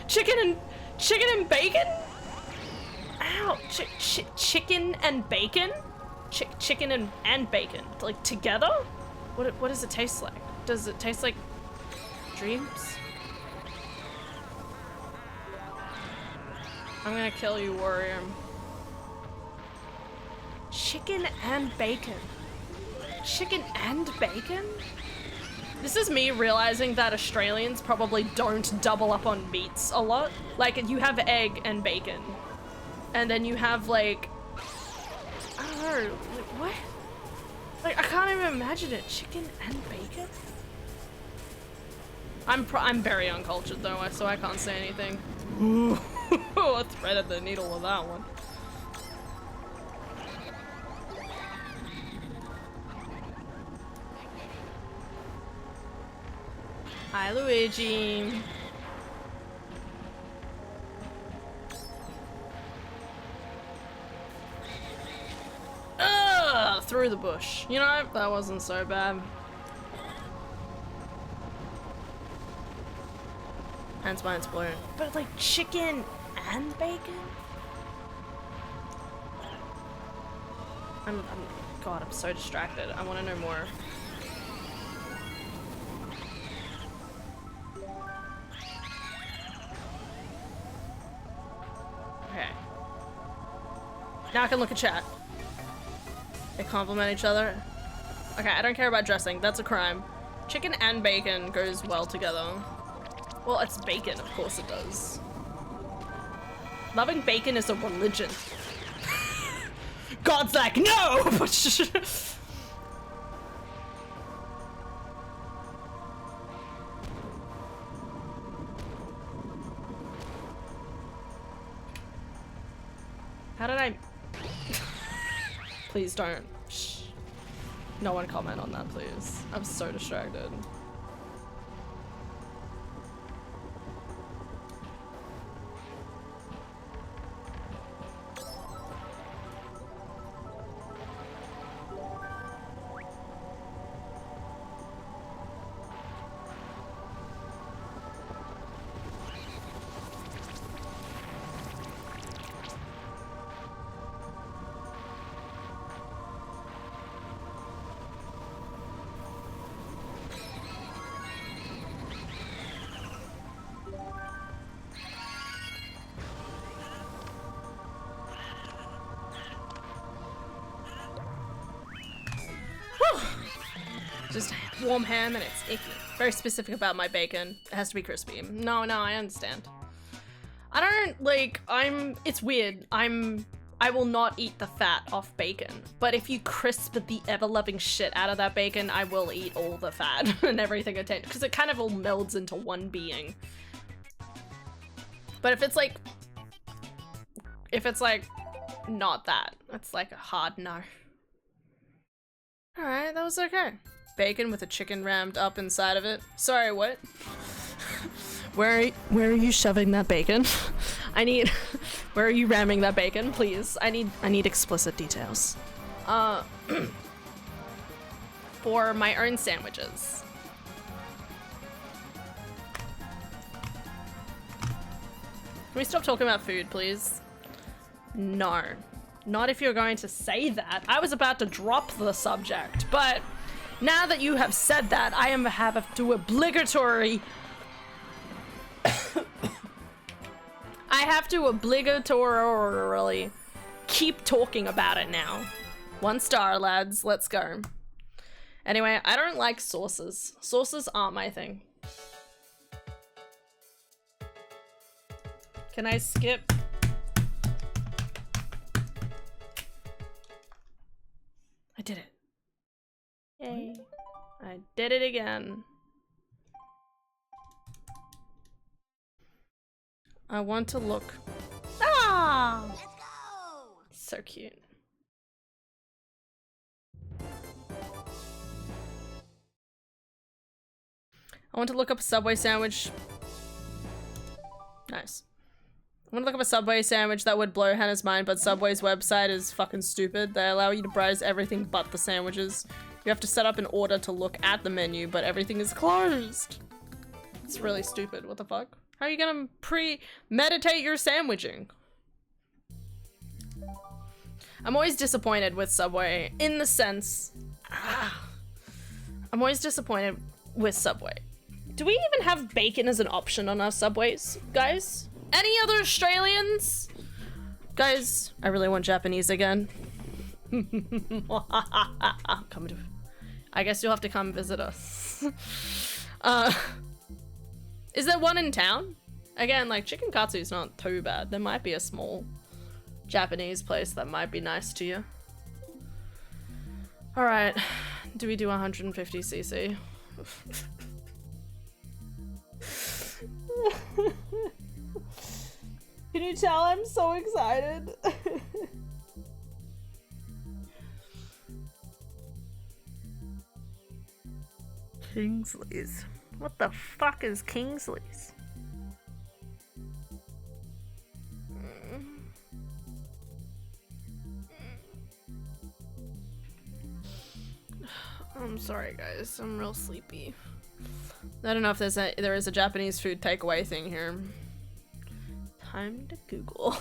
Chicken and bacon? Ow, chicken and bacon? Chicken and bacon, like together? What does it taste like? Does it taste like dreams? I'm gonna kill you, warrior. Chicken and bacon. Chicken and bacon? This is me realizing that Australians probably don't double up on meats a lot. Like, you have egg and bacon. And then you have, like... I don't know, like, what? Like, I can't even imagine it. Chicken and bacon? I'm very uncultured though, so I can't say anything. Ooh, I threaded the needle with that one. Hi, Luigi. Ugh, through the bush. You know, that wasn't so bad. Hence why it's blue. But like chicken and bacon? God, I'm so distracted. I want to know more. Okay. Now I can look at chat. They complement each other. Okay, I don't care about dressing. That's a crime. Chicken and bacon goes well together. Well, it's bacon, of course it does. Loving bacon is a religion. God's like, no! How did I... Please don't. Shh. No one comment on that, please. I'm so distracted. Just warm ham and it's icky. Very specific about my bacon. It has to be crispy. No, I understand. I don't, like, it's weird. I will not eat the fat off bacon. But if you crisp the ever-loving shit out of that bacon, I will eat all the fat and everything attached. Because it kind of all melds into one being. But if it's like, not that, it's like a hard no. Alright, that was okay. Bacon with a chicken rammed up inside of it. Sorry, what? Where are you shoving that bacon? Where are you ramming that bacon? Please, I need explicit details. For my own sandwiches. Can we stop talking about food, please? No. Not if you're going to say that. I was about to drop the subject, but now that you have said that, I have to obligatory... I have to obligatorily keep talking about it now. 1 star, lads. Let's go. Anyway, I don't like sauces. Sauces aren't my thing. Can I skip? I did it. Yay. I did it again. I want to look. Ah! Let's go! So cute. I want to look up a Subway sandwich. Nice. I want to look up a Subway sandwich that would blow Hannah's mind, but Subway's website is fucking stupid. They allow you to browse everything but the sandwiches. You have to set up an order to look at the menu, but everything is closed. It's really stupid. What the fuck? How are you gonna premeditate your sandwiching? I'm always disappointed with Subway in the sense... I'm always disappointed with Subway. Do we even have bacon as an option on our Subways, guys? Any other Australians? Guys, I really want Japanese again. Come to... I guess you'll have to come visit us. Is there one in town? Again, like, chicken katsu's not too bad. There might be a small Japanese place that might be nice to you. Alright, do we do 150cc? Can you tell I'm so excited? Kingsley's. What the fuck is Kingsley's? I'm sorry guys, I'm real sleepy. I don't know if there is a Japanese food takeaway thing here. Time to Google.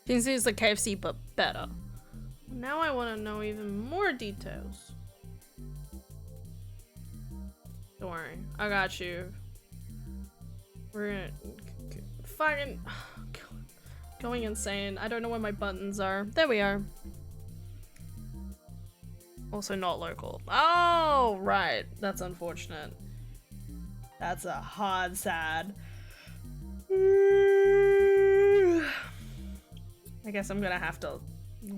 Kingsley is like KFC, but better. Now I want to know even more details. Don't worry, I got you. We're gonna fucking going insane. I don't know where my buttons are. There we are. Also not local. Oh, right. That's unfortunate. That's a hard sad. I guess I'm gonna have to, oh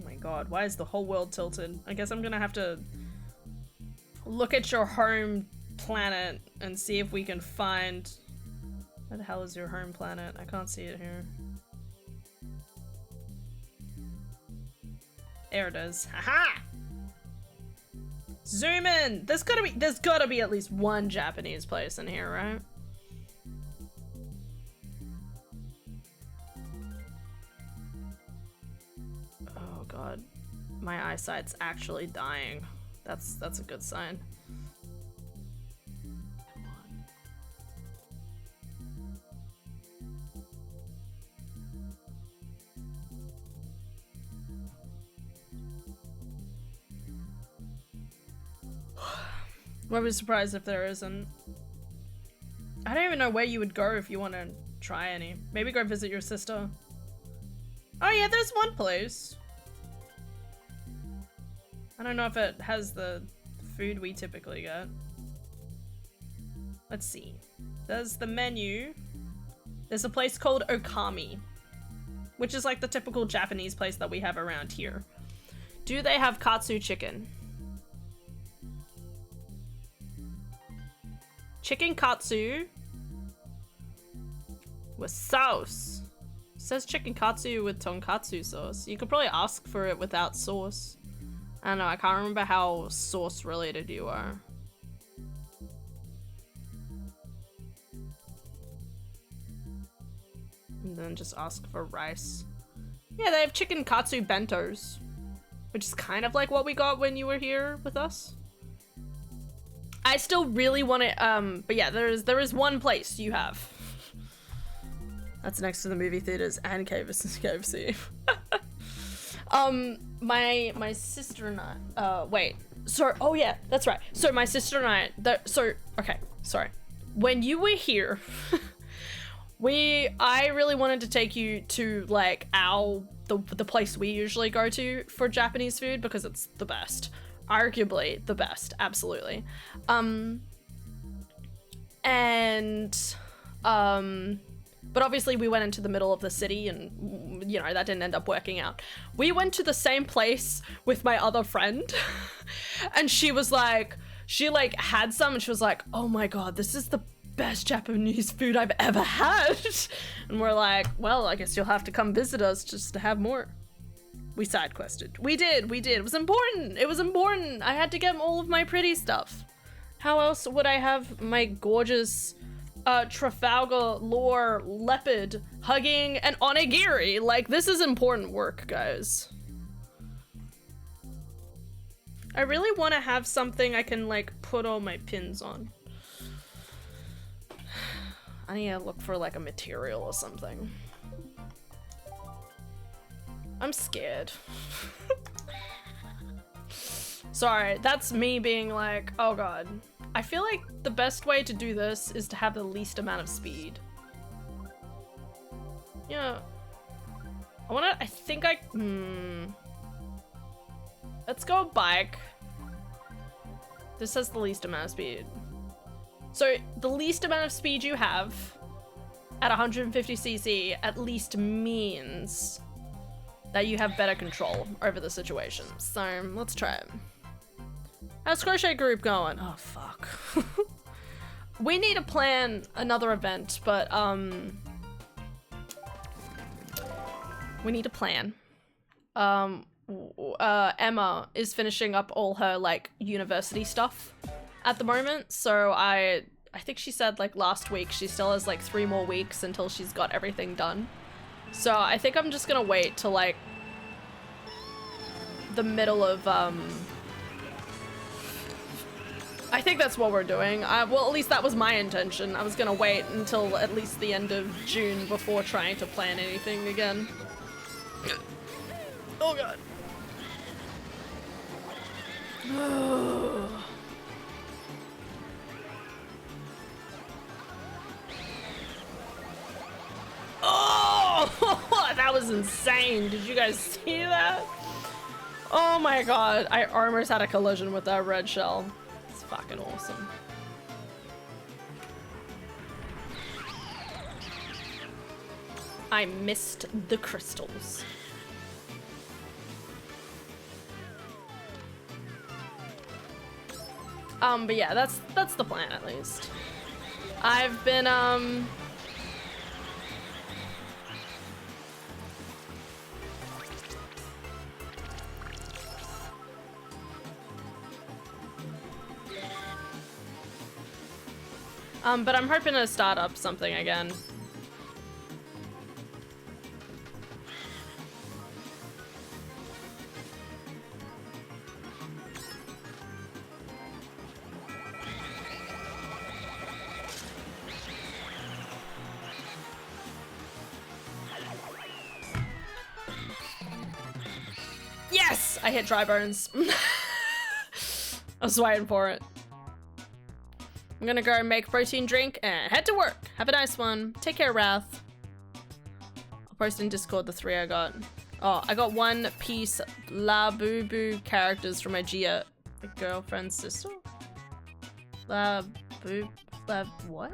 my god, why is the whole world tilted? I guess I'm gonna have to look at your home planet and see if we can find, where the hell is your home planet? I can't see it here. There it is. Haha! Zoom in! There's gotta be at least one Japanese place in here, right? Oh god. My eyesight's actually dying. That's a good sign. Come on. Won't be surprised if there isn't. I don't even know where you would go if you want to try any. Maybe go visit your sister. Oh yeah, there's one place. I don't know if it has the food we typically get. Let's see. There's the menu. There's a place called Okami, which is like the typical Japanese place that we have around here. Do they have katsu chicken? Chicken katsu with sauce. It says chicken katsu with tonkatsu sauce. You could probably ask for it without sauce. I don't know, I can't remember how sauce related you are. And then just ask for rice. Yeah, they have chicken katsu bentos, which is kind of like what we got when you were here with us. I still really want it, but yeah, there is one place you have. That's next to the movie theaters and KFC. My sister and I, wait, so, oh yeah, that's right. So my sister and I, okay, sorry. When you were here, I really wanted to take you to like the place we usually go to for Japanese food because it's the best. Arguably the best, absolutely. But obviously we went into the middle of the city and, you know, that didn't end up working out. We went to the same place with my other friend and she was like, she like had some and she was like, oh my god, this is the best Japanese food I've ever had. And we're like, well, I guess you'll have to come visit us just to have more. We side quested. We did. It was important. It was important. I had to get all of my pretty stuff. How else would I have my gorgeous Trafalgar lore leopard hugging an onigiri? Like, this is important work, guys. I really want to have something I can like put all my pins on. I need to look for like a material or something. I'm scared. Sorry, that's me being like, oh god. I feel like the best way to do this is to have the least amount of speed. Yeah. Let's go bike. This says the least amount of speed. So the least amount of speed you have at 150cc at least means that you have better control over the situation. So let's try it. How's Crochet Group going? Oh, fuck. We need to plan another event, but we need to plan. Emma is finishing up all her like university stuff at the moment, so I think she said like last week she still has like 3 more weeks until she's got everything done. So I think I'm just gonna wait till like the middle of I think that's what we're doing. Well, at least that was my intention. I was gonna wait until at least the end of June before trying to plan anything again. Oh god. Oh, that was insane. Did you guys see that? Oh my god. I almost had a collision with that red shell. It's fucking awesome. I missed the crystals. But yeah, that's the plan at least. I've been but I'm hoping to start up something again. Yes! I hit dry bones. I was waiting for it. I'm gonna go make a protein drink and head to work. Have a nice one. Take care, Wrath. I'll post in Discord the 3 I got. Oh, I got 1 piece La Boo Boo characters from my Gia girlfriend's sister. La what?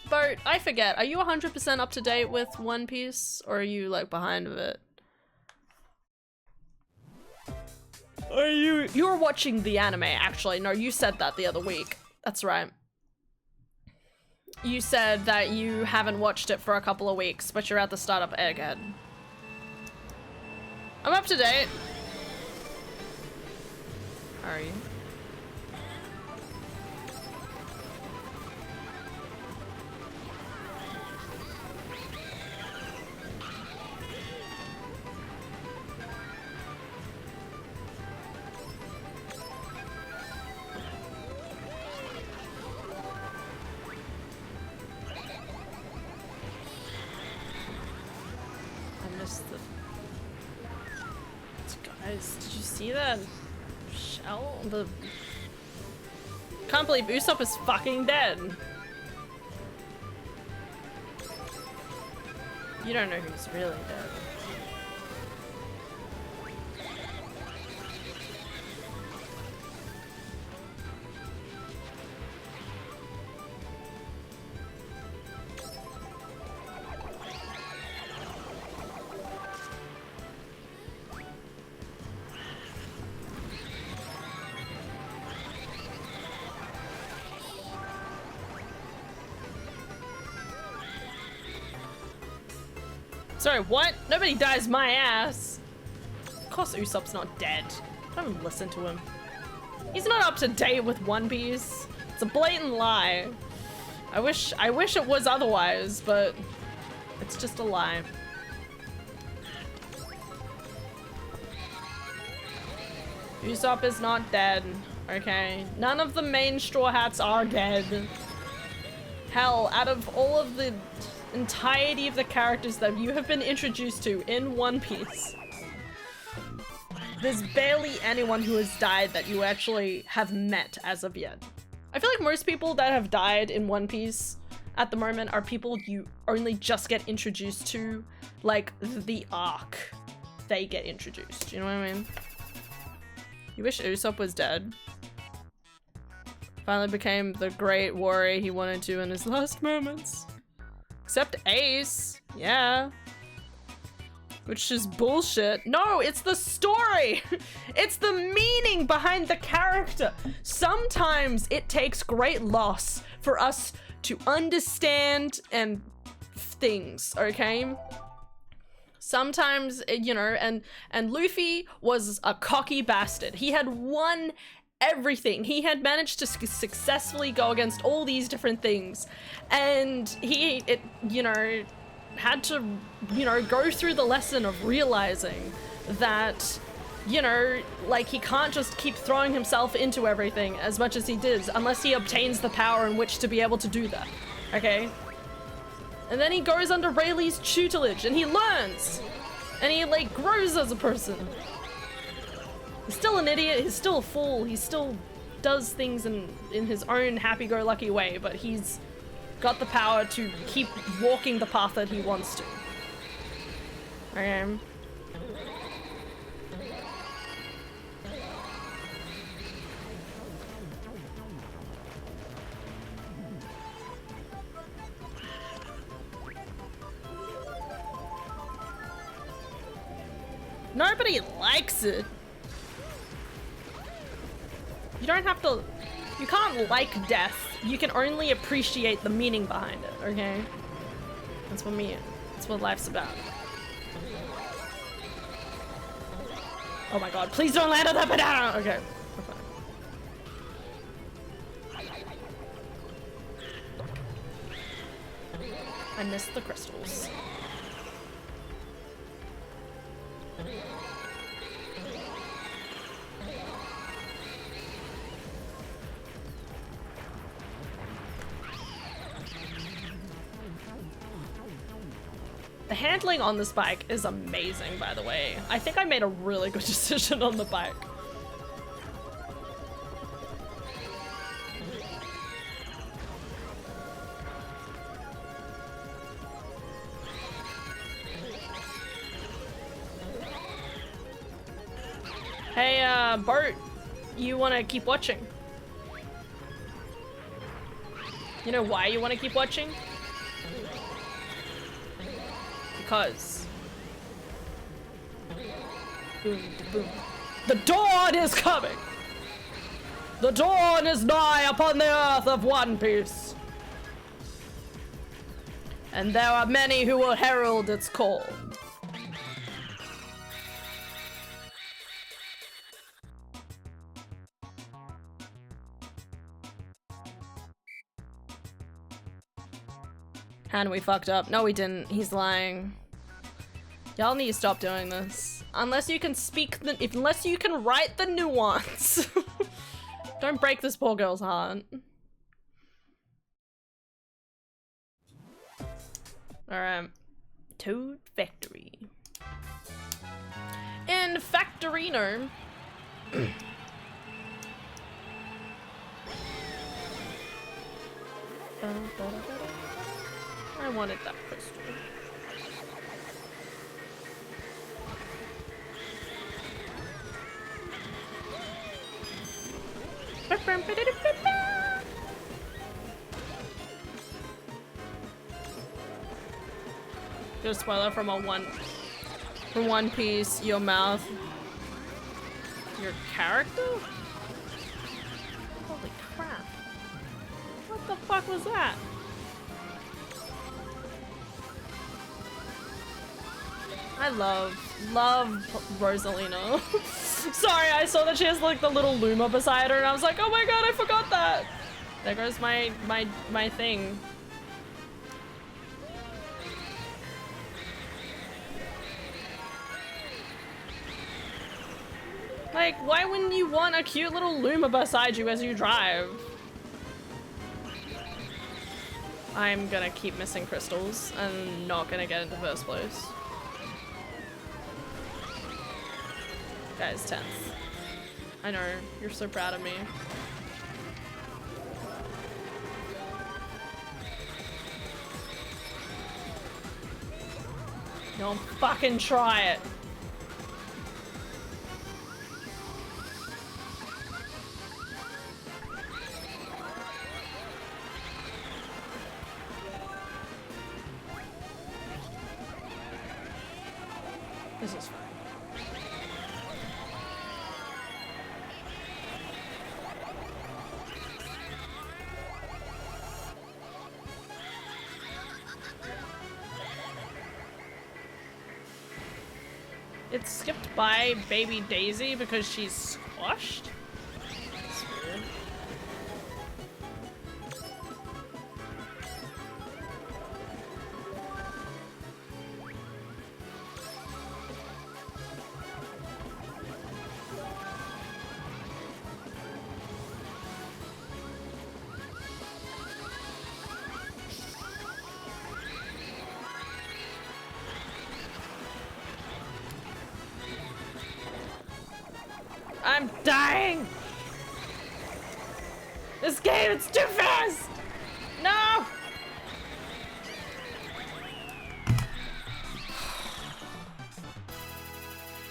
Boat, I forget. Are you 100% up to date with One Piece, or are you like behind of it? Are you're watching the anime, actually. No, you said that the other week. That's right. You said that you haven't watched it for a couple of weeks, but you're at the start of Egghead. I'm up to date. Are you? Guys, did you see that shell? Can't believe Usopp is fucking dead. You don't know who's really dead. Sorry, what? Nobody dies my ass. Of course Usopp's not dead. Don't even listen to him. He's not up to date with One Piece. It's a blatant lie. I wish it was otherwise, but it's just a lie. Usopp is not dead, okay? None of the main Straw Hats are dead. Hell, out of all of the entirety of the characters that you have been introduced to in One Piece, there's barely anyone who has died that you actually have met as of yet. I feel like most people that have died in One Piece at the moment are people you only just get introduced to, like, the arc they get introduced. You know what I mean? You wish Usopp was dead? Finally became the great warrior he wanted to in his last moments. Except Ace. Yeah. Which is bullshit. No, it's the story! It's the meaning behind the character! Sometimes it takes great loss for us to understand and things, okay? Sometimes, you know, and Luffy was a cocky bastard. He had won everything. He had managed to successfully go against all these different things. And he, you know, had to, you know, go through the lesson of realizing that, you know, like, he can't just keep throwing himself into everything as much as he did unless he obtains the power in which to be able to do that, okay? And then he goes under Rayleigh's tutelage and he learns! And he, like, grows as a person. He's still an idiot, he's still a fool, he still does things in his own happy-go-lucky way, but he's got the power to keep walking the path that he wants to. Okay. Nobody likes it. You don't have to, you can't like death. You can only appreciate the meaning behind it, okay? That's what life's about. Oh my god, please don't land on that banana! Okay. I missed the crystals. The handling on this bike is amazing, by the way. I think I made a really good decision on the bike. Hey, Bart, you wanna keep watching? You know why you wanna keep watching? Because. Boom, boom. The dawn is coming! The dawn is nigh upon the earth of One Piece. And there are many who will herald its call. And we fucked up. No, we didn't. He's lying. Y'all need to stop doing this. Unless you can unless you can write the nuance. Don't break this poor girl's heart. Alright. Toad Factory. In Factorino. I wanted that crystal. Good spoiler from One Piece, your mouth. Your character? Holy crap. What the fuck was that? I love Rosalina. Sorry, I saw that she has like the little Luma beside her and I was like, oh my god, I forgot that. There goes my thing. Like, why wouldn't you want a cute little Luma beside you as you drive? I'm gonna keep missing crystals and not gonna get into first place. Guys, 10th. I know, you're so proud of me. Don't fucking try it. This is fine. It skipped by baby Daisy because she's squashed? That's weird. I'm dying! This game, it's too fast! No!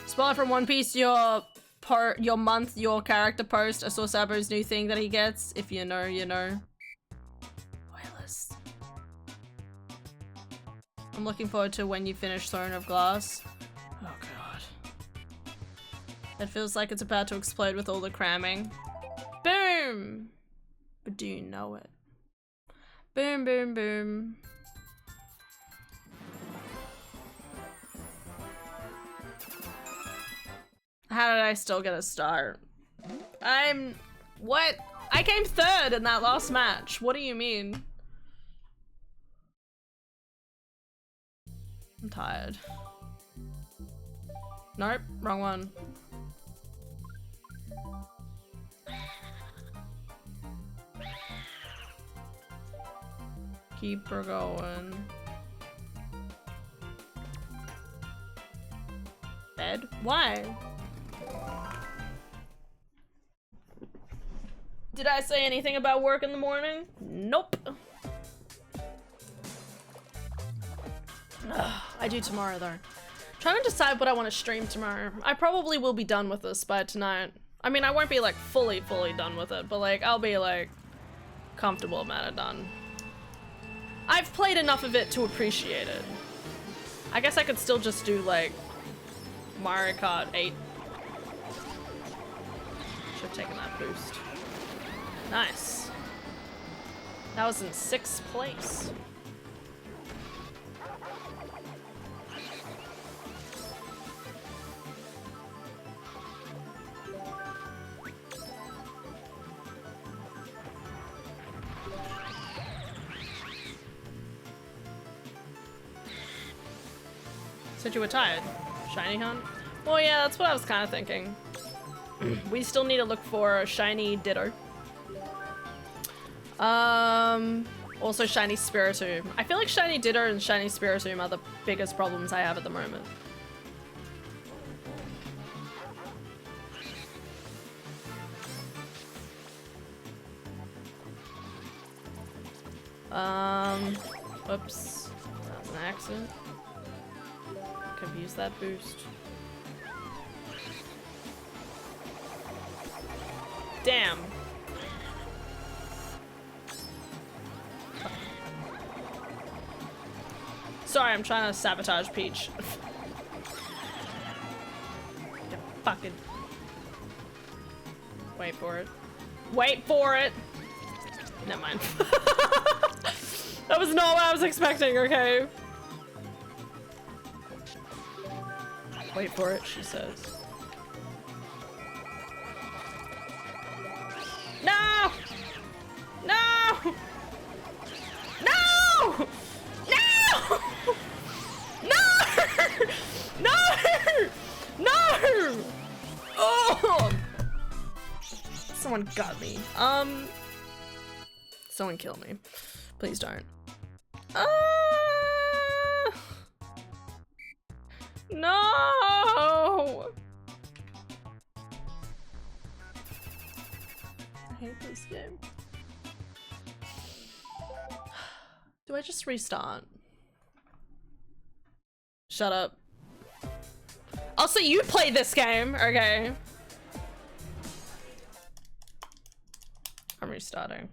Spawn from One Piece, your month, your character post. I saw Sabo's new thing that he gets. If you know, you know. Playlist. I'm looking forward to when you finish Throne of Glass. Oh god. It feels like it's about to explode with all the cramming. Boom! But do you know it? Boom, boom, boom. How did I still get a start? What? I came third in that last match. What do you mean? I'm tired. Nope, wrong one. Keep her going. Bed? Why? Did I say anything about work in the morning? Nope. Ugh, I do tomorrow though. Trying to decide what I want to stream tomorrow. I probably will be done with this by tonight. I mean, I won't be like fully done with it, but like I'll be like comfortable amount of done. I've played enough of it to appreciate it. I guess I could still just do like Mario Kart 8. Should have taken that boost. Nice. That was in 6th place. Said you were tired. Shiny hunt? Well, yeah, that's what I was kind of thinking. We still need to look for a shiny Ditto. Also shiny Spiritomb. I feel like shiny Ditto and shiny Spiritomb are the biggest problems I have at the moment. Whoops. That was an accident. Could have used that boost. Damn. Sorry, I'm trying to sabotage Peach. Fucking. Wait for it. Wait for it! Never mind. That was not what I was expecting, okay? Wait for it, she says. No! No! No! No! No! No! No! Oh! Someone got me. Someone kill me. Please don't. No! I hate this game. Do I just restart? Shut up. Also, you play this game, okay? I'm restarting.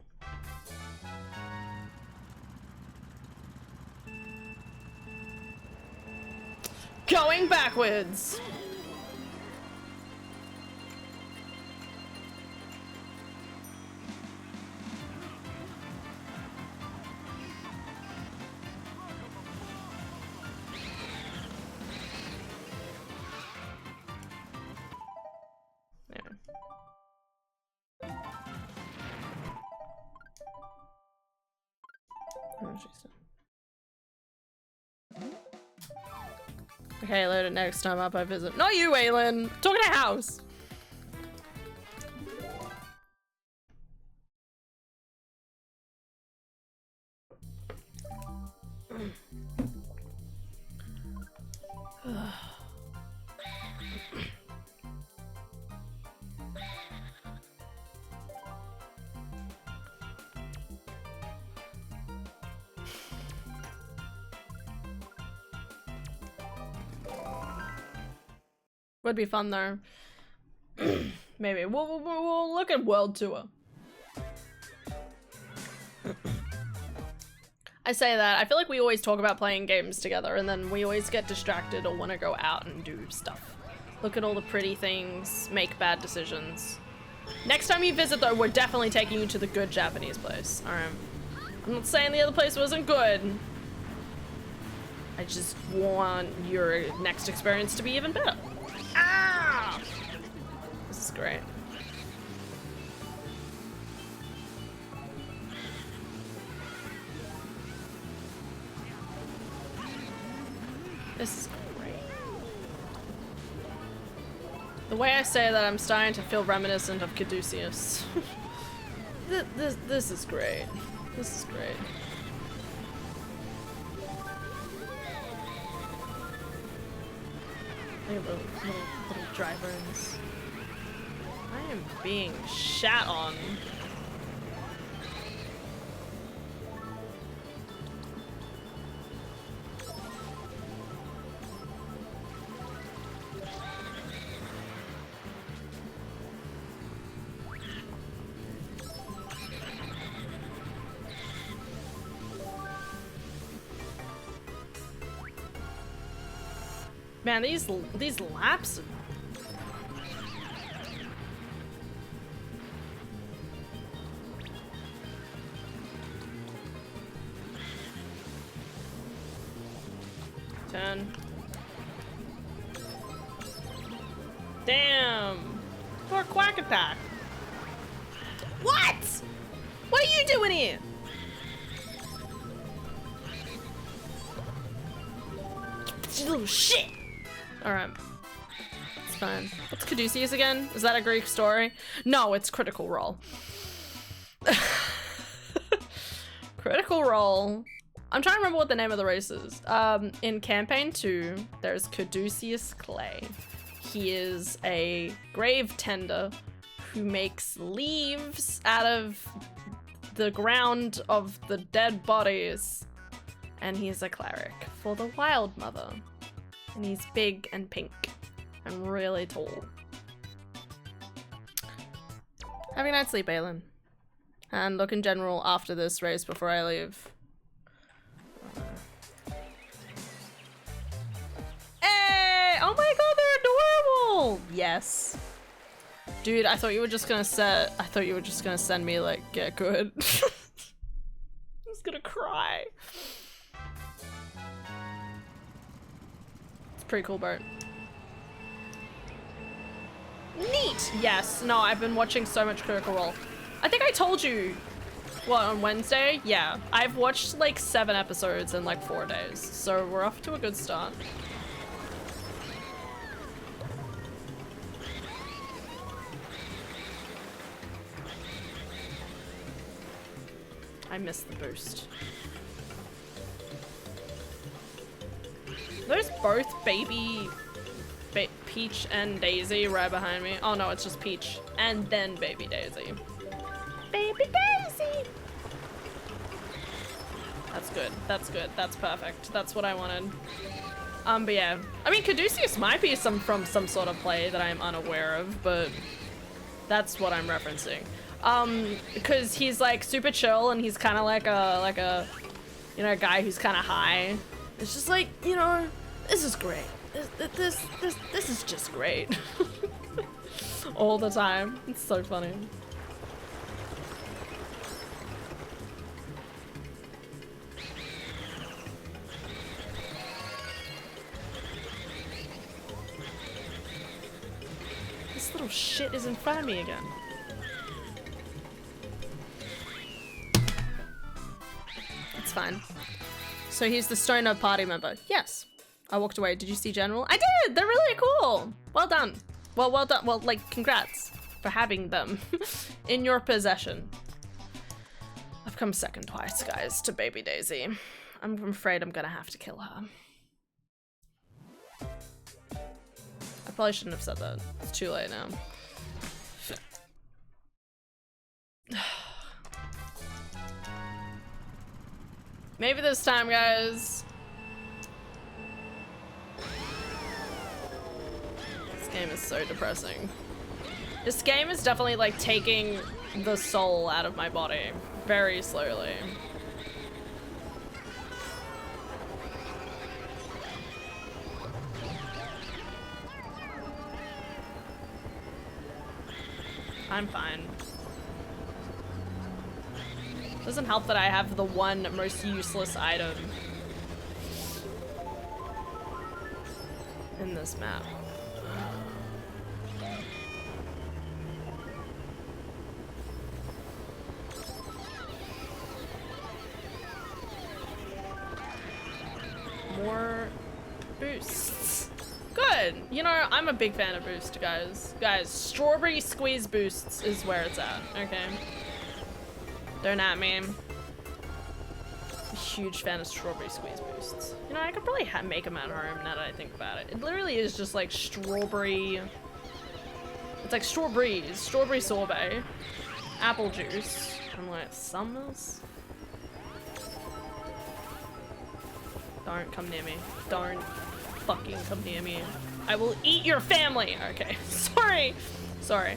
Going backwards. Okay, later next time up I visit. Not you, Aylin! Talking to house! Would be fun though. Maybe we'll look at World Tour. I say that, I feel like we always talk about playing games together and then we always get distracted or want to go out and do stuff. Look at all the pretty things, make bad decisions. Next time you visit though, we're definitely taking you to the good Japanese place. Alright. I'm not saying the other place wasn't good. I just want your next experience to be even better. Ah! This is great. This is great. The way I say that, I'm starting to feel reminiscent of Caduceus. This is great. This is great. Look at little drivers. I am being shat on. Man, these laps. Turn. Damn. For a quack attack. What? What are you doing here? You little shit. Alright. It's fine. What's Caduceus again? Is that a Greek story? No, it's Critical Role. Critical Role. I'm trying to remember what the name of the race is. In Campaign 2, there's Caduceus Clay. He is a grave tender who makes leaves out of the ground of the dead bodies. And he's a cleric for the Wild Mother. And he's big and pink and really tall. Have a night sleep, Aylin. And look in general after this race before I leave. Hey! Oh my god, they're adorable! Yes. Dude, I thought you were just gonna send me like, get good. I was gonna cry. Pretty cool boat. Neat! Yes. No, I've been watching so much Critical Role. I think I told you, what, on Wednesday? Yeah. I've watched like 7 episodes in like 4 days. So we're off to a good start. I missed the boost. There's both baby Peach and Daisy right behind me. Oh no, it's just Peach and then baby Daisy. Baby Daisy! That's good. That's good. That's perfect. That's what I wanted. But yeah. I mean, Caduceus might be from some sort of play that I'm unaware of, but that's what I'm referencing. Because he's like super chill and he's kind of like a, you know, a guy who's kind of high. It's just like, you know, this is great. This is just great. All the time. It's so funny. This little shit is in front of me again. It's fine. So he's the stoner party member. Yes. I walked away. Did you see General? I did! They're really cool! Well done. Well done. Well, like, congrats for having them in your possession. I've come second twice, guys, to baby Daisy. I'm afraid I'm gonna have to kill her. I probably shouldn't have said that. It's too late now. Maybe this time, guys. This game is so depressing. This game is definitely like taking the soul out of my body very slowly. I'm fine. Doesn't help that I have the one most useless item in this map. More boosts. Good. You know, I'm a big fan of boost, guys. Guys, strawberry squeeze boosts is where it's at, okay? Don't at me. I'm a huge fan of strawberry squeeze boosts. You know, I could probably make them at home now that I think about it. It literally is just like strawberry. It's like strawberries, strawberry sorbet, apple juice, and like summers. Don't come near me. Don't fucking come near me. I will eat your family. Okay, sorry. Sorry.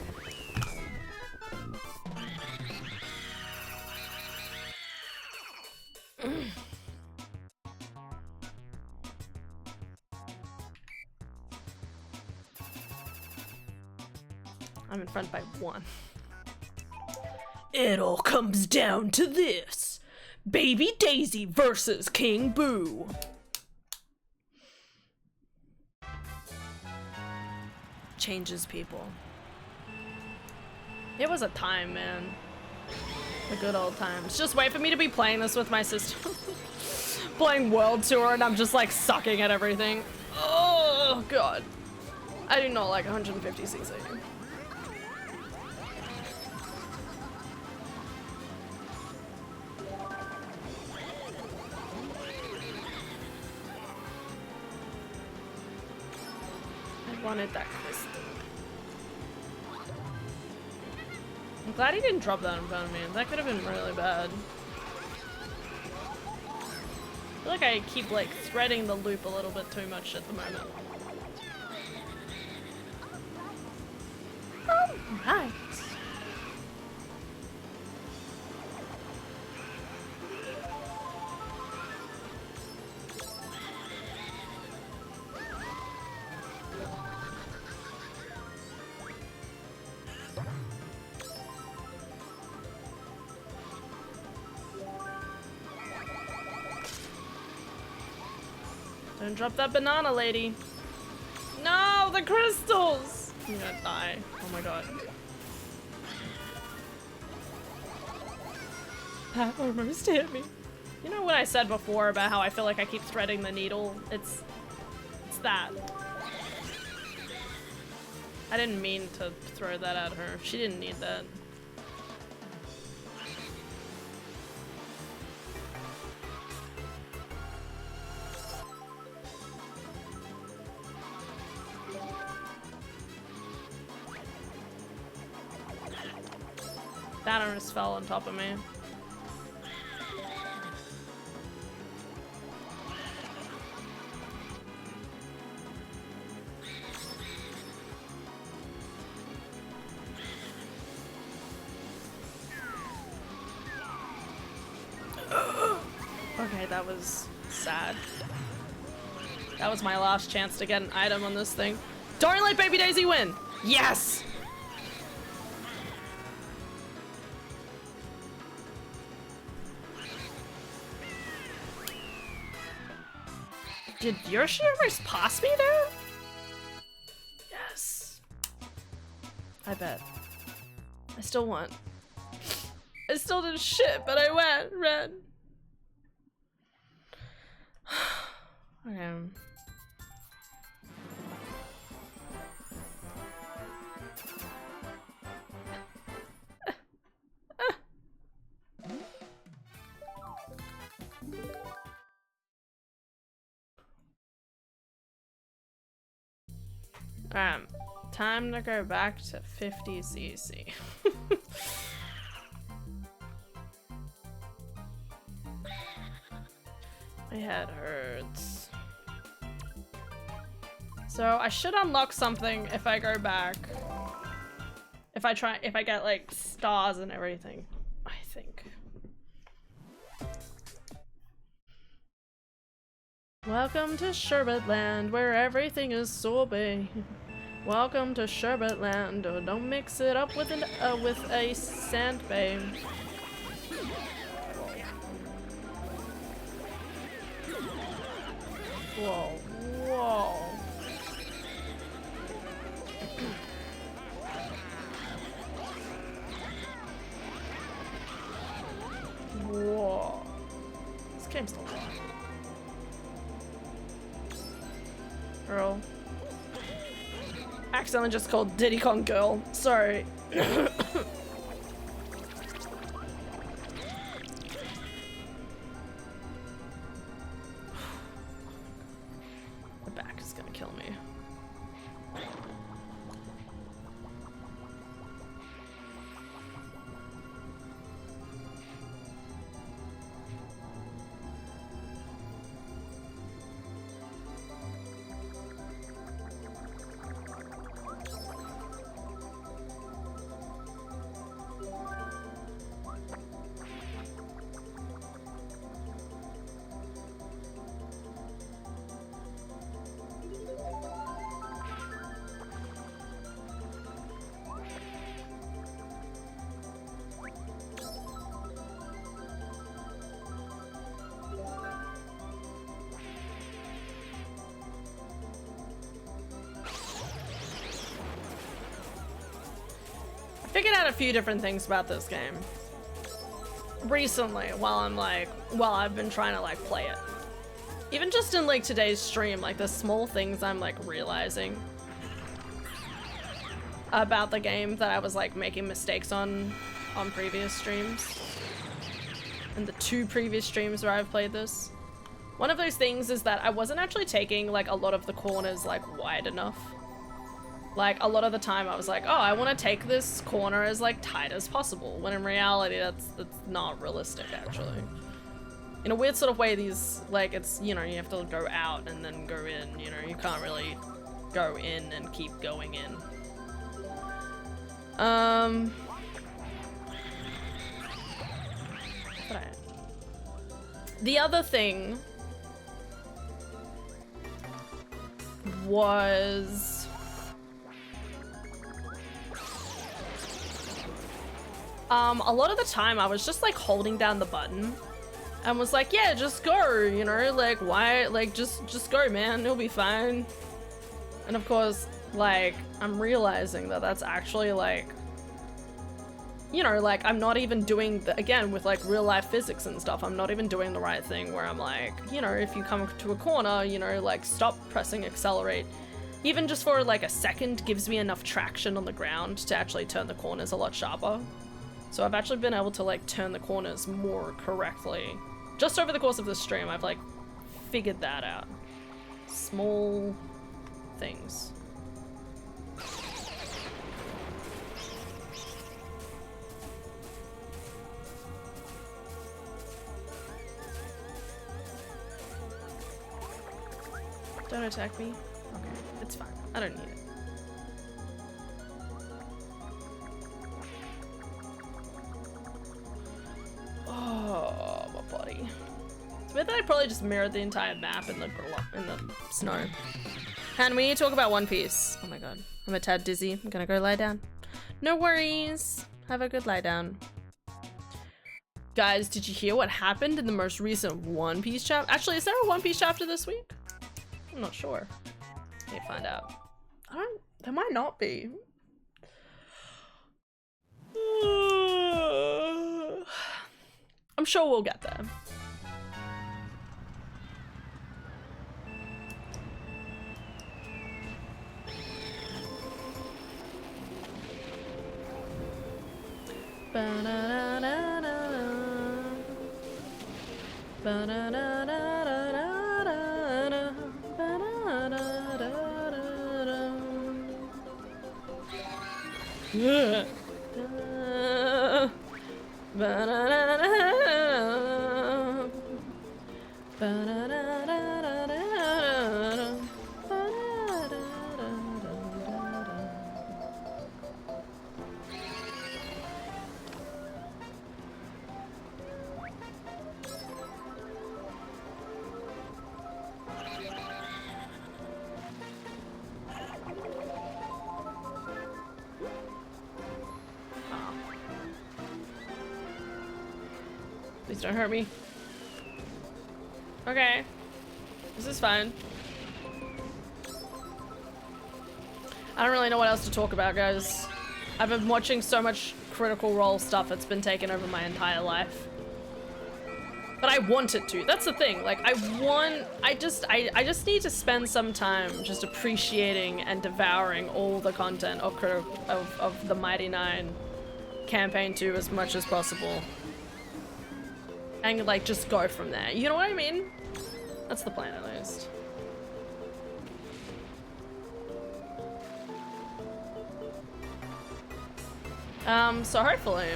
I'm in front by 1. It all comes down to this. Baby Daisy versus King Boo. Changes people. It was a time, man. The good old times. Just wait for me to be playing this with my sister. Playing World Tour and I'm just like sucking at everything. Oh god. I do not like 150cc. I wanted that crystal. I'm glad he didn't drop that in front of me. That could have been really bad. I feel like I keep like threading the loop a little bit too much at the moment. Alright. Don't drop that banana, lady. No, the crystals! I'm gonna die. Oh my god. That almost hit me. You know what I said before about how I feel like I keep threading the needle? It's that. I didn't mean to throw that at her. She didn't need that. That almost fell on top of me. Okay, that was sad. That was my last chance to get an item on this thing. Don't let Baby Daisy win! Yes! Did Yoshi almost pass me there? Yes. I bet. I still won. I still did shit, but I went red. Okay. Time to go back to 50cc. My head hurts. So I should unlock something if I go back. If I get like stars and everything, I think. Welcome to Sherbet Land, where everything is sorbet. Welcome to Sherbet Land. Oh, don't mix it up with a sand babe. Whoa, whoa. Whoa. This game's a lot. Girl. Accidentally just called Diddy Kong Girl. Sorry. The back is gonna kill me. Figured out a few different things about this game recently while I've been trying to like play it. Even just in like today's stream, like the small things I'm like realizing about the game that I was like making mistakes on previous streams. And the 2 previous streams where I've played this. One of those things is that I wasn't actually taking like a lot of the corners like wide enough. Like, a lot of the time I was like, oh, I want to take this corner as, like, tight as possible. When in reality, that's not realistic, actually. In a weird sort of way, these, like, it's, you know, you have to go out and then go in, you know? You can't really go in and keep going in. The other thing was... a lot of the time I was just like holding down the button and was like, yeah, just go, you know, like why, like just go, man, it'll be fine. And of course, like, I'm realizing that that's actually like, you know, like I'm not even doing the, again, with like real life physics and stuff, I'm not even doing the right thing where I'm like, you know, if you come to a corner, you know, like stop pressing accelerate. Even just for like a second gives me enough traction on the ground to actually turn the corners a lot sharper. So I've actually been able to like turn the corners more correctly. Just over the course of this stream, I've like figured that out. Small things. Don't attack me. Okay, it's fine. I don't need it. Oh, my body. So I think I probably just mirrored the entire map in the snow. And we need to talk about One Piece. Oh my god. I'm a tad dizzy. I'm gonna go lie down. No worries. Have a good lie down. Guys, did you hear what happened in the most recent One Piece chapter? Actually, is there a One Piece chapter this week? I'm not sure. Let me find out. There might not be. I'm sure we'll get there. Please don't hurt me. Okay. This is fine. I don't really know what else to talk about, guys. I've been watching so much Critical Role stuff, it's been taking over my entire life. But I want it to. That's the thing. Like, I just need to spend some time just appreciating and devouring all the content of the Mighty Nine Campaign 2 as much as possible. And like just go from there. You know what I mean? That's the plan at least. So hopefully.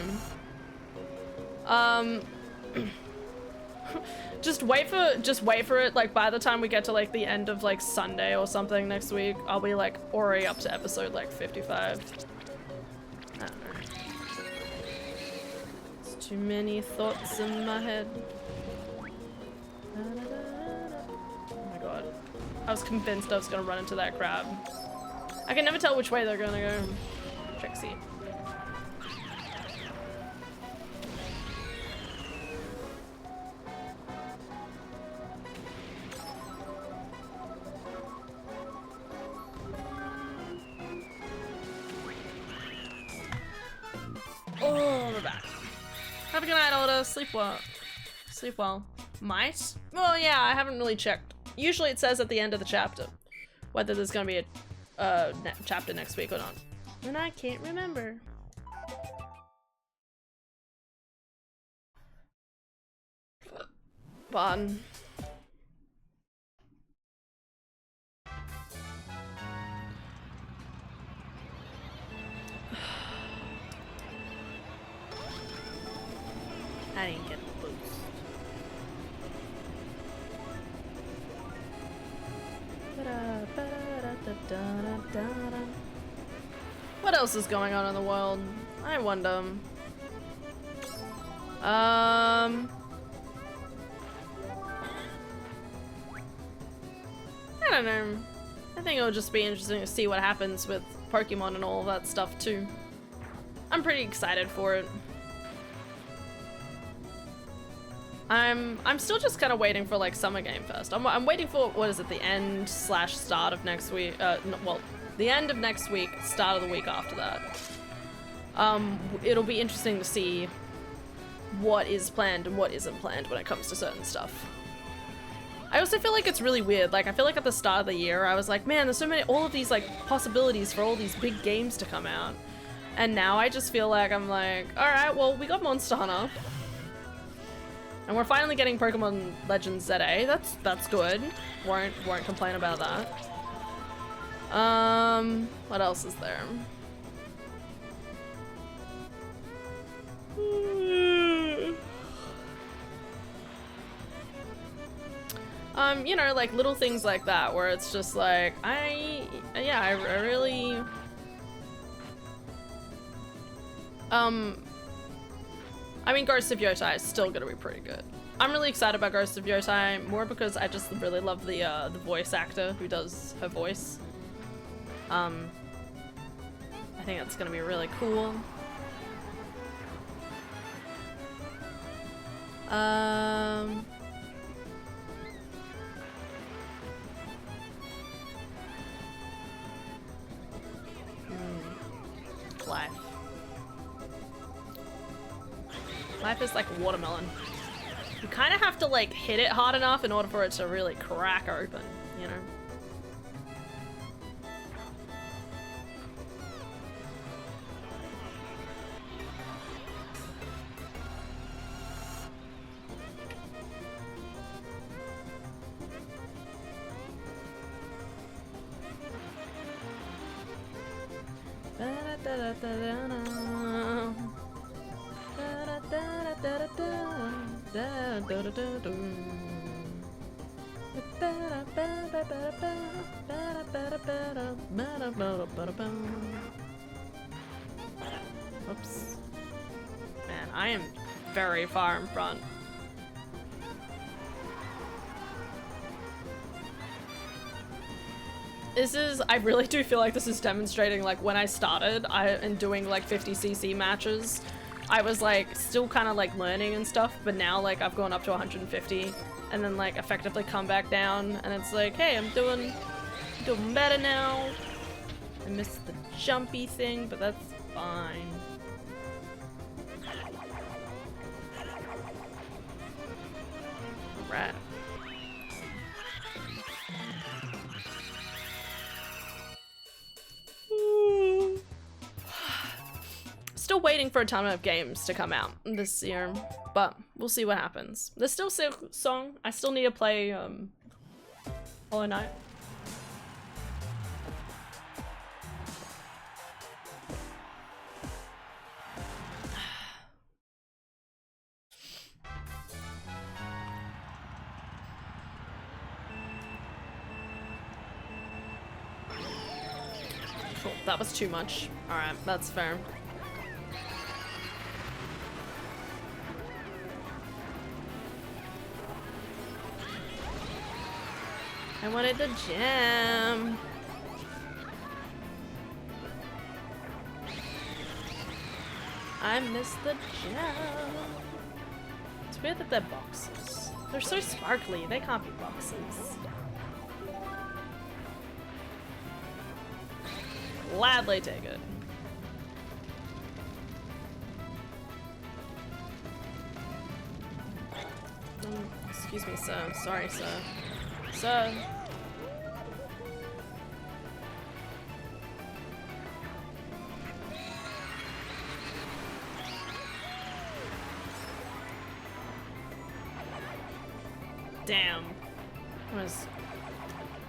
just wait for it, like by the time we get to like the end of like Sunday or something next week, I'll be like already up to episode like 55. I don't know. Too many thoughts in my head. Oh my god. I was convinced I was gonna run into that crab. I can never tell which way they're gonna go. Trixie. Oh, we're back. Have a good night, Alda. Sleep well. Sleep well. Might? Well, yeah, I haven't really checked. Usually it says at the end of the chapter whether there's gonna be a chapter next week or not. And I can't remember. Fun. I didn't get the boost. What else is going on in the world? I wonder. I don't know. I think it'll just be interesting to see what happens with Pokemon and all that stuff too. I'm pretty excited for it. I'm still just kind of waiting for like Summer Game Fest. I'm waiting for, what is it, the end / start of next week. Well, the end of next week, start of the week after that. It'll be interesting to see what is planned and what isn't planned when it comes to certain stuff. I also feel like it's really weird. Like, I feel like at the start of the year, I was like, man, there's so many, all of these like possibilities for all these big games to come out. And now I just feel like I'm like, all right, well, we got Monster Hunter. And we're finally getting Pokemon Legends ZA. That's good. Won't complain about that. What else is there? You know, like little things like that where it's just like, I really I mean, Ghost of Yotai is still gonna be pretty good. I'm really excited about Ghost of Yotei, more because I just really love the voice actor who does her voice. I think that's gonna be really cool. Life. Life is like watermelon. You kind of have to like hit it hard enough in order for it to really crack open, you know? Oops. Man, I am very far in front. I really do feel like this is demonstrating, like, when I started and doing like 50cc matches, I was like still kind of like learning and stuff, but now like I've gone up to 150 and then like effectively come back down, and it's like, hey, I'm doing better now. I missed the jumpy thing, but that's fine. Alright. Still waiting for a ton of games to come out this year, but we'll see what happens. There's still Silksong. I still need to play Hollow Knight. Cool. That was too much. Alright, that's fair. I wanted the gem. I missed the gem. It's weird that they're boxes. They're so sparkly, they can't be boxes. Gladly take it. Excuse me, sir. Sorry, sir. Sir. Damn. Almost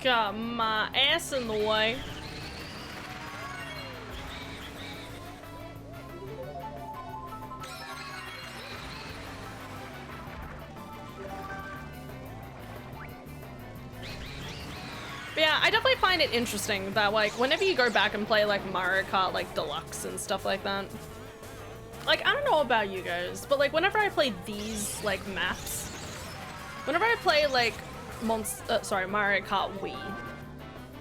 got my ass in the way. But yeah, I definitely find it interesting that, like, whenever you go back and play, like, Mario Kart, like, Deluxe and stuff like that, like, I don't know about you guys, but, like, whenever I play these, like, maps, whenever I play, like, Mario Kart Wii,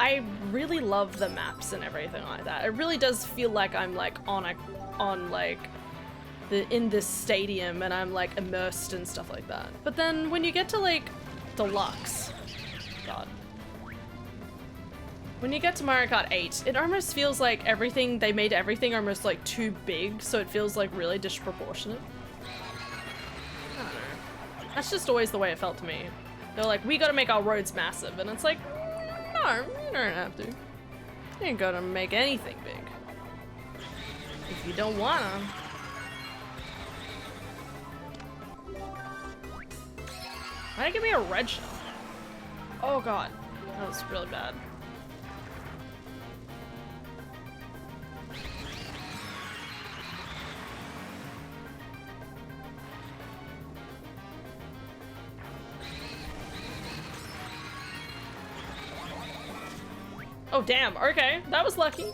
I really love the maps and everything like that. It really does feel like I'm, like, in this stadium and I'm, like, immersed and stuff like that. But then when you get to, like, Deluxe, God. When you get to Mario Kart 8, it almost feels like they made everything almost like too big, so it feels like really disproportionate. I don't know. That's just always the way it felt to me. They're like, we gotta make our roads massive, and it's like, no, you don't have to. You ain't gotta make anything big. If you don't wanna. Why'd it give me a red shell? Oh god, that was really bad. Oh damn, okay, that was lucky.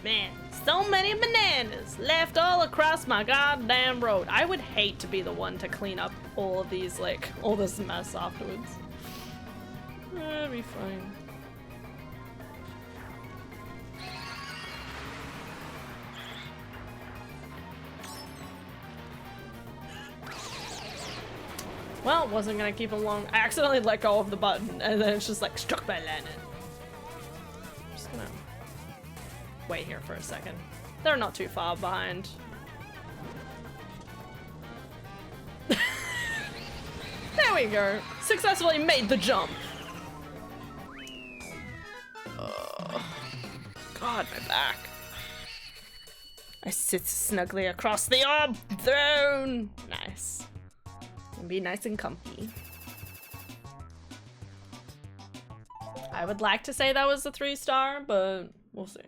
Man, so many bananas left all across my goddamn road. I would hate to be the one to clean up all of these, like, all this mess afterwards. That'd be fine. Well, wasn't gonna keep him long. I accidentally let go of the button and then it's just like struck by lightning. Just gonna wait here for a second. They're not too far behind. There we go. Successfully made the jump. God, my back. I sit snugly across the orb throne. Nice. And be nice and comfy. I would like to say that was a 3-star, but we'll see.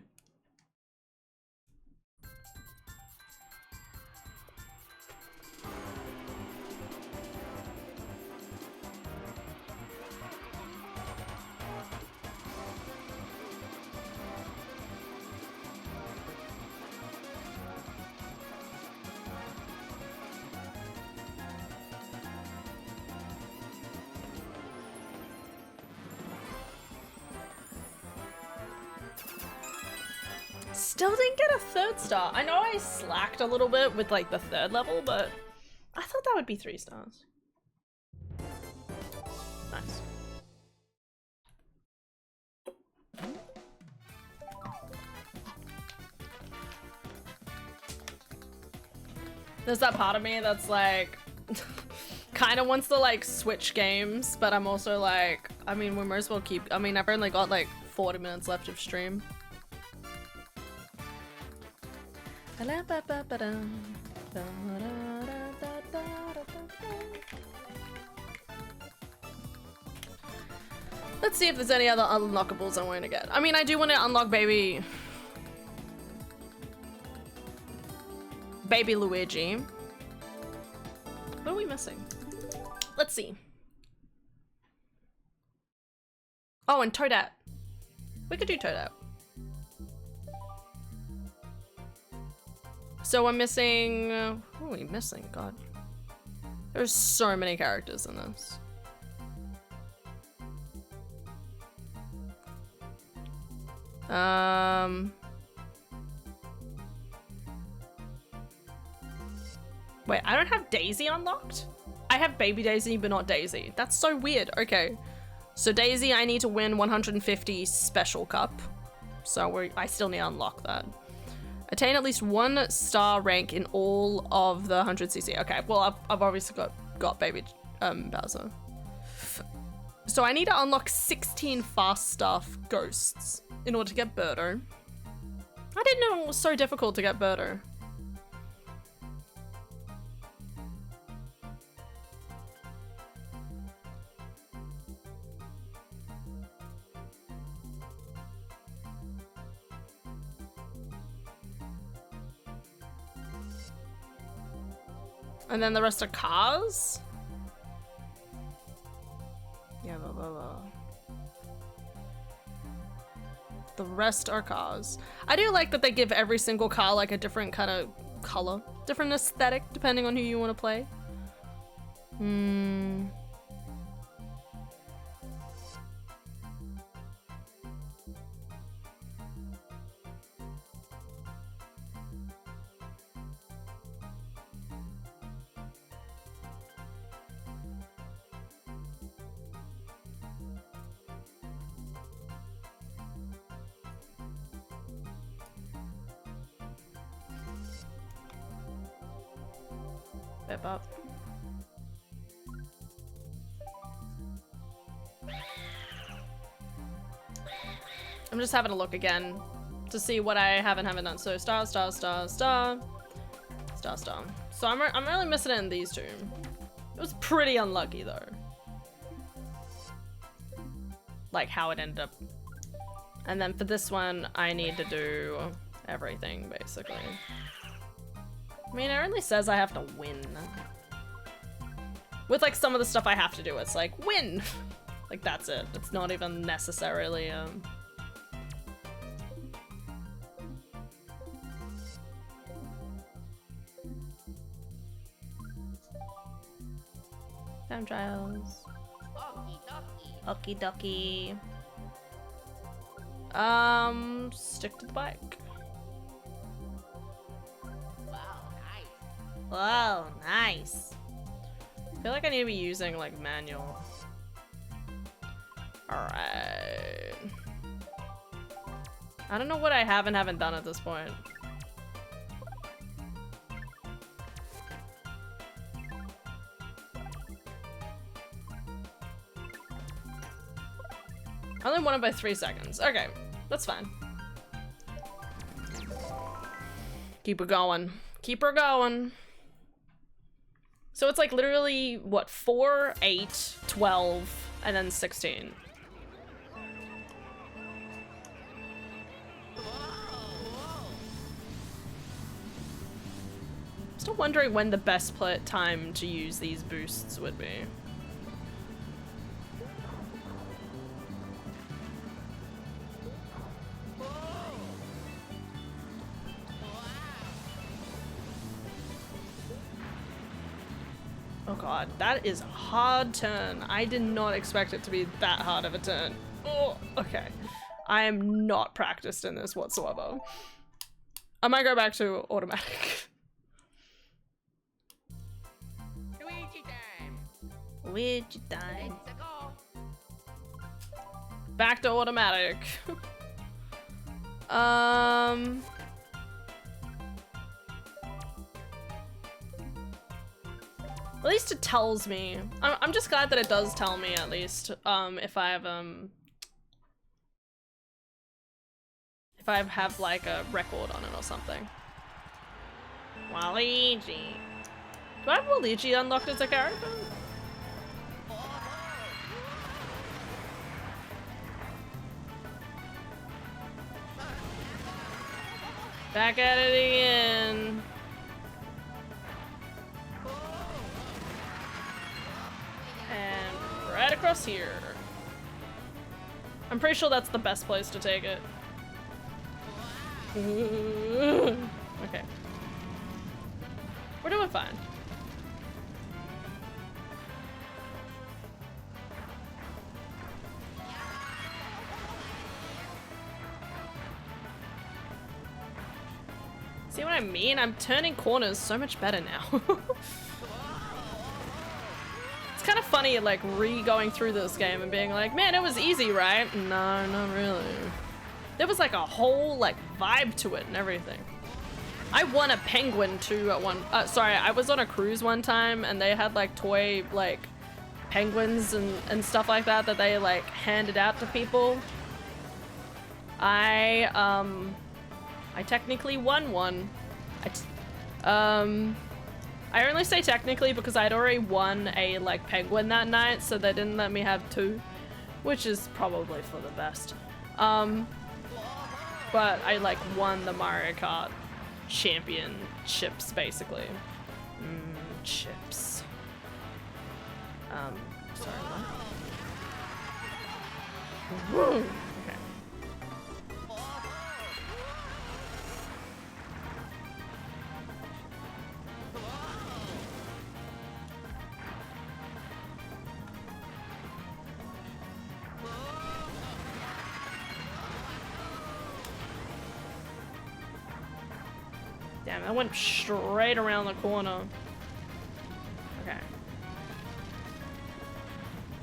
Still didn't get a 3rd star. I know I slacked a little bit with like the 3rd level, but I thought that would be 3 stars. Nice. There's that part of me that's like kind of wants to like switch games, but I'm also like, I mean, we might as well keep, I mean, I've only got like 40 minutes left of stream. Let's see if there's any other unlockables I want to get. I mean, I do want to unlock baby Luigi. What are we missing? Let's see. Oh, and Toadette. We could do Toadette. So I'm missing, who are we missing? God. There's so many characters in this. Wait, I don't have Daisy unlocked? I have Baby Daisy, but not Daisy. That's so weird. Okay. So Daisy, I need to win 150 Special Cup. So I still need to unlock that. Attain at least 1 star rank in all of the 100cc. Okay, well, I've obviously got Baby Bowser. So I need to unlock 16 fast stuff ghosts in order to get Birdo. I didn't know it was so difficult to get Birdo. And then the rest are cars? Yeah, blah, blah, blah. The rest are cars. I do like that they give every single car like a different kind of color. Different aesthetic depending on who you want to play. Up. I'm just having a look again to see what I haven't done. So star. So I'm really missing it in these two. It was pretty unlucky though. Like how it ended up. And then for this one, I need to do everything basically. I mean, it only says I have to win. With like some of the stuff I have to do, it's like win. Like that's it. It's not even necessarily Time trials. Okie dokie. Stick to the bike. Wow, nice. I feel like I need to be using like manual. Alright. I don't know what I haven't done at this point. I only won it by 3 seconds. Okay, that's fine. Keep her going. Keep her going. So it's like literally, what, 4, 8, 12, and then 16. Still wondering when the best time to use these boosts would be. Oh god, that is a hard turn. I did not expect it to be that hard of a turn. Oh, okay. I am not practiced in this whatsoever. I might go back to automatic. Luigi time. Luigi time. Let's go. Back to automatic. At least it tells me. I'm just glad that it does tell me at least, if I have like a record on it or something. Waluigi. Do I have Waluigi unlocked as a character? Back at it again. And right across here. I'm pretty sure that's the best place to take it. Okay. We're doing fine. See what I mean? I'm turning corners so much better now. It's kind of funny, like, going through this game and being like, man, it was easy, right? No, not really. There was, like, a whole, like, vibe to it and everything. I won a penguin, too, at one... sorry, I was on a cruise one time, and they had, like, toy, like, penguins and stuff like that they, like, handed out to people. I technically won one. I only say technically because I'd already won a, like, penguin that night, so they didn't let me have 2, which is probably for the best. But I, like, won the Mario Kart championships, basically. Chips. Sorry, what? Woo! Okay. Damn, I went straight around the corner. Okay.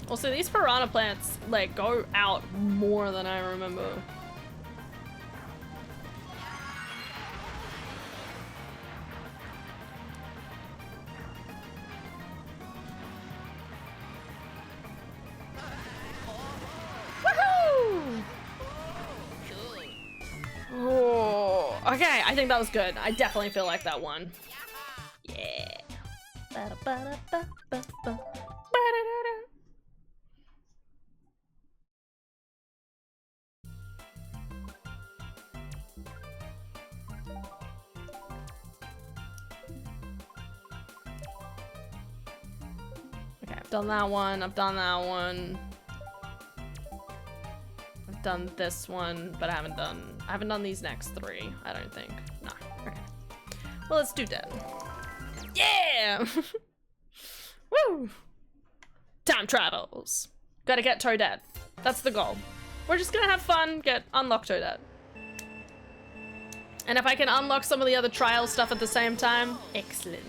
Also, these piranha plants, like, go out more than I remember. Woohoo! Oh, okay, I think that was good. I definitely feel like that one. Yeah. Ba-da-ba-da-ba-ba-ba. Ba-da-da-da. Okay, I've done that one. I've done that one. I've done this one, but I haven't done these next 3, I don't think. No. Okay. Well, let's do dead. Yeah! Woo! Time travels. Gotta get Toadette. That's the goal. We're just gonna have fun, unlock Toadette. And if I can unlock some of the other trial stuff at the same time, excellent.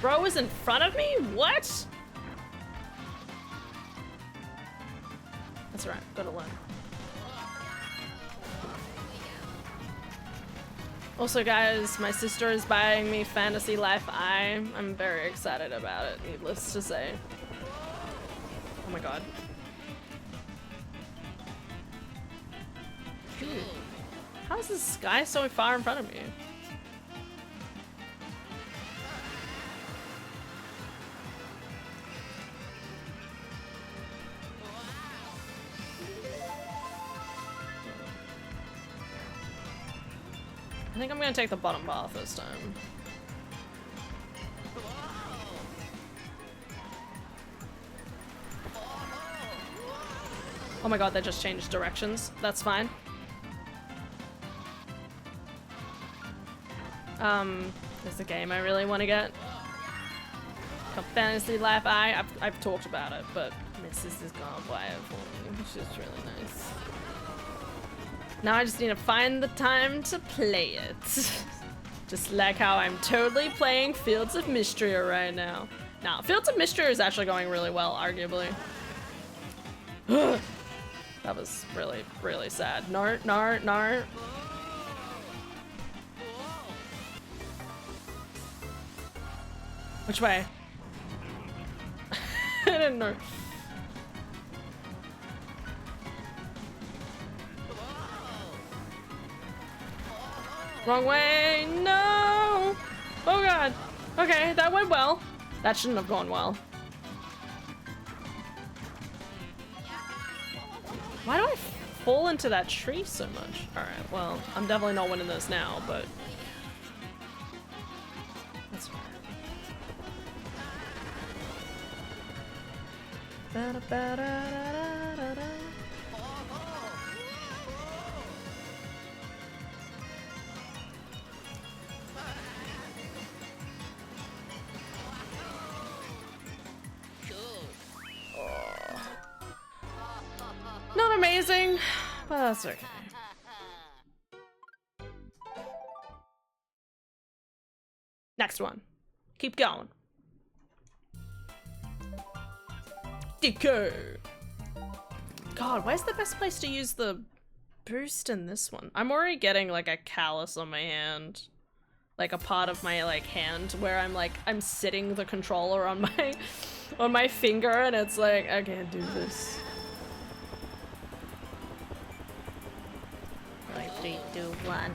Bro is in front of me? What? That's right, gotta learn. Also guys, my sister is buying me Fantasy Life I. I'm very excited about it, needless to say. Oh my god. Dude, how is this guy so far in front of me? I think I'm gonna take the bottom path this time. Oh my god, they just changed directions. That's fine. There's a game I really want to get. Called Fantasy Life I. I've talked about it, but my sister's gonna buy it for me, which is really nice. Now I just need to find the time to play it. Just like how I'm totally playing Fields of Mystery right now. Now, Fields of Mystery is actually going really well, arguably. That was really, really sad. Nart, nart, nart. Which way? I didn't know. Wrong way, no! Oh god. Okay, that went well. That shouldn't have gone well. Why do I fall into that tree so much? Alright, well, I'm definitely not winning this now, but... That's fine. Not amazing, but that's okay. Next one. Keep going. Deco. God, where's the best place to use the boost in this one? I'm already getting like a callus on my hand. Like a part of my like hand where I'm sitting the controller on my finger and it's like I can't do this. 3, 2, 1.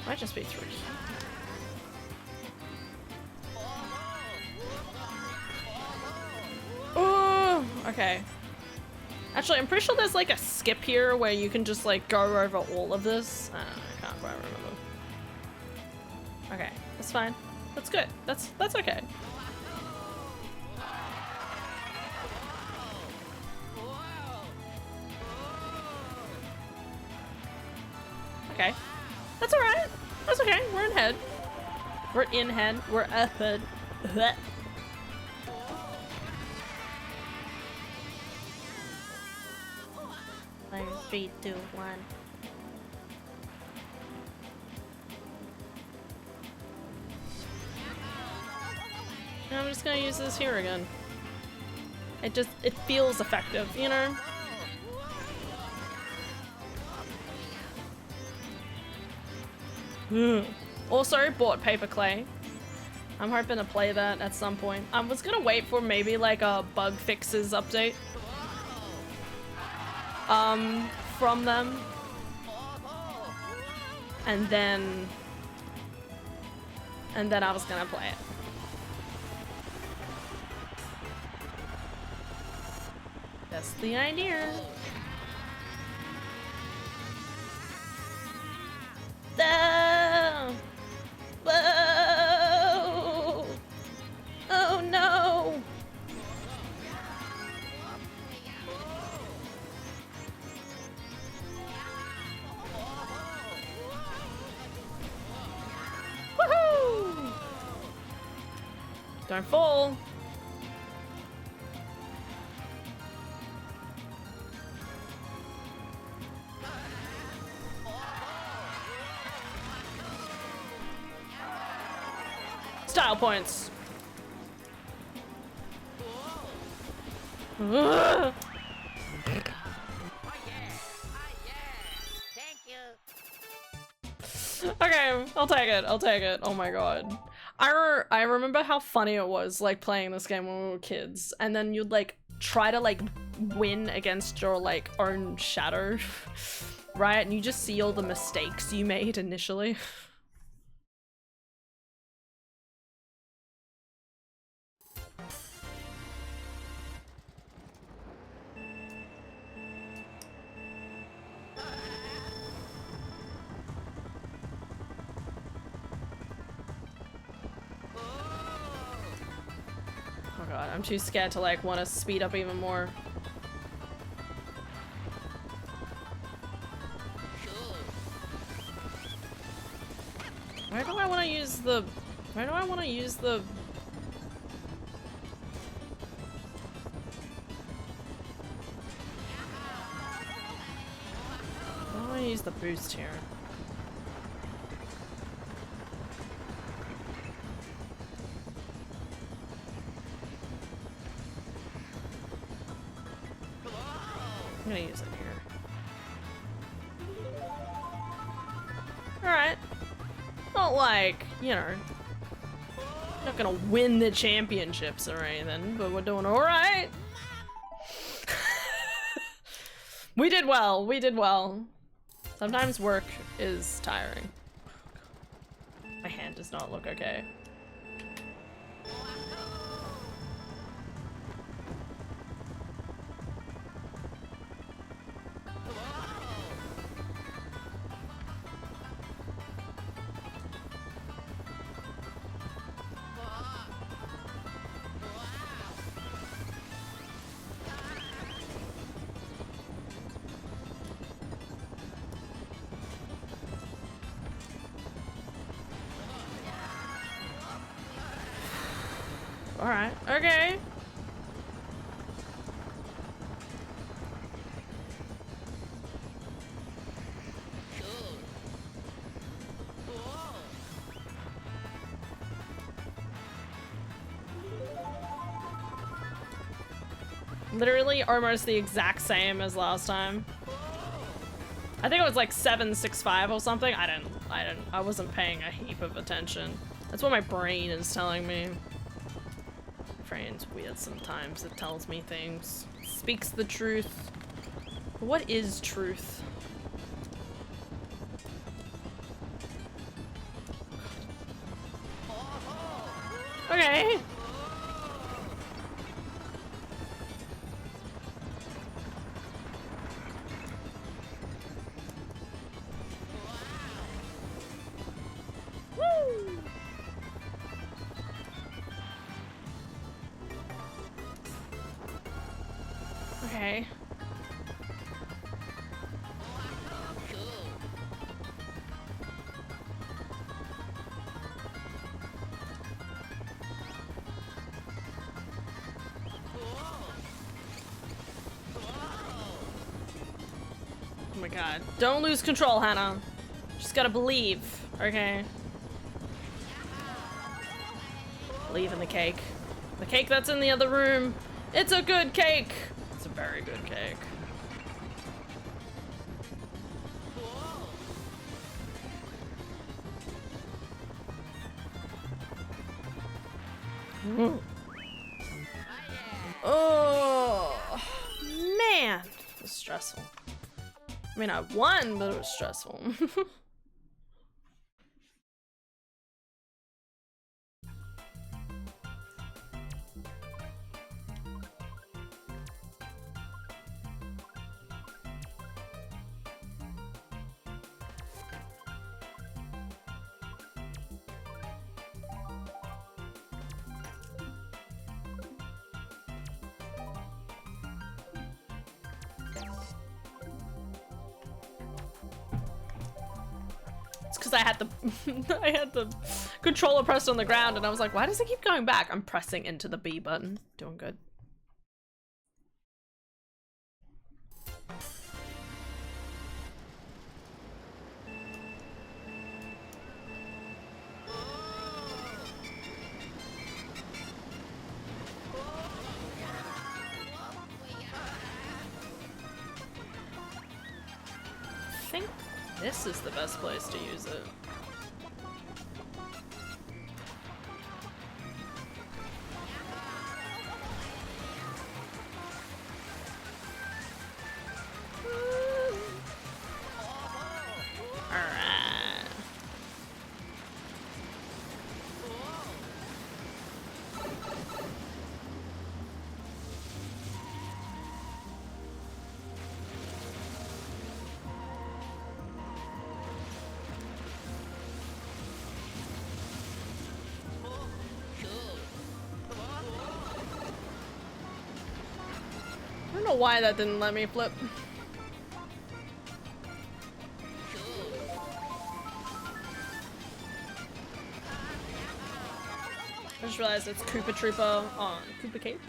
Might just be 3. Oh, okay. Actually, I'm pretty sure there's like a skip here where you can just like go over all of this. I can't quite remember. Okay, that's fine. That's good. That's okay. Okay. That's alright. That's okay. We're in head. We're in head. We're ahead. 3, 2, 1. I'm just gonna use this here again. It feels effective, you know? Also bought paper clay. I'm hoping to play that at some point. I was gonna wait for maybe like a bug fixes update. From them. And then I was gonna play it. That's the idea. Ah! Whoa! Oh no! Woohoo! Don't fall. Style points. Ugh. Oh yeah. Thank you. Okay, I'll take it. I'll take it. Oh my god. I remember how funny it was, like, playing this game when we were kids, and then you'd, like, try to, like, win against your, like, own shadow, right? And you just see all the mistakes you made initially. Oh god, I'm too scared to, like, want to speed up even more. Where do I want to use the... Where do I want to use the... I want to use the boost here. I'm gonna use it here. Alright. Not like, you know, not gonna win the championships or anything, but we're doing alright. We did well, we did well. Sometimes work is tiring. My hand does not look okay. Alright, okay. Literally almost the exact same as last time. I think it was like 765 or something. I wasn't paying a heap of attention. That's what my brain is telling me. Brain's weird sometimes. It tells me things. It speaks the truth. But what is truth? Okay. Woo! Okay. Oh my god. Don't lose control, Hannah. Just gotta believe, okay? Believe in the cake. The cake that's in the other room. It's a good cake. It's a very good cake. Mm. Oh, man. It was stressful. I mean, I won, but it was stressful. because I had the I had the controller pressed on the ground and I was like, why does it keep going back? I'm pressing into the B button. Doing good. I think this is the best place to use it. Alright. I don't know why that didn't let me flip. I just realized it's Koopa Troopa on Koopa Cape.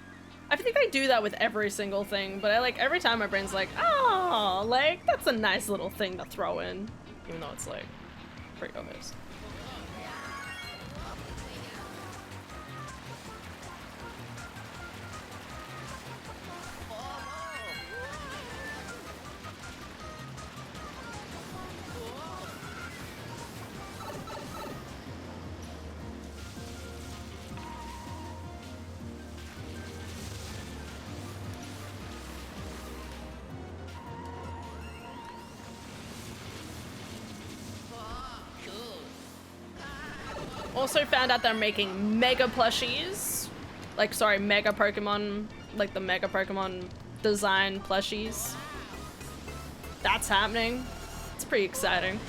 I think I do that with every single thing, but I like every time my brain's like, oh, like that's a nice little thing to throw in, even though it's like pretty obvious. Also found out they're making mega plushies. Like, sorry, mega Pokemon, like the mega Pokemon design plushies. That's happening. It's pretty exciting.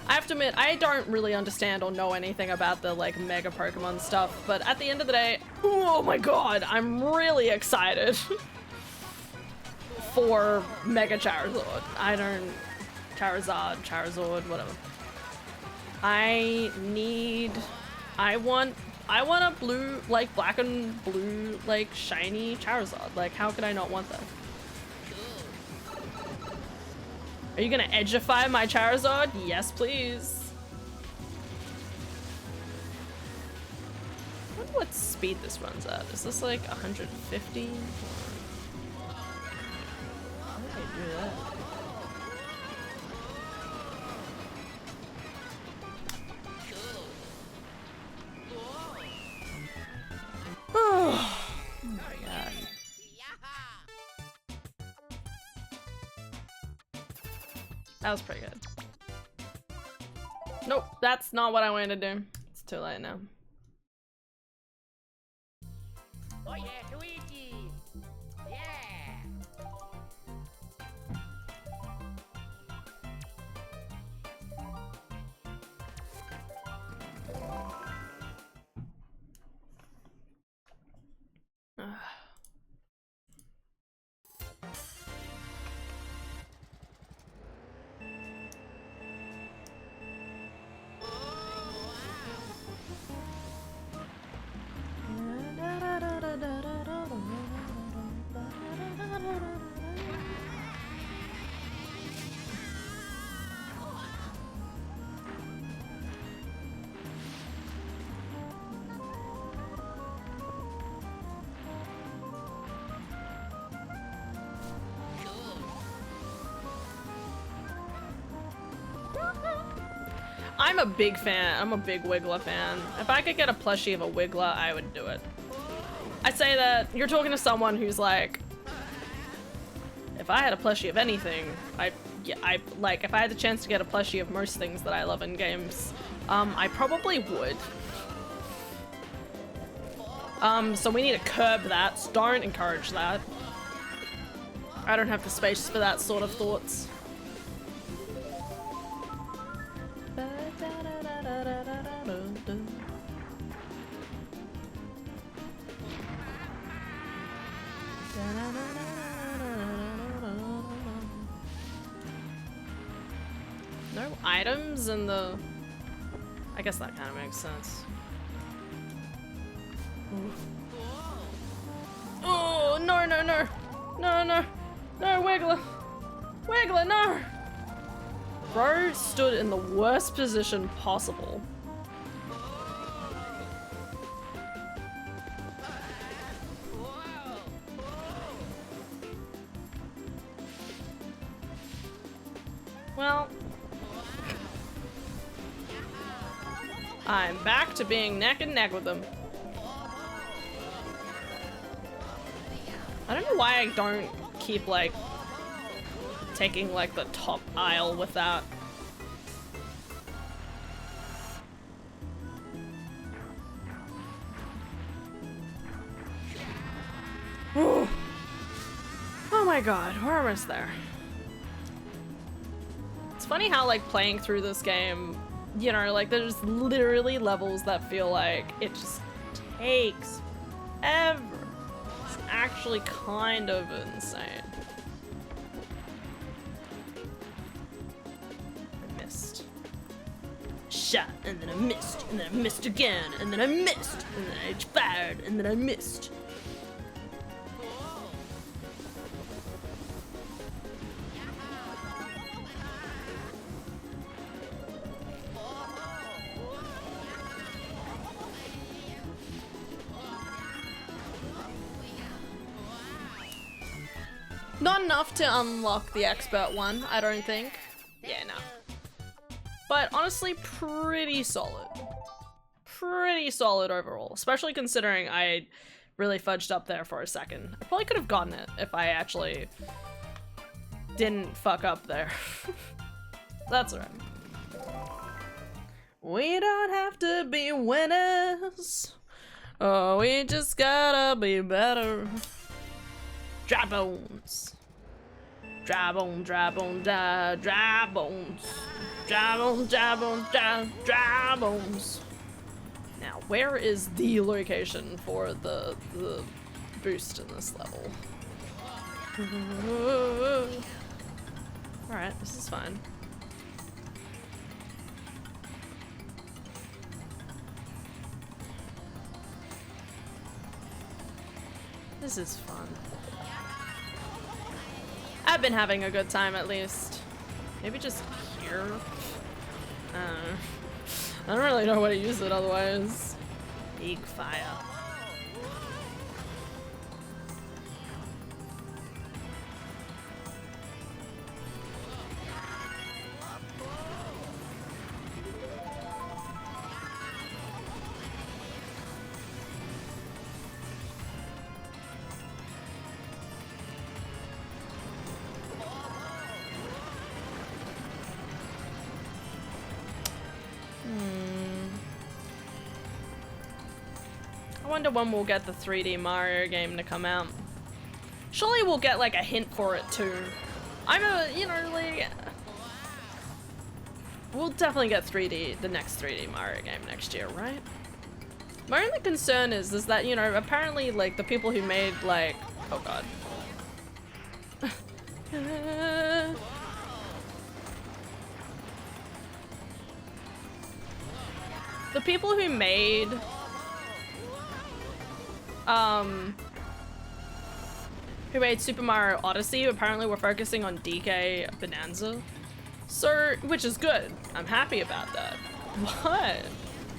I have to admit, I don't really understand or know anything about the like mega Pokemon stuff, but at the end of the day, oh my god, I'm really excited for Mega Charizard. Charizard, whatever. I want a blue, like black and blue, like shiny Charizard. Like, how could I not want that? Are you gonna edgeify my Charizard? Yes, please. I wonder what speed this runs at. Is this like 150? How did I do that? Oh my god. That was pretty good. Nope, that's not what I wanted to do. It's too late now. Oh yeah, Luigi! Yeah! I'm a big fan. I'm a big Wiggler fan. If I could get a plushie of a Wiggler, I would do it. I say that you're talking to someone who's like, if I had a plushie of anything, like if I had the chance to get a plushie of most things that I love in games, I probably would. So we need to curb that. So don't encourage that. I don't have the space for that sort of thoughts. items in the... I guess that kind of makes sense. Oh, no, no, no. No, no. No, Wiggler. Wiggler, no. Bro stood in the worst position possible. Well, I'm back to being neck and neck with them. I don't know why I don't keep, like, taking, like, the top aisle with that. Oh my god, we're almost there. It's funny how, like, playing through this game, you know, like, there's literally levels that feel like it just takes ever. It's actually kind of insane. I missed. Shot, and then I missed, and then I missed again, and then I missed, and then I fired, and then I missed. Not enough to unlock the expert one, I don't think. Yeah, no. But honestly, pretty solid. Pretty solid overall, especially considering I really fudged up there for a second. I probably could have gotten it if I actually didn't fuck up there. That's alright. We don't have to be winners. Oh, we just gotta be better. Dry bones. Dry bone, dry bone, dry, dry bones. Dry bones, dry bones, dry, dry bones. Now, where is the location for the boost in this level? Alright, this is fine. This is fun. I've been having a good time, at least. Maybe just here? I don't really know how to use it otherwise. Big fire. I wonder when we'll get the 3D Mario game to come out. Surely we'll get like a hint for it too. You know, like, we'll definitely get the next 3D Mario game next year, right? My only concern is that, you know, apparently like the people who made like, oh god. The people who made Super Mario Odyssey apparently were focusing on DK Bonanza. So, which is good. I'm happy about that. But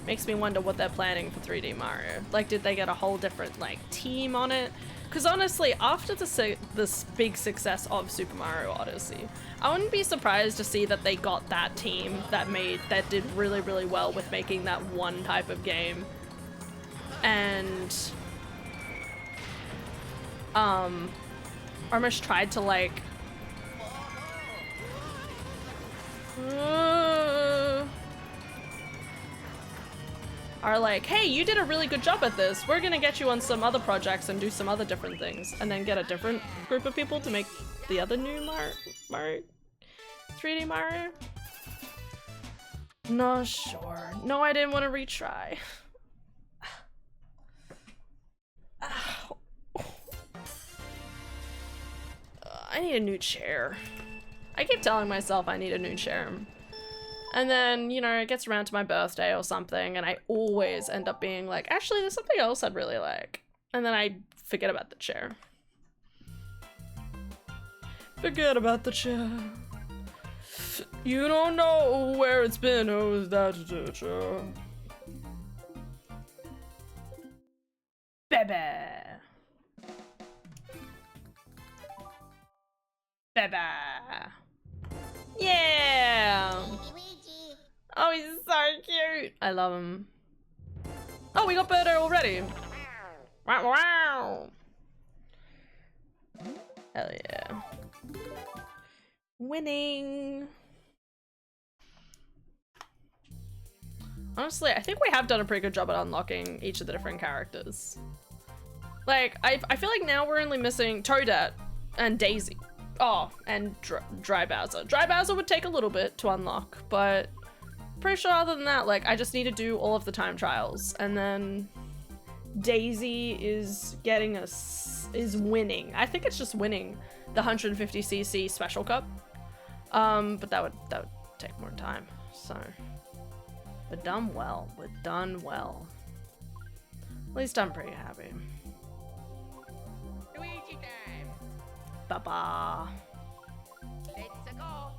makes me wonder what they're planning for 3D Mario. Like, did they get a whole different, like, team on it? Because honestly, after this big success of Super Mario Odyssey, I wouldn't be surprised to see that they got that team that did really, really well with making that one type of game. And almost tried to like are like, hey, you did a really good job at this. We're gonna get you on some other projects and do some other different things, and then get a different group of people to make the other new Mario 3D Mario. Not sure. No, I didn't want to retry. I need a new chair. I keep telling myself I need a new chair. And then, you know, it gets around to my birthday or something, and I always end up being like, actually, there's something else I'd really like. And then I forget about the chair. Forget about the chair. You don't know where it's been, oh, is that the chair? Baby. Baby. Yeah. Oh, he's so cute. I love him. Oh, we got Birdo already. Wow, wow. Hell yeah. Winning. Honestly, I think we have done a pretty good job at unlocking each of the different characters. Like, I feel like now we're only missing Toadette and Daisy. Oh, and Dry Bowser. Dry Bowser would take a little bit to unlock, but pretty sure other than that, like, I just need to do all of the time trials, and then Daisy is getting is winning. I think it's just winning the 150cc special cup. But that would take more time. So we're done well. We're done well. At least I'm pretty happy. Luigi time. Ba-ba. Let's go.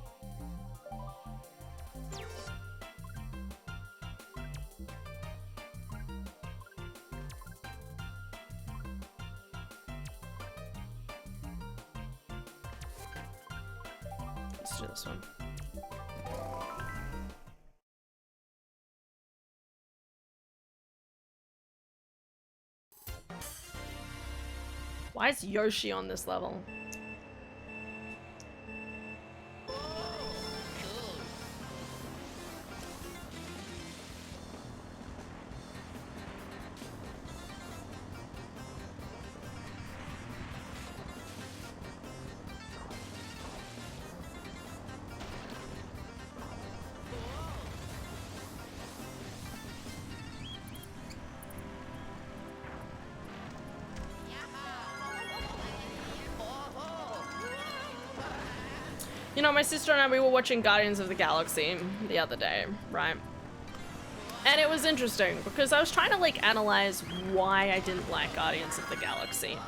Let's do this one. Why is Yoshi on this level? You know, my sister and I, we were watching Guardians of the Galaxy the other day, right? And it was interesting because I was trying to like analyze why I didn't like Guardians of the Galaxy.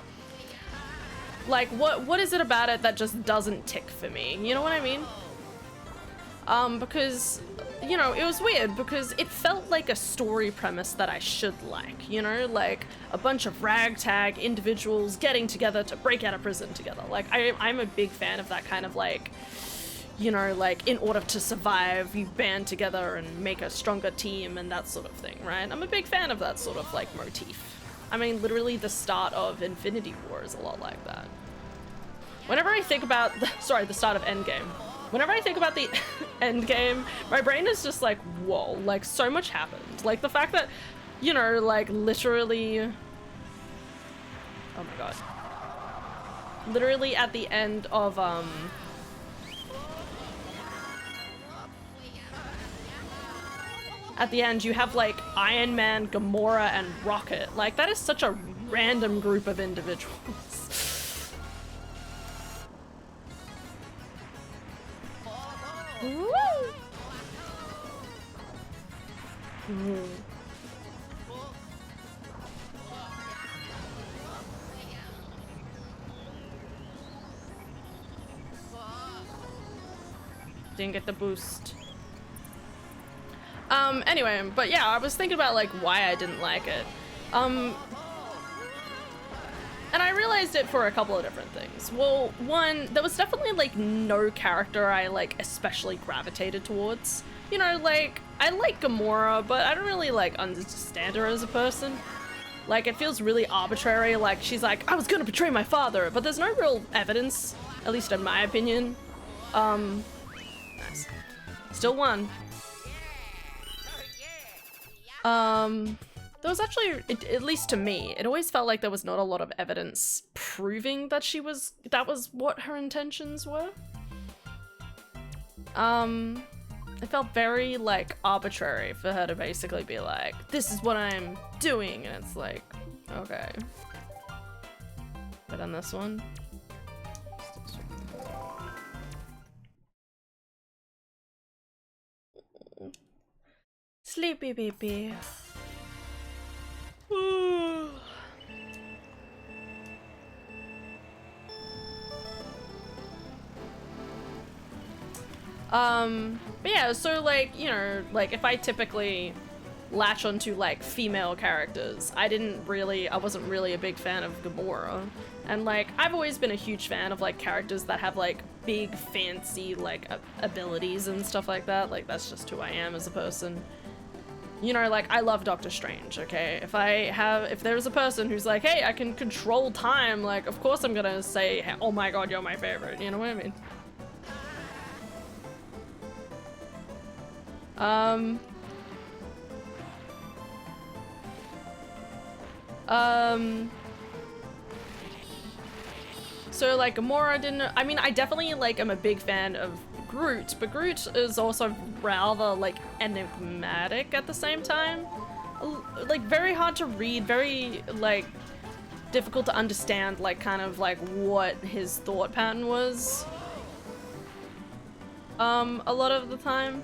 Like, what is it about it that just doesn't tick for me? You know what I mean? Because, you know, it was weird because it felt like a story premise that I should like, you know? Like, a bunch of ragtag individuals getting together to break out of prison together. Like, I'm a big fan of that kind of, like, you know, like, in order to survive, you band together and make a stronger team and that sort of thing, right? I'm a big fan of that sort of, like, motif. I mean, literally the start of Infinity War is a lot like that. Whenever I think about, the start of Endgame. Whenever I think about the Endgame, my brain is just like, whoa, like, so much happened. Like, the fact that, you know, like, literally, oh my god. Literally at the end of, at the end, you have, like, Iron Man, Gamora, and Rocket. Like, that is such a random group of individuals. Woo! Didn't get the boost. Anyway, but yeah, I was thinking about like why I didn't like it. And I realized it for a couple of different things. Well, one, there was definitely like no character I like especially gravitated towards. You know, like, I like Gamora, but I don't really like understand her as a person. Like, it feels really arbitrary, like she's like, I was gonna betray my father, but there's no real evidence, at least in my opinion. Nice. Still won. There was actually, at least to me, it always felt like there was not a lot of evidence proving that that was what her intentions were. It felt very, like, arbitrary for her to basically be like, this is what I'm doing, and it's like, okay. But on this one, Sleepy baby. But yeah, so like, you know, like if I typically latch onto like female characters, I wasn't really a big fan of Gamora. And like, I've always been a huge fan of like characters that have like big fancy like abilities and stuff like that. Like that's just who I am as a person. You know, like I love Doctor Strange, okay? If there's a person who's like, hey, I can control time, like of course I'm gonna say, oh my god, you're my favorite, you know what I mean? So like Gamora I definitely like am a big fan of Groot, but Groot is also rather like enigmatic at the same time. Like very hard to read, very like difficult to understand like kind of like what his thought pattern was. A lot of the time.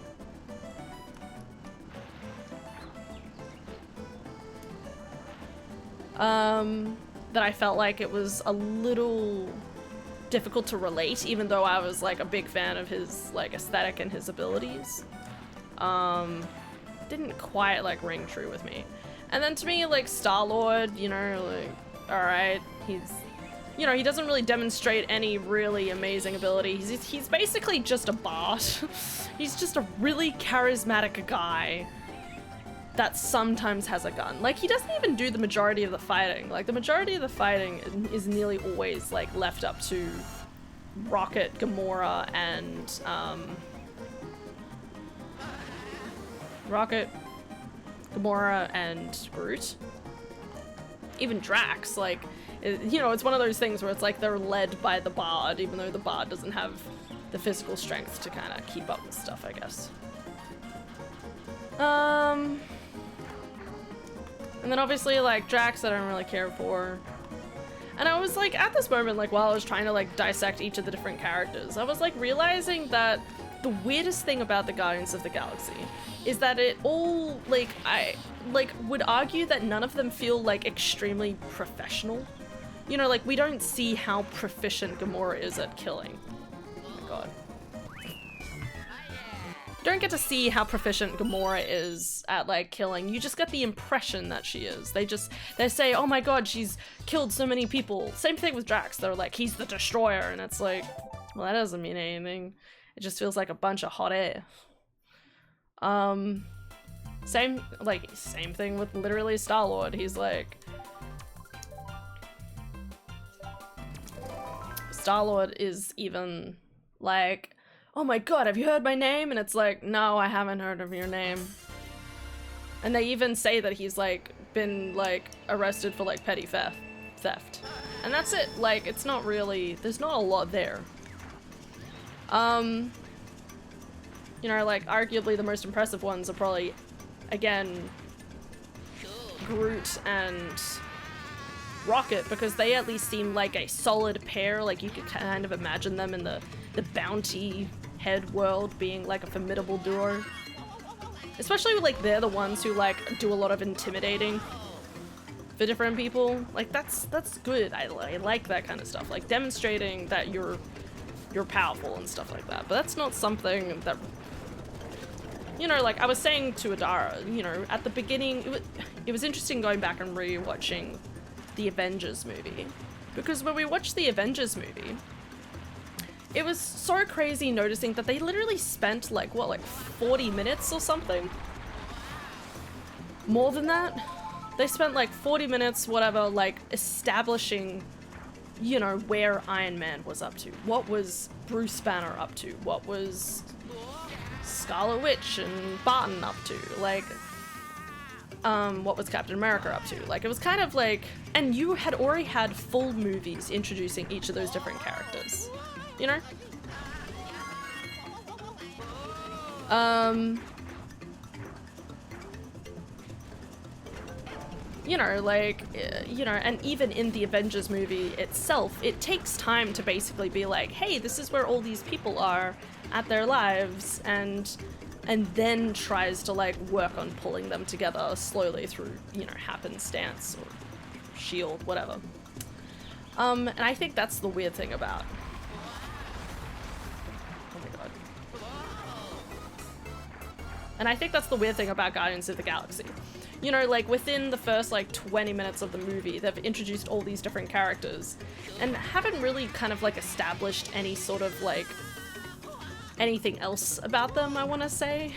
That I felt like it was a little difficult to relate, even though I was like a big fan of his like aesthetic and his abilities. Didn't quite like ring true with me. And then to me, like Star-Lord, you know, like, alright, you know, he doesn't really demonstrate any really amazing ability. He's basically just a bard. He's just a really charismatic guy that sometimes has a gun. Like, he doesn't even do the majority of the fighting. Like, the majority of the fighting is nearly always, like, left up to Rocket, Gamora, and, Rocket, Gamora, and Groot. Even Drax, like, you know, it's one of those things where it's like they're led by the bard, even though the bard doesn't have the physical strength to kind of keep up with stuff, I guess. And then obviously, like, Drax I don't really care for. And I was, like, at this moment, like, while I was trying to, like, dissect each of the different characters, I was, like, realizing that the weirdest thing about the Guardians of the Galaxy is that it all, like, I, like, would argue that none of them feel, like, extremely professional. You know, like, we don't see how proficient Gamora is at killing. Oh my god. Don't get to see how proficient Gamora is at like killing. You just get the impression that she is. They say, oh my god, she's killed so many people. Same thing with Drax. They're like, he's the destroyer, and it's like, well, that doesn't mean anything. It just feels like a bunch of hot air. Same thing with literally Star-Lord. He's like, Star-Lord is even like, oh my god, have you heard my name? And it's like, no, I haven't heard of your name. And they even say that he's like been like arrested for like petty theft. And that's it. Like, it's not really, there's not a lot there. You know, like arguably the most impressive ones are probably, again, Groot and Rocket, because they at least seem like a solid pair. Like, you could kind of imagine them in the bounty head world being like a formidable duo. Especially like they're the ones who like do a lot of intimidating for different people. Like that's good. I like that kind of stuff. Like demonstrating that you're powerful and stuff like that. But that's not something that, you know, like I was saying to Adara, you know, at the beginning it was interesting going back and re-watching the Avengers movie, because when we watched the Avengers movie, it was so crazy noticing that they literally spent like, what, like 40 minutes or something? More than that? They spent like 40 minutes, whatever, like establishing, you know, where Iron Man was up to. What was Bruce Banner up to? What was Scarlet Witch and Barton up to? Like, what was Captain America up to? Like, it was kind of like, and you had already had full movies introducing each of those different characters. You know? You know, like, you know, and even in the Avengers movie itself, it takes time to basically be like, hey, this is where all these people are at their lives, and, and then tries to like work on pulling them together slowly through, you know, happenstance or shield, whatever. And I think that's the weird thing about. Oh my god. And I think that's the weird thing about Guardians of the Galaxy. You know, like within the first like 20 minutes of the movie, they've introduced all these different characters and haven't really kind of like established any sort of like anything else about them, I want to say.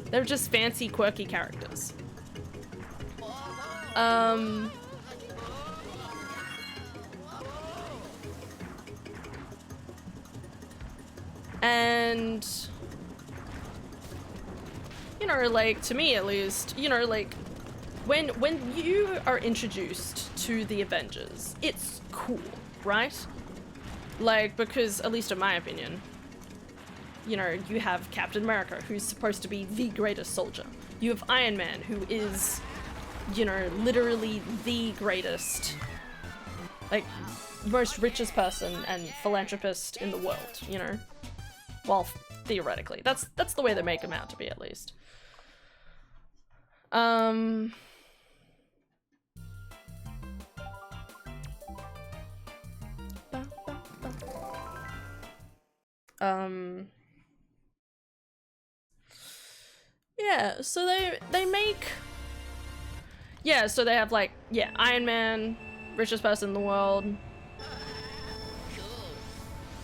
They're just fancy, quirky characters. And you know, like, to me at least, you know, like, when you are introduced to the Avengers, it's cool, right? Like, because, at least in my opinion, you know, you have Captain America, who's supposed to be the greatest soldier. You have Iron Man, who is, you know, literally the greatest, like, most richest person and philanthropist in the world, you know? Well, theoretically. That's the way they make him out to be, at least. Yeah, so they make, yeah, so they have like, yeah, Iron Man, richest person in the world.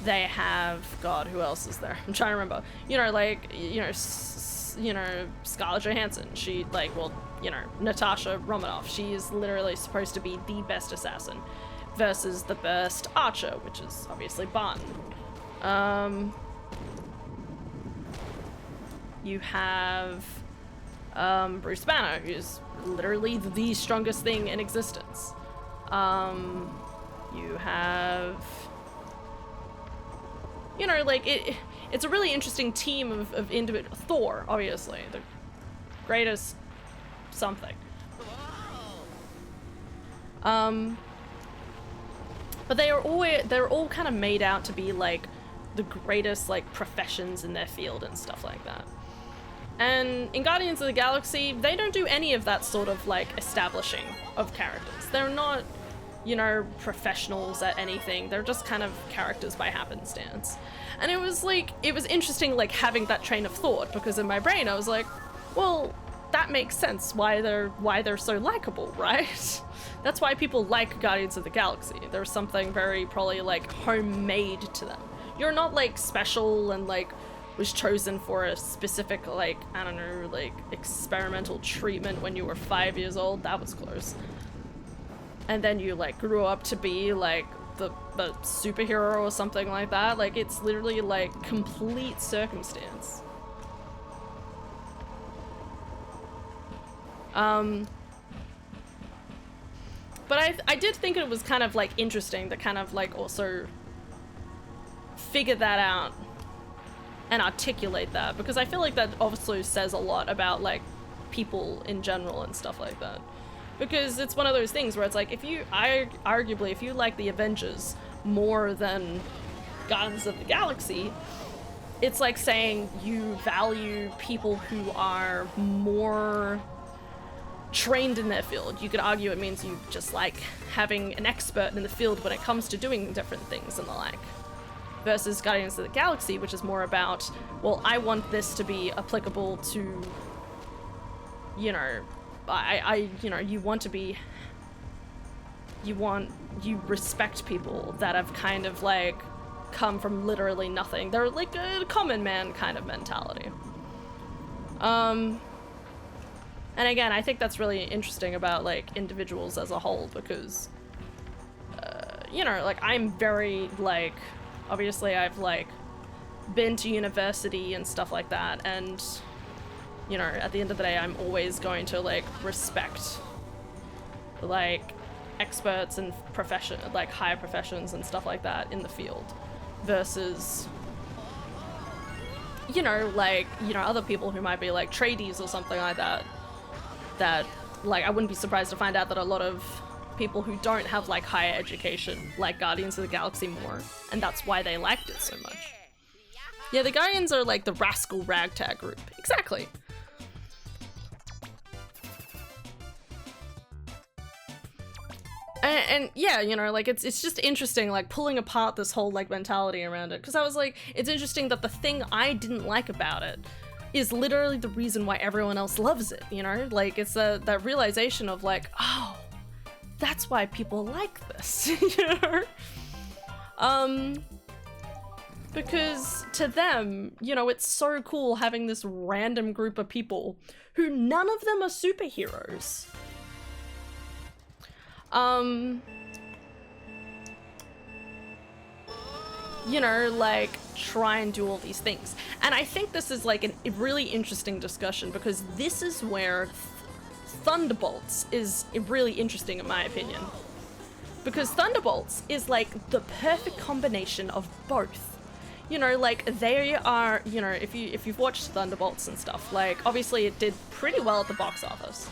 They have, God, who else is there? I'm trying to remember. You know, like, you know, Scarlett Johansson. She, like, well, you know, Natasha Romanoff. She is literally supposed to be the best assassin versus the best archer, which is obviously Barton. You have Bruce Banner, who's literally the strongest thing in existence. You have, you know, like, it's a really interesting team of individual. Thor, obviously, the greatest something. But they're all kind of made out to be like the greatest like professions in their field and stuff like that. And in Guardians of the Galaxy, they don't do any of that sort of like establishing of characters. They're not, you know, professionals at anything. They're just kind of characters by happenstance. And it was like, it was interesting like having that train of thought, because in my brain I was like, well, that makes sense why they're so likable, right? That's why people like Guardians of the Galaxy. There's something very probably like homemade to them. You're not like special and like was chosen for a specific like, I don't know, like experimental treatment when you were 5 years old. That was close. And then you like grew up to be like the superhero or something like that. Like, it's literally like complete circumstance. But I did think it was kind of like interesting to kind of like also figure that out and articulate that, because I feel like that also says a lot about like people in general and stuff like that. Because it's one of those things where it's like, if you like the Avengers more than Guardians of the Galaxy, it's like saying you value people who are more trained in their field. You could argue it means you just like having an expert in the field when it comes to doing different things and the like. Versus Guardians of the Galaxy, which is more about, well, I want this to be applicable to, you know, you know, you respect people that have kind of like come from literally nothing. They're like a common man kind of mentality. And again, I think that's really interesting about like individuals as a whole, because, you know, like I'm very like, obviously I've like been to university and stuff like that, and you know, at the end of the day, I'm always going to like respect like experts and profession, like higher professions and stuff like that in the field, versus, you know, like, you know, other people who might be like tradies or something like that, that like I wouldn't be surprised to find out that a lot of people who don't have like higher education like Guardians of the Galaxy more, and that's why they liked it so much. Yeah, the Guardians are like the rascal ragtag group. Exactly. And yeah, you know, like it's just interesting, like pulling apart this whole like mentality around it. Because I was like, it's interesting that the thing I didn't like about it is literally the reason why everyone else loves it. You know, like it's that realization of like, oh, that's why people like this. You know, because to them, you know, it's so cool having this random group of people who none of them are superheroes. You know, like try and do all these things. And I think this is like a really interesting discussion because this is where Thunderbolts is really interesting in my opinion. Because Thunderbolts is like the perfect combination of both. You know, like they are, you know, if you've watched Thunderbolts and stuff, like obviously it did pretty well at the box office.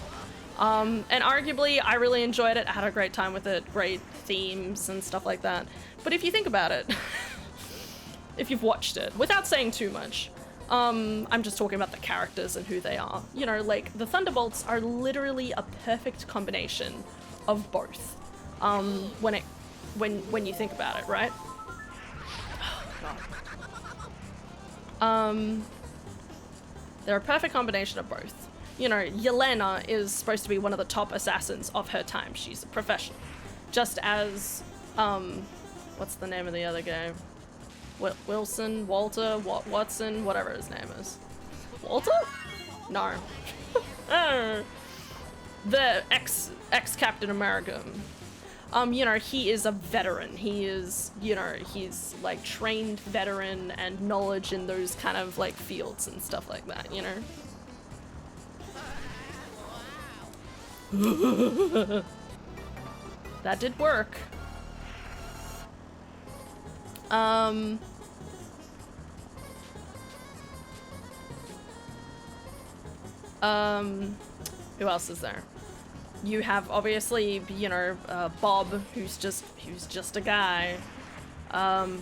And arguably I really enjoyed it, I had a great time with it, great themes and stuff like that. But if you think about it, if you've watched it, without saying too much, I'm just talking about the characters and who they are. You know, like the Thunderbolts are literally a perfect combination of both. When you think about it, right? They're a perfect combination of both. You know, Yelena is supposed to be one of the top assassins of her time. She's a professional. Just as, what's the name of the other guy? Wilson, Walter, Watson, whatever his name is. Walter? No. The ex-Captain America. You know, he is a veteran. He is, you know, he's like trained veteran and knowledge in those kind of like fields and stuff like that, you know? That did work. Who else is there? You have obviously, you know, Bob, who's just a guy.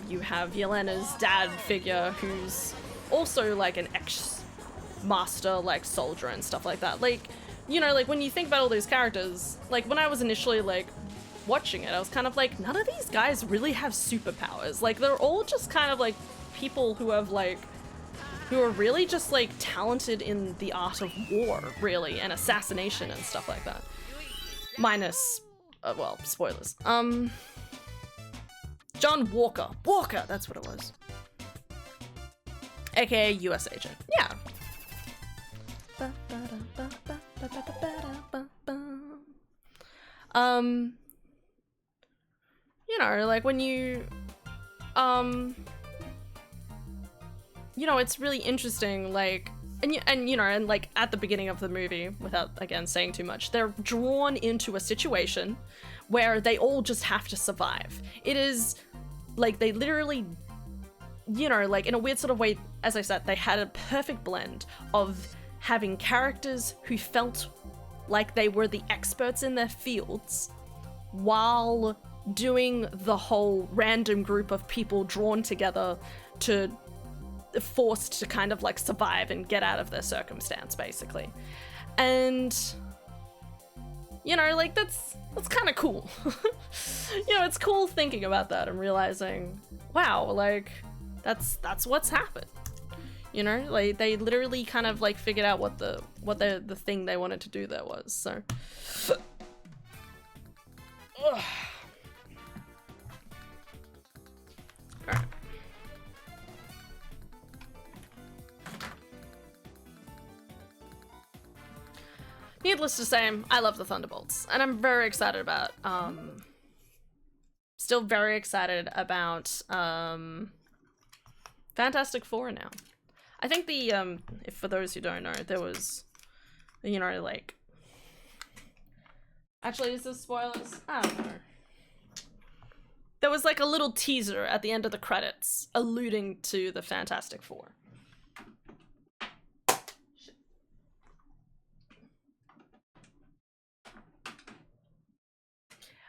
You have Yelena's dad figure, who's also like an ex-master, like soldier and stuff like that. Like, you know, like when you think about all those characters, like when I was initially like watching it, I was kind of like, none of these guys really have superpowers. Like they're all just kind of like people who have like, who are really just like talented in the art of war, really, and assassination and stuff like that. Minus, well, spoilers. John Walker. Walker, that's what it was. AKA US agent. Yeah. You know, like when you know, it's really interesting, like, and you know, and like at the beginning of the movie, without again saying too much, they're drawn into a situation where they all just have to survive. It is like they literally, you know, like in a weird sort of way, as I said, they had a perfect blend of having characters who felt like they were the experts in their fields while doing the whole random group of people drawn together to forced to kind of like survive and get out of their circumstance, basically. And you know, like that's kind of cool. You know, it's cool thinking about that and realizing, wow, like that's what's happened. You know, like they literally kind of like figured out what the thing they wanted to do there was. So ugh. All right. Needless to say, I love the Thunderbolts, and I'm very excited about, still very excited about, Fantastic Four now. I think the, if for those who don't know, there was, you know, like, actually, is this spoilers? I don't know. There was like a little teaser at the end of the credits alluding to the Fantastic Four.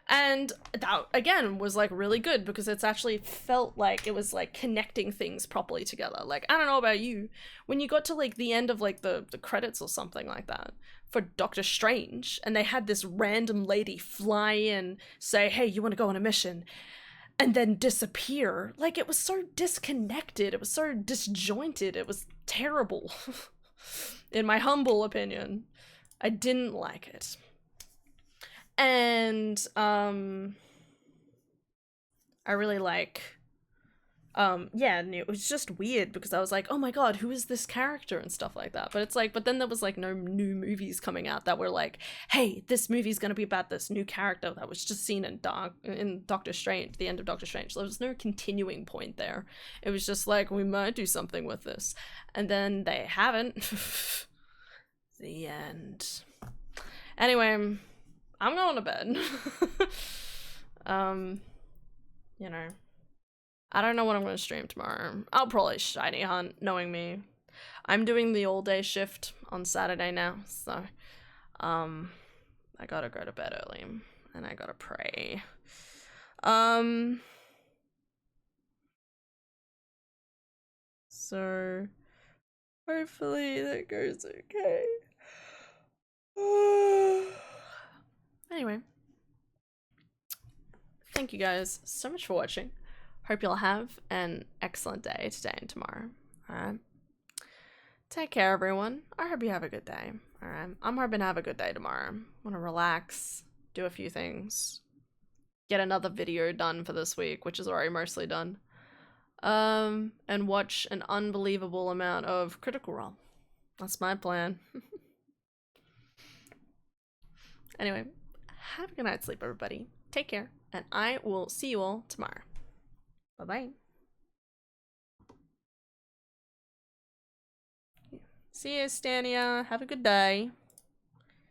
And that, again, was, like, really good because it's actually felt like it was, like, connecting things properly together. Like, I don't know about you, when you got to, like, the end of, like, the credits or something like that for Doctor Strange, and they had this random lady fly in, say, hey, you want to go on a mission, and then disappear. Like, it was so disconnected. It was so disjointed. It was terrible. In my humble opinion. I didn't like it. And I really like yeah, and it was just weird because I was like, oh my god, who is this character and stuff like that. But it's like, but then there was like no new movies coming out that were like, hey, this movie's gonna be about this new character that was just seen in Doctor Strange, the end of Doctor Strange. There was no continuing point there. It was just like, we might do something with this, and then they haven't. The end. Anyway, I'm going to bed. You know, I don't know what I'm going to stream tomorrow. I'll probably Shiny Hunt, knowing me. I'm doing the all-day shift on Saturday now, so, I gotta go to bed early, and I gotta pray. So, hopefully that goes okay. Anyway, thank you guys so much for watching. Hope you'll have an excellent day today and tomorrow. Alright. Take care, everyone. I hope you have a good day. Alright. I'm hoping to have a good day tomorrow. Want to relax, do a few things, get another video done for this week, which is already mostly done. And watch an unbelievable amount of Critical Role. That's my plan. Anyway, have a good night's sleep, everybody. Take care, and I will see you all tomorrow. Bye-bye. See ya, Stania. Have a good day.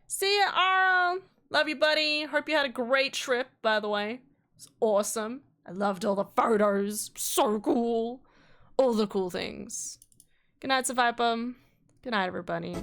See ya, Ara. Love you, buddy. Hope you had a great trip, by the way. It's awesome. I loved all the photos. So cool. All the cool things. Good night, Survivor. Good night, everybody.